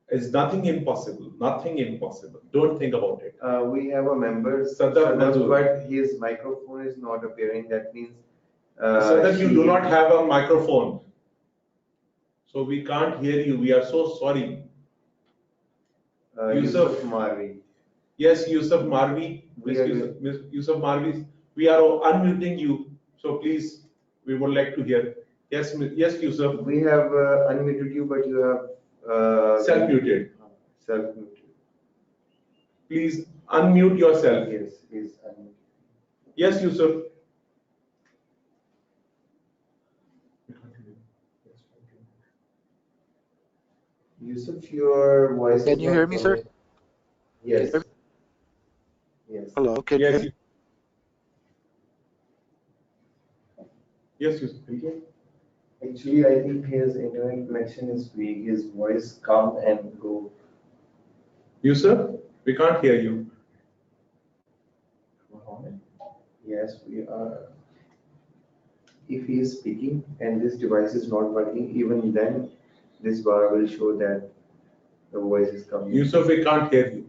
It's nothing impossible. Nothing impossible. Don't think about it. We have a member, Sadaf, but his microphone is not appearing. That means so that you do not have a microphone. So we can't hear you. We are so sorry. Yusuf Marvi. Yes, Yusuf Marvi. Yusuf Marvi. We are unmuting you. So please, we would like to hear. Yes, yes, Yusuf. We have unmuted you, but you have self-muted. Self-muted. Please unmute yourself. Yes, please unmute. Yes, Yusuf. Yusuf, your voice. Can you hear me, sir? Yes. Yes. Hello. Can yes. you? Yes, Yusuf. Actually, I think his internet connection is weak. His voice come and go. Yusuf, we can't hear you. Yes, we are. If he is speaking and this device is not working, even then this bar will show that the voice is coming. Yusuf, we can't hear you.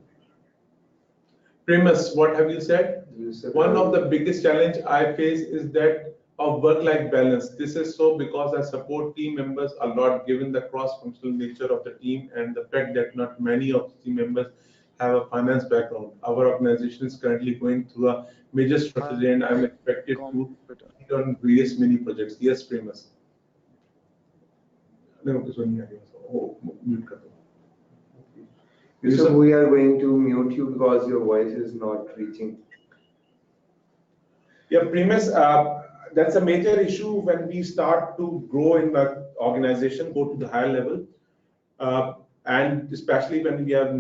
Primus, what have you said? Yusuf, one of the biggest challenge I face is that of work-life balance. This is so because I support team members a lot, given the cross-functional nature of the team and the fact that not many of the team members have a finance background. Our organization is currently going through a major strategy, and I'm expected to lead on various mini projects. Yes, Primus. Yusuf, we are going to mute you because your voice is not reaching. Yeah, Primus, that's a major issue when we start to grow in the organization, go to the higher level, and especially when we are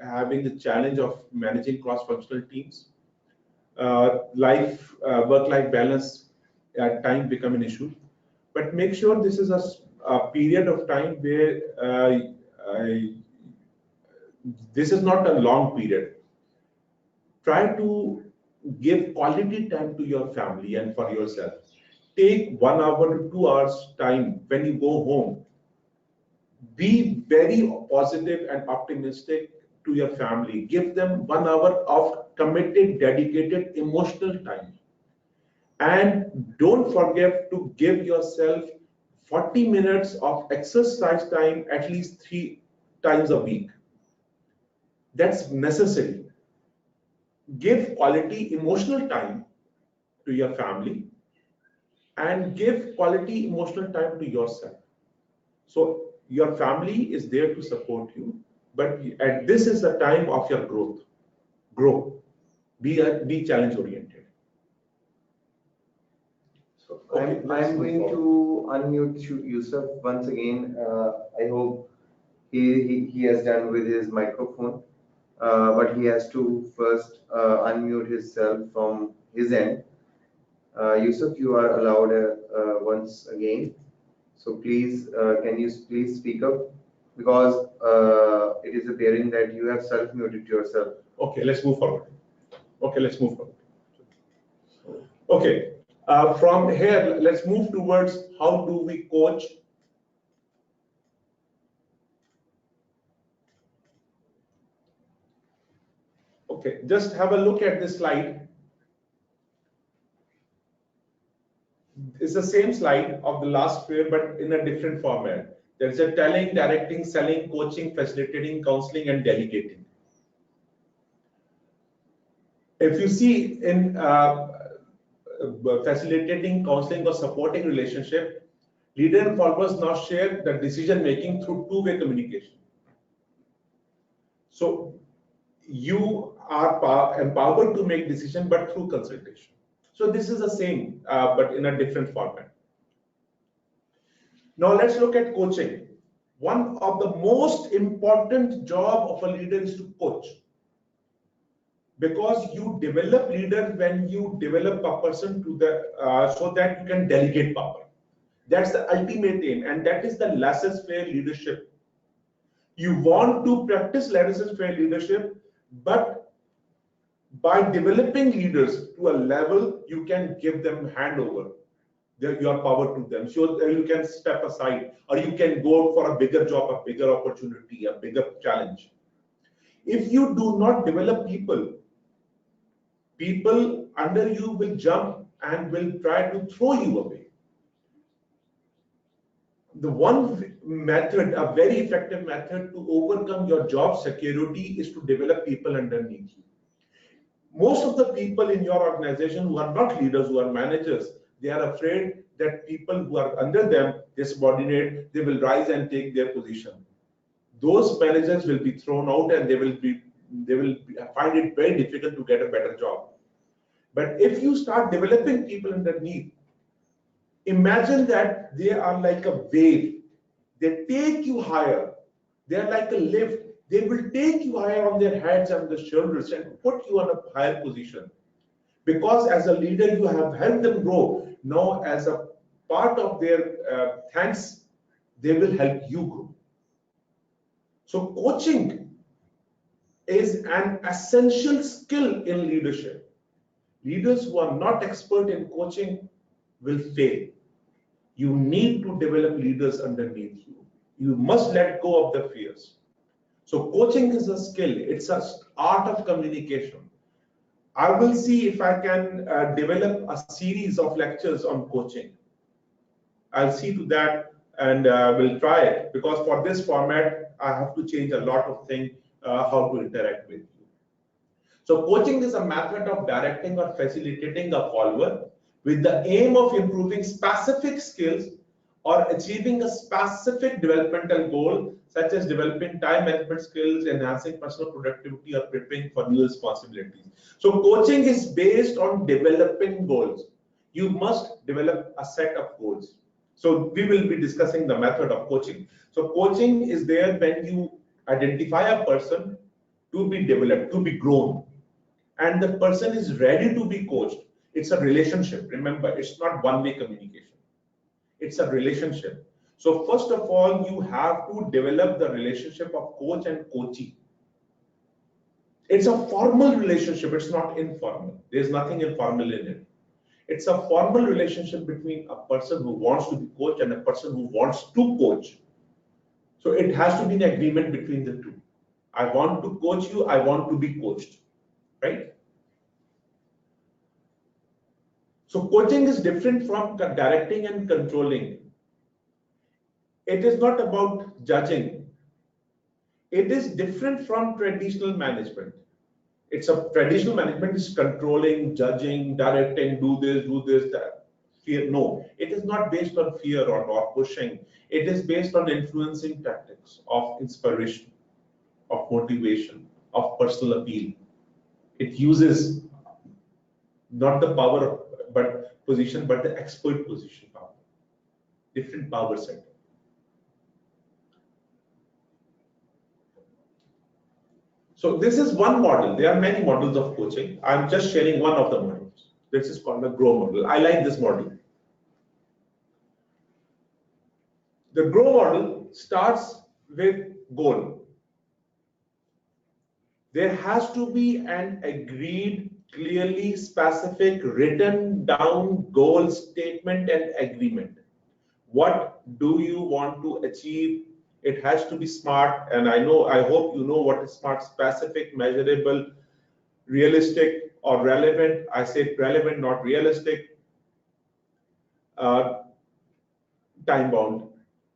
having the challenge of managing cross-functional teams. Work-life balance at times become an issue, but make sure this is a period of time where this is not a long period. Try to give quality time to your family and for yourself. Take 1 hour to 2 hours time when you go home. Be very positive and optimistic to your family. Give them 1 hour of committed, dedicated, emotional time. And don't forget to give yourself 40 minutes of exercise time at least 3 times a week. That's necessary. Give quality emotional time to your family and give quality emotional time to yourself. So your family is there to support you, but this is the time of your growth. Grow. Be challenge oriented. So Okay, I'm going to unmute Yusuf once again. I hope he has done with his microphone, but he has to first unmute himself from his end. Yusuf, you are allowed once again. So please, can you please speak up? Because it is appearing that you have self-muted yourself. Okay, let's move forward. Okay, let's move forward. Okay, from here, let's move towards how do we coach. Okay, just have a look at this slide. It's the same slide of the last year, but in a different format. There's a telling, directing, selling, coaching, facilitating, counseling, and delegating. If you see in facilitating, counseling, or supporting relationship, leader and followers now share the decision making through two-way communication. So you are empowered to make decision, but through consultation. So this is the same, but in a different format. Now let's look at coaching. One of the most important job of a leader is to coach. Because you develop leader when you develop a person to the so that you can delegate power. That's the ultimate aim, and that is the laissez-faire leadership. You want to practice laissez-faire leadership, but by developing leaders to a level, you can give them handover your power to them, so you can step aside, or you can go for a bigger job, a bigger opportunity, a bigger challenge. If you do not develop people, people under you will jump and will try to throw you away. The one method, a very effective method to overcome your job security is to develop people underneath you. Most of the people in your organization who are not leaders, who are managers, they are afraid that people who are under them, they subordinate, they will rise and take their position. Those managers will be thrown out, and they will find it very difficult to get a better job. But if you start developing people underneath, imagine that they are like a wave. They take you higher. They are like a lift. They will take you higher on their heads and the shoulders and put you on a higher position. Because as a leader, you have helped them grow. Now, as a part of their thanks, they will help you grow. So coaching is an essential skill in leadership. Leaders who are not expert in coaching will fail. You need to develop leaders underneath you. You must let go of the fears. So coaching is a skill. It's an art of communication. I will see if I can develop a series of lectures on coaching. I'll see to that, and we'll try it, because for this format, I have to change a lot of things, how to interact with you. So coaching is a method of directing or facilitating a follower with the aim of improving specific skills or achieving a specific developmental goal, such as developing time management skills, enhancing personal productivity, or preparing for new responsibilities. So coaching is based on developing goals. You must develop a set of goals. So we will be discussing the method of coaching. So coaching is there when you identify a person to be developed, to be grown, and the person is ready to be coached. It's a relationship. Remember, it's not one-way communication. It's a relationship. So first of all, you have to develop the relationship of coach and coachee. It's a formal relationship. It's not informal. There's nothing informal in it. It's a formal relationship between a person who wants to be coached and a person who wants to coach. So it has to be an agreement between the two. I want to coach you, I want to be coached, right? So coaching is different from directing and controlling. It is not about judging. It is different from traditional management. It's a traditional management is controlling, judging, directing, do this, that. Fear. No, it is not based on fear or pushing. It is based on influencing tactics of inspiration, of motivation, of personal appeal. It uses not the power of but position, but the expert position power. Different power set. So this is one model. There are many models of coaching. I'm just sharing one of the models. This is called the GROW model. I like this model. The GROW model starts with goal. There has to be an agreed, clearly specific, written down goal statement and agreement. What do you want to achieve? It has to be SMART, and I hope you know what is SMART: specific, measurable, realistic, or relevant. I said relevant, not realistic. Time bound.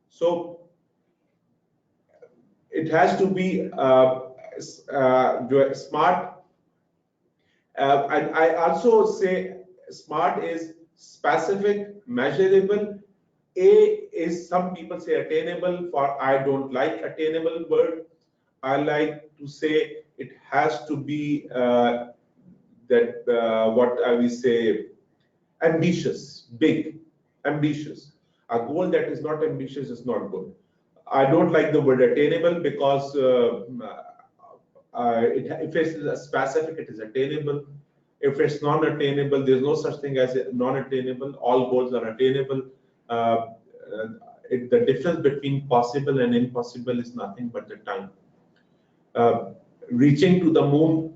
So it has to be SMART. And I also say SMART is specific, measurable. A is, some people say attainable. For I don't like attainable word. I like to say it has to be what I will say, ambitious, big, ambitious. A goal that is not ambitious is not good. I don't like the word attainable because if it's specific, it is attainable. If it's non-attainable, there's no such thing as non-attainable. All goals are attainable. The difference between possible and impossible is nothing but the time. Reaching to the moon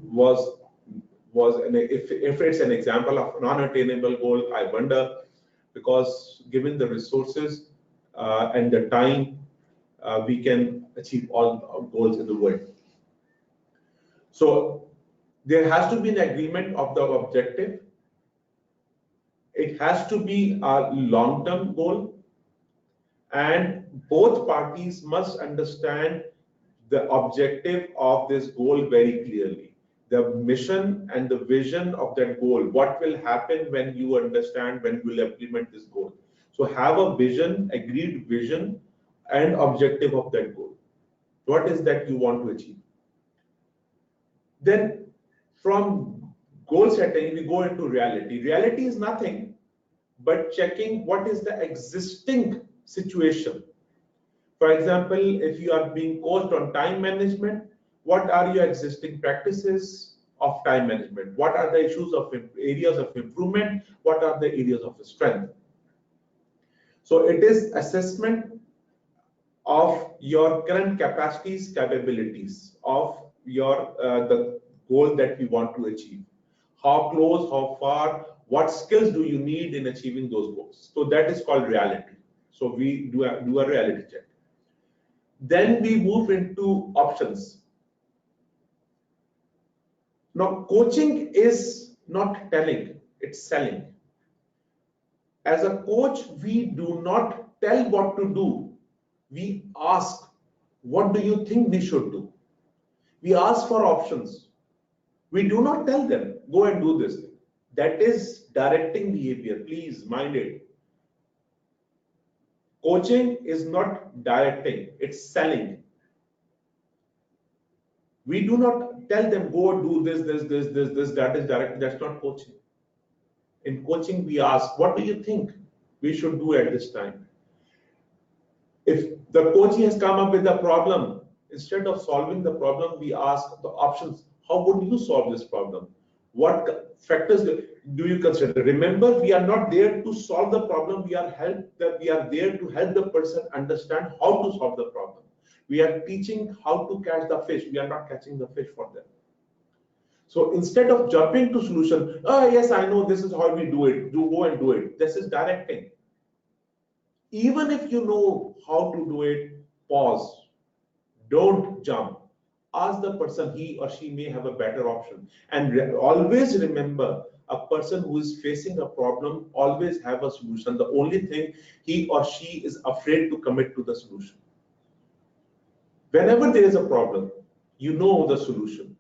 if it's an example of non-attainable goal, I wonder, because given the resources and the time, we can achieve all goals in the world. So there has to be an agreement of the objective. It has to be a long-term goal, and both parties must understand the objective of this goal very clearly. The mission and the vision of that goal. What will happen when you understand, when you will implement this goal? So have a vision, agreed vision and objective of that goal. What is that you want to achieve? Then from goal setting, we go into reality. Reality is nothing but checking what is the existing situation. For example, if you are being coached on time management, what are your existing practices of time management? What are the issues of areas of improvement? What are the areas of strength? So it is assessment of your current capacities, capabilities of your the goal that you want to achieve. How close, how far, what skills do you need in achieving those goals? So that is called reality. So we do a reality check. Then we move into options. Now, coaching is not telling, it's selling. As a coach, we do not tell what to do. We ask, what do you think we should do? We ask for options. We do not tell them, go and do this thing. That is directing behavior. Please mind it. Coaching is not directing, it's selling. We do not tell them, go do this, that is directing. That's not coaching. In coaching, we ask, what do you think we should do at this time? If the coach has come up with a problem, instead of solving the problem, we ask the options. How would you solve this problem? What factors do you consider? Remember, we are not there to solve the problem. We are there to help the person understand how to solve the problem. We are teaching how to catch the fish. We are not catching the fish for them. So instead of jumping to solution, oh yes, I know this is how we do it. Go and do it. This is directing. Even if you know how to do it, pause, don't jump. Ask the person, he or she may have a better option. And always remember, a person who is facing a problem always have a solution. The only thing, he or she is afraid to commit to the solution. Whenever there is a problem, you know the solution.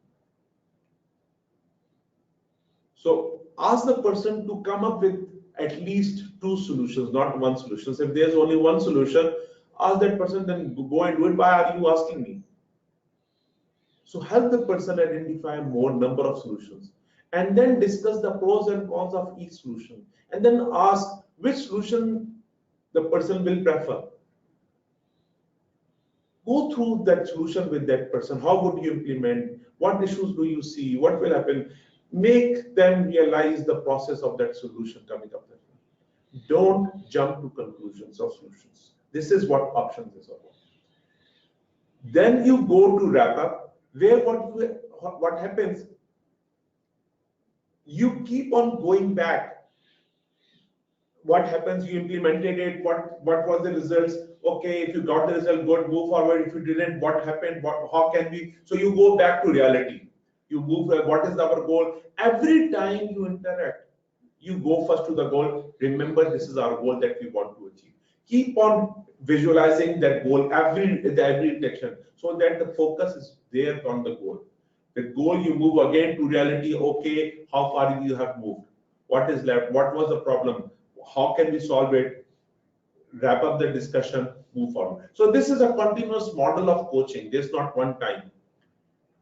So ask the person to come up with at least 2 solutions, not 1 solution. So if there's only 1 solution, ask that person, then go and do it. Why are you asking me? So help the person identify more number of solutions, and then discuss the pros and cons of each solution, and then ask which solution the person will prefer. Go through that solution with that person. How would you implement? What issues do you see? What will happen? Make them realize the process of that solution coming up. Don't jump to conclusions of solutions. This is what options is about. Then you go to wrap up, where what happens? You keep on going back. What happens? You implemented it. What was the results? Okay, if you got the result, good, move forward. If you didn't, what happened? How can we? So you go back to reality. You move. What is our goal? Every time you interact, you go first to the goal. Remember, this is our goal that we want to achieve. Keep on visualizing that goal every direction, so that the focus is there on the goal. The goal, you move again to reality. Okay, how far you have moved? What is left? What was the problem? How can we solve it? Wrap up the discussion, move forward. So this is a continuous model of coaching. There's not one time.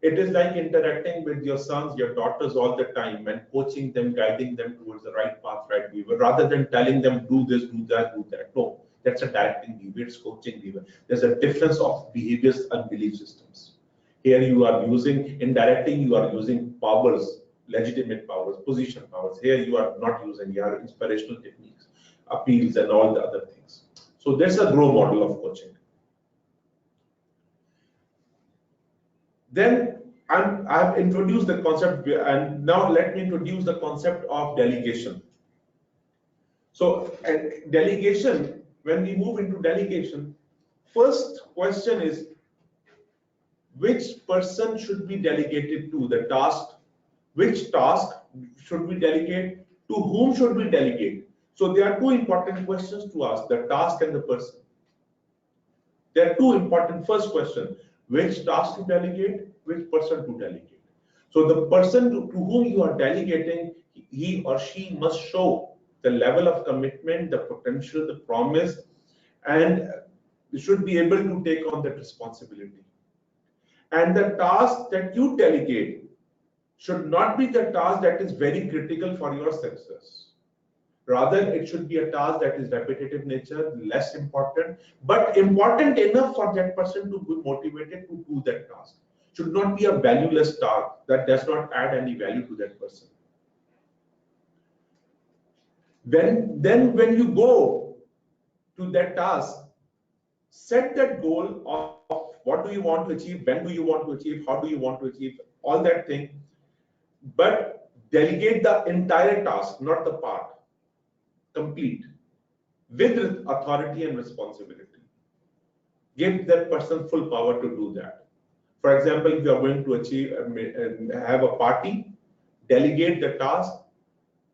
It is like interacting with your sons, your daughters all the time, and coaching them, guiding them towards the right path, right behavior, rather than telling them do this, do that, do that. No, that's a directing behavior, it's coaching behavior. There's a difference of behaviors and belief systems. Here you are using, in directing, you are using powers, legitimate powers, position powers. Here you are not using, you are inspirational techniques, appeals, and all the other things. So there's a grow model of coaching. Then I've introduced the concept, and now let me introduce the concept of delegation. So delegation, when we move into delegation, first question is, which person should be delegated to the task? Which task should we delegate? To whom should we delegate? So there are 2 important questions to ask, the task and the person. There are 2 important first questions. Which task to delegate, which person to delegate. So the person to whom you are delegating, he or she must show the level of commitment, the potential, the promise, and should be able to take on that responsibility. And the task that you delegate should not be the task that is very critical for your success. Rather, it should be a task that is repetitive nature, less important, but important enough for that person to be motivated to do that task. Should not be a valueless task that does not add any value to that person. Then when you go to that task, set that goal of what do you want to achieve, when do you want to achieve, how do you want to achieve, all that thing, but delegate the entire task, not the part. Complete with authority and responsibility. Give that person full power to do that. For example, if you are going to achieve have a party, delegate the task,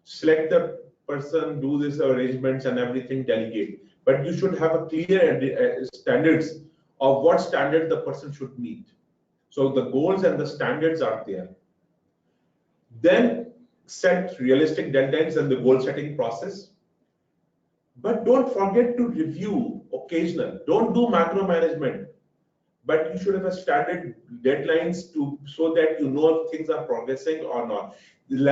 select the person, do this arrangements and everything, delegate. But you should have a clear standards of what standard the person should meet. So the goals and the standards are there. Then set realistic deadlines and the goal setting process. But don't forget to review occasional. Don't do macromanagement. But you should have a standard deadlines so that you know if things are progressing or not. In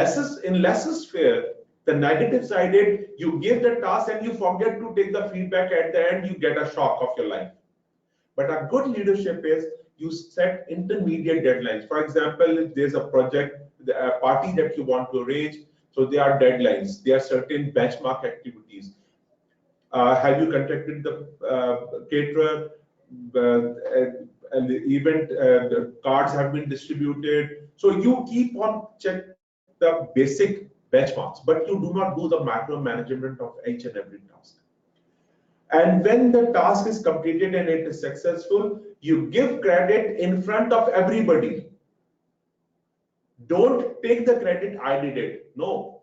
lessons fair, the negative side is you give the task and you forget to take the feedback at the end, you get a shock of your life. But a good leadership is you set intermediate deadlines. For example, if there's a project, a party that you want to arrange, so there are deadlines, there are certain benchmark activities. Have you contacted the caterer? The event, the cards have been distributed. So you keep on check the basic benchmarks, but you do not do the macro management of each and every task. And when the task is completed and it is successful, you give credit in front of everybody. Don't take the credit, I did it. No.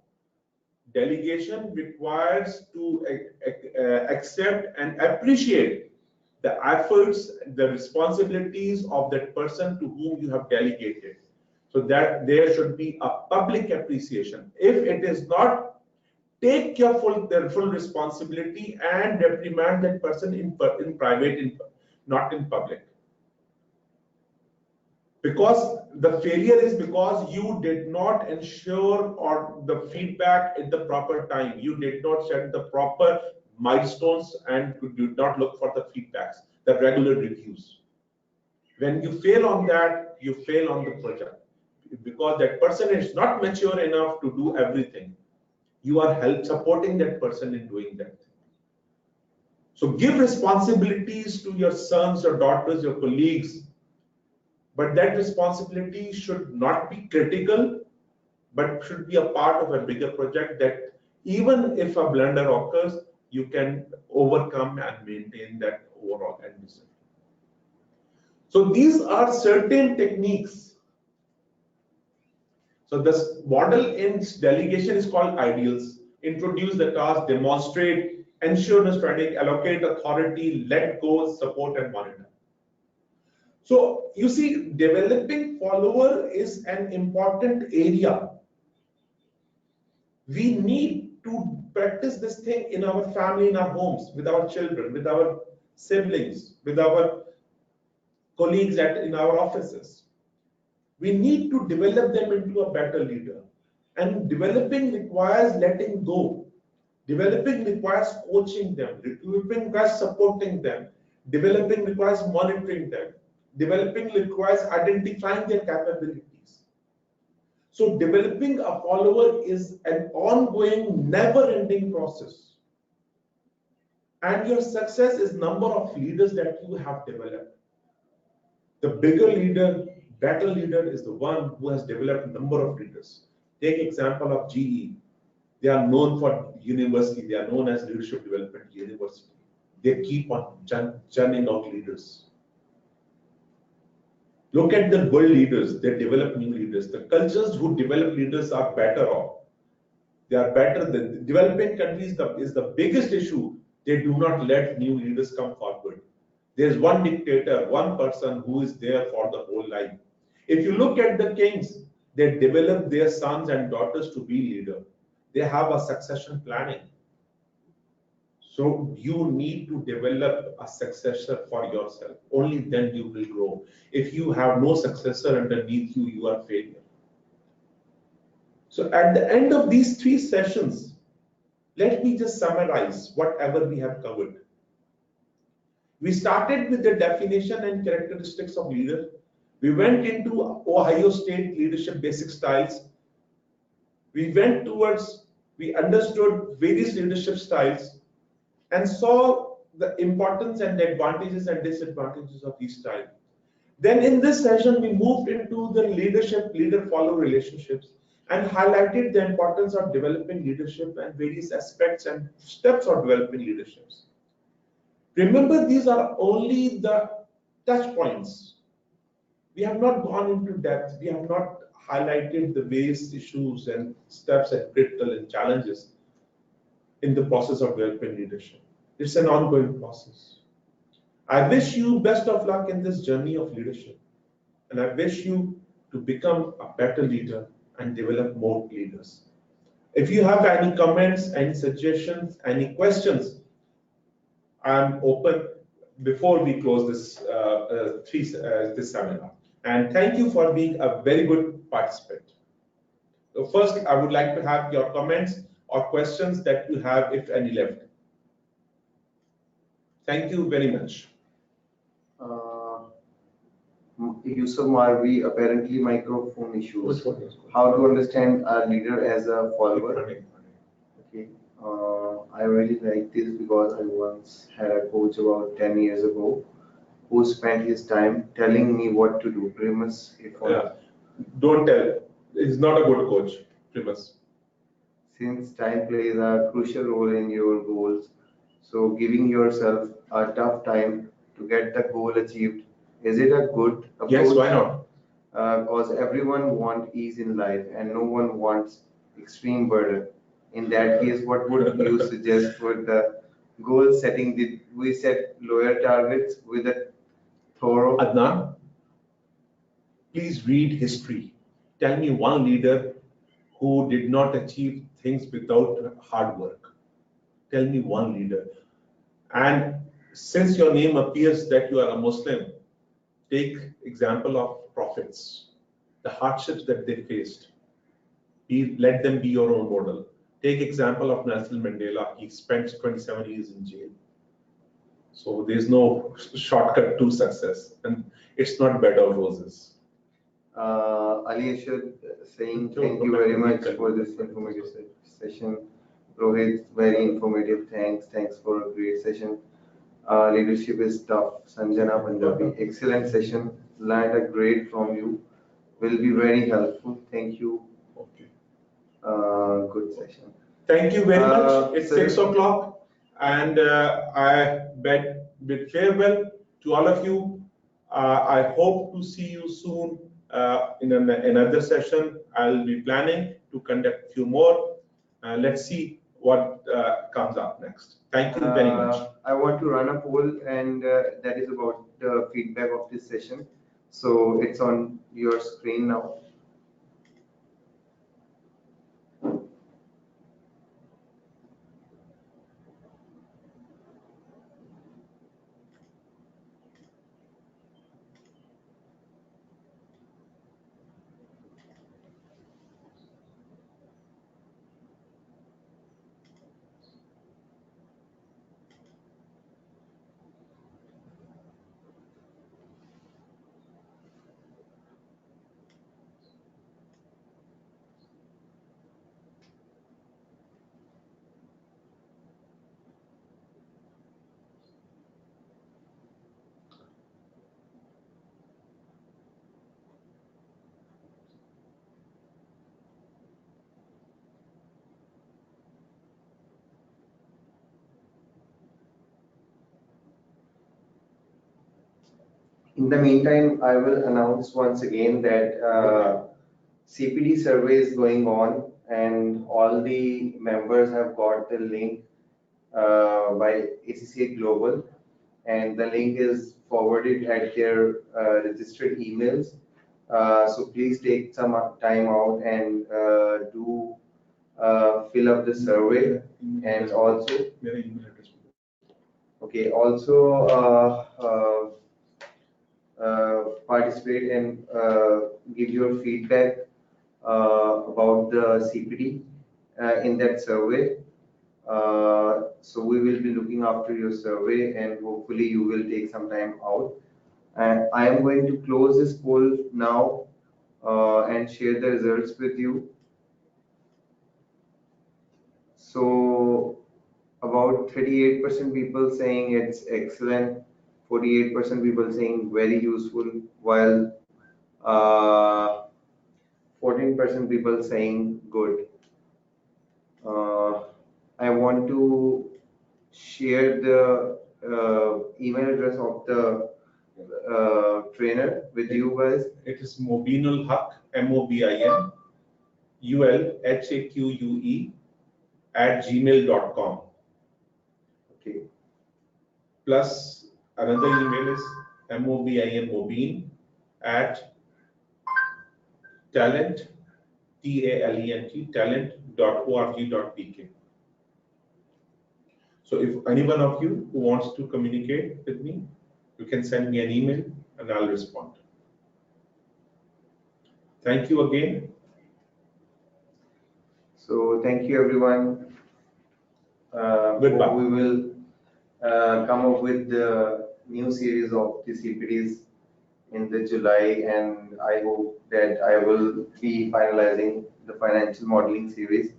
Delegation requires to accept and appreciate the efforts, the responsibilities of that person to whom you have delegated. So that there should be a public appreciation. If it is not, take your full responsibility and reprimand that person in private, not in public. Because the failure is because you did not ensure or the feedback at the proper time. You did not set the proper milestones and did not look for the feedbacks, the regular reviews. When you fail on that, you fail on the project. Because that person is not mature enough to do everything. You are supporting that person in doing that. So give responsibilities to your sons, your daughters, your colleagues. But that responsibility should not be critical, but should be a part of a bigger project that even if a blunder occurs, you can overcome and maintain that overall end result. So these are certain techniques. So this model in delegation is called ideals. Introduce the task, demonstrate, ensure the strategy, allocate authority, let go, support, and monitor. So you see, developing follower is an important area. We need to practice this thing in our family, in our homes, with our children, with our siblings, with our colleagues in our offices. We need to develop them into a better leader. And developing requires letting go. Developing requires coaching them. Developing requires supporting them. Developing requires monitoring them. Developing requires identifying their capabilities. So developing a follower is an ongoing, never-ending process. And your success is number of leaders that you have developed. The bigger leader, better leader is the one who has developed a number of leaders. Take example of GE. They are known for university. They are known as Leadership Development University. They keep on churning out leaders. Look at the world leaders. They develop new leaders. The cultures who develop leaders are better off. They are better than developing countries. Is the biggest issue. They do not let new leaders come forward. There's one dictator, one person who is there for the whole life. If you look at the kings, they develop their sons and daughters to be leader. They have a succession planning. So you need to develop a successor for yourself. Only then you will grow. If you have no successor underneath you, you are failure. So at the end of these 3 sessions, let me just summarize whatever we have covered. We started with the definition and characteristics of leader. We went into Ohio State leadership basic styles. We understood various leadership styles and saw the importance and the advantages and disadvantages of these styles. Then in this session, we moved into the leader-follower relationships and highlighted the importance of developing leadership and various aspects and steps of developing leaderships. Remember, these are only the touch points. We have not gone into depth. We have not highlighted the various issues and steps and critical and challenges in the process of developing leadership. It's an ongoing process. I wish you best of luck in this journey of leadership. And I wish you to become a better leader and develop more leaders. If you have any comments, any suggestions, any questions, I'm open before we close this seminar. And thank you for being a very good participant. So first, I would like to have your comments or questions that you have, if any, left. Thank you very much. Yusuf Marvi, apparently microphone issues. How to understand a leader as a follower? Okay. I really like this because I once had a coach about 10 years ago who spent his time telling me what to do. Primus, don't tell. It's not a good coach, Primus. Since time plays a crucial role in your goals, So giving yourself a tough time to get the goal achieved, is it a good approach? Yes, why not? Because everyone wants ease in life and no one wants extreme burden. In that case, what would you suggest for the goal setting? Did we set lower targets with a thorough? Adnan, please read history. Tell me one leader who did not achieve things without hard work. Tell me one leader. And since your name appears that you are a Muslim, take example of prophets, the hardships that they faced. Let them be your role model. Take example of Nelson Mandela. He spent 27 years in jail. So there's no shortcut to success, and it's not bed of roses. Ali Ashad saying thank you very much for this informative session. Rohit, very informative. Thanks for a great session. Leadership is tough. Sanjana Punjabi, excellent session. Learned a great from you. Will be very helpful. Thank you. Okay. Good session. Thank you very much. It's 6 o'clock, and I bid farewell to all of you. I hope to see you soon in another session. I'll be planning to conduct a few more. Let's see what comes up next. Thank you very much. I want to run a poll, and that is about the feedback of this session. So it's on your screen now. In the meantime, I will announce once again that CPD survey is going on, and all the members have got the link by ACCA Global, and the link is forwarded at their registered emails. So please take some time out and do fill up the survey, and also okay, also participate and give your feedback about the CPD in that survey. So we will be looking after your survey, and hopefully you will take some time out. And I am going to close this poll now and share the results with you. So about 38% people saying it's excellent, 48% people saying very useful, while 14% people saying good. I want to share the email address of the trainer with you guys. It is Mobinul Haq, MOBIN ULHAQUE @gmail.com. Okay. Plus another email is Mobin at talent, TALENT, talent.org.pk. So if any one of you who wants to communicate with me, you can send me an email and I'll respond. Thank you again. So thank you everyone. Goodbye. We will come up with the new series of the CPDs in the July, and I hope that I will be finalizing the financial modeling series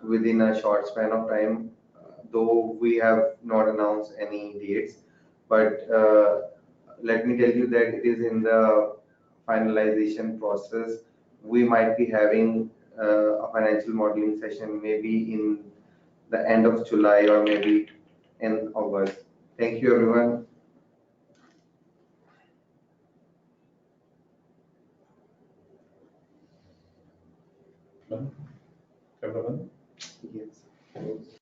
within a short span of time, though we have not announced any dates. But let me tell you that it is in the finalization process. We might be having a financial modeling session maybe in the end of July or maybe in August. Thank you, everyone. Cameraman? Yes.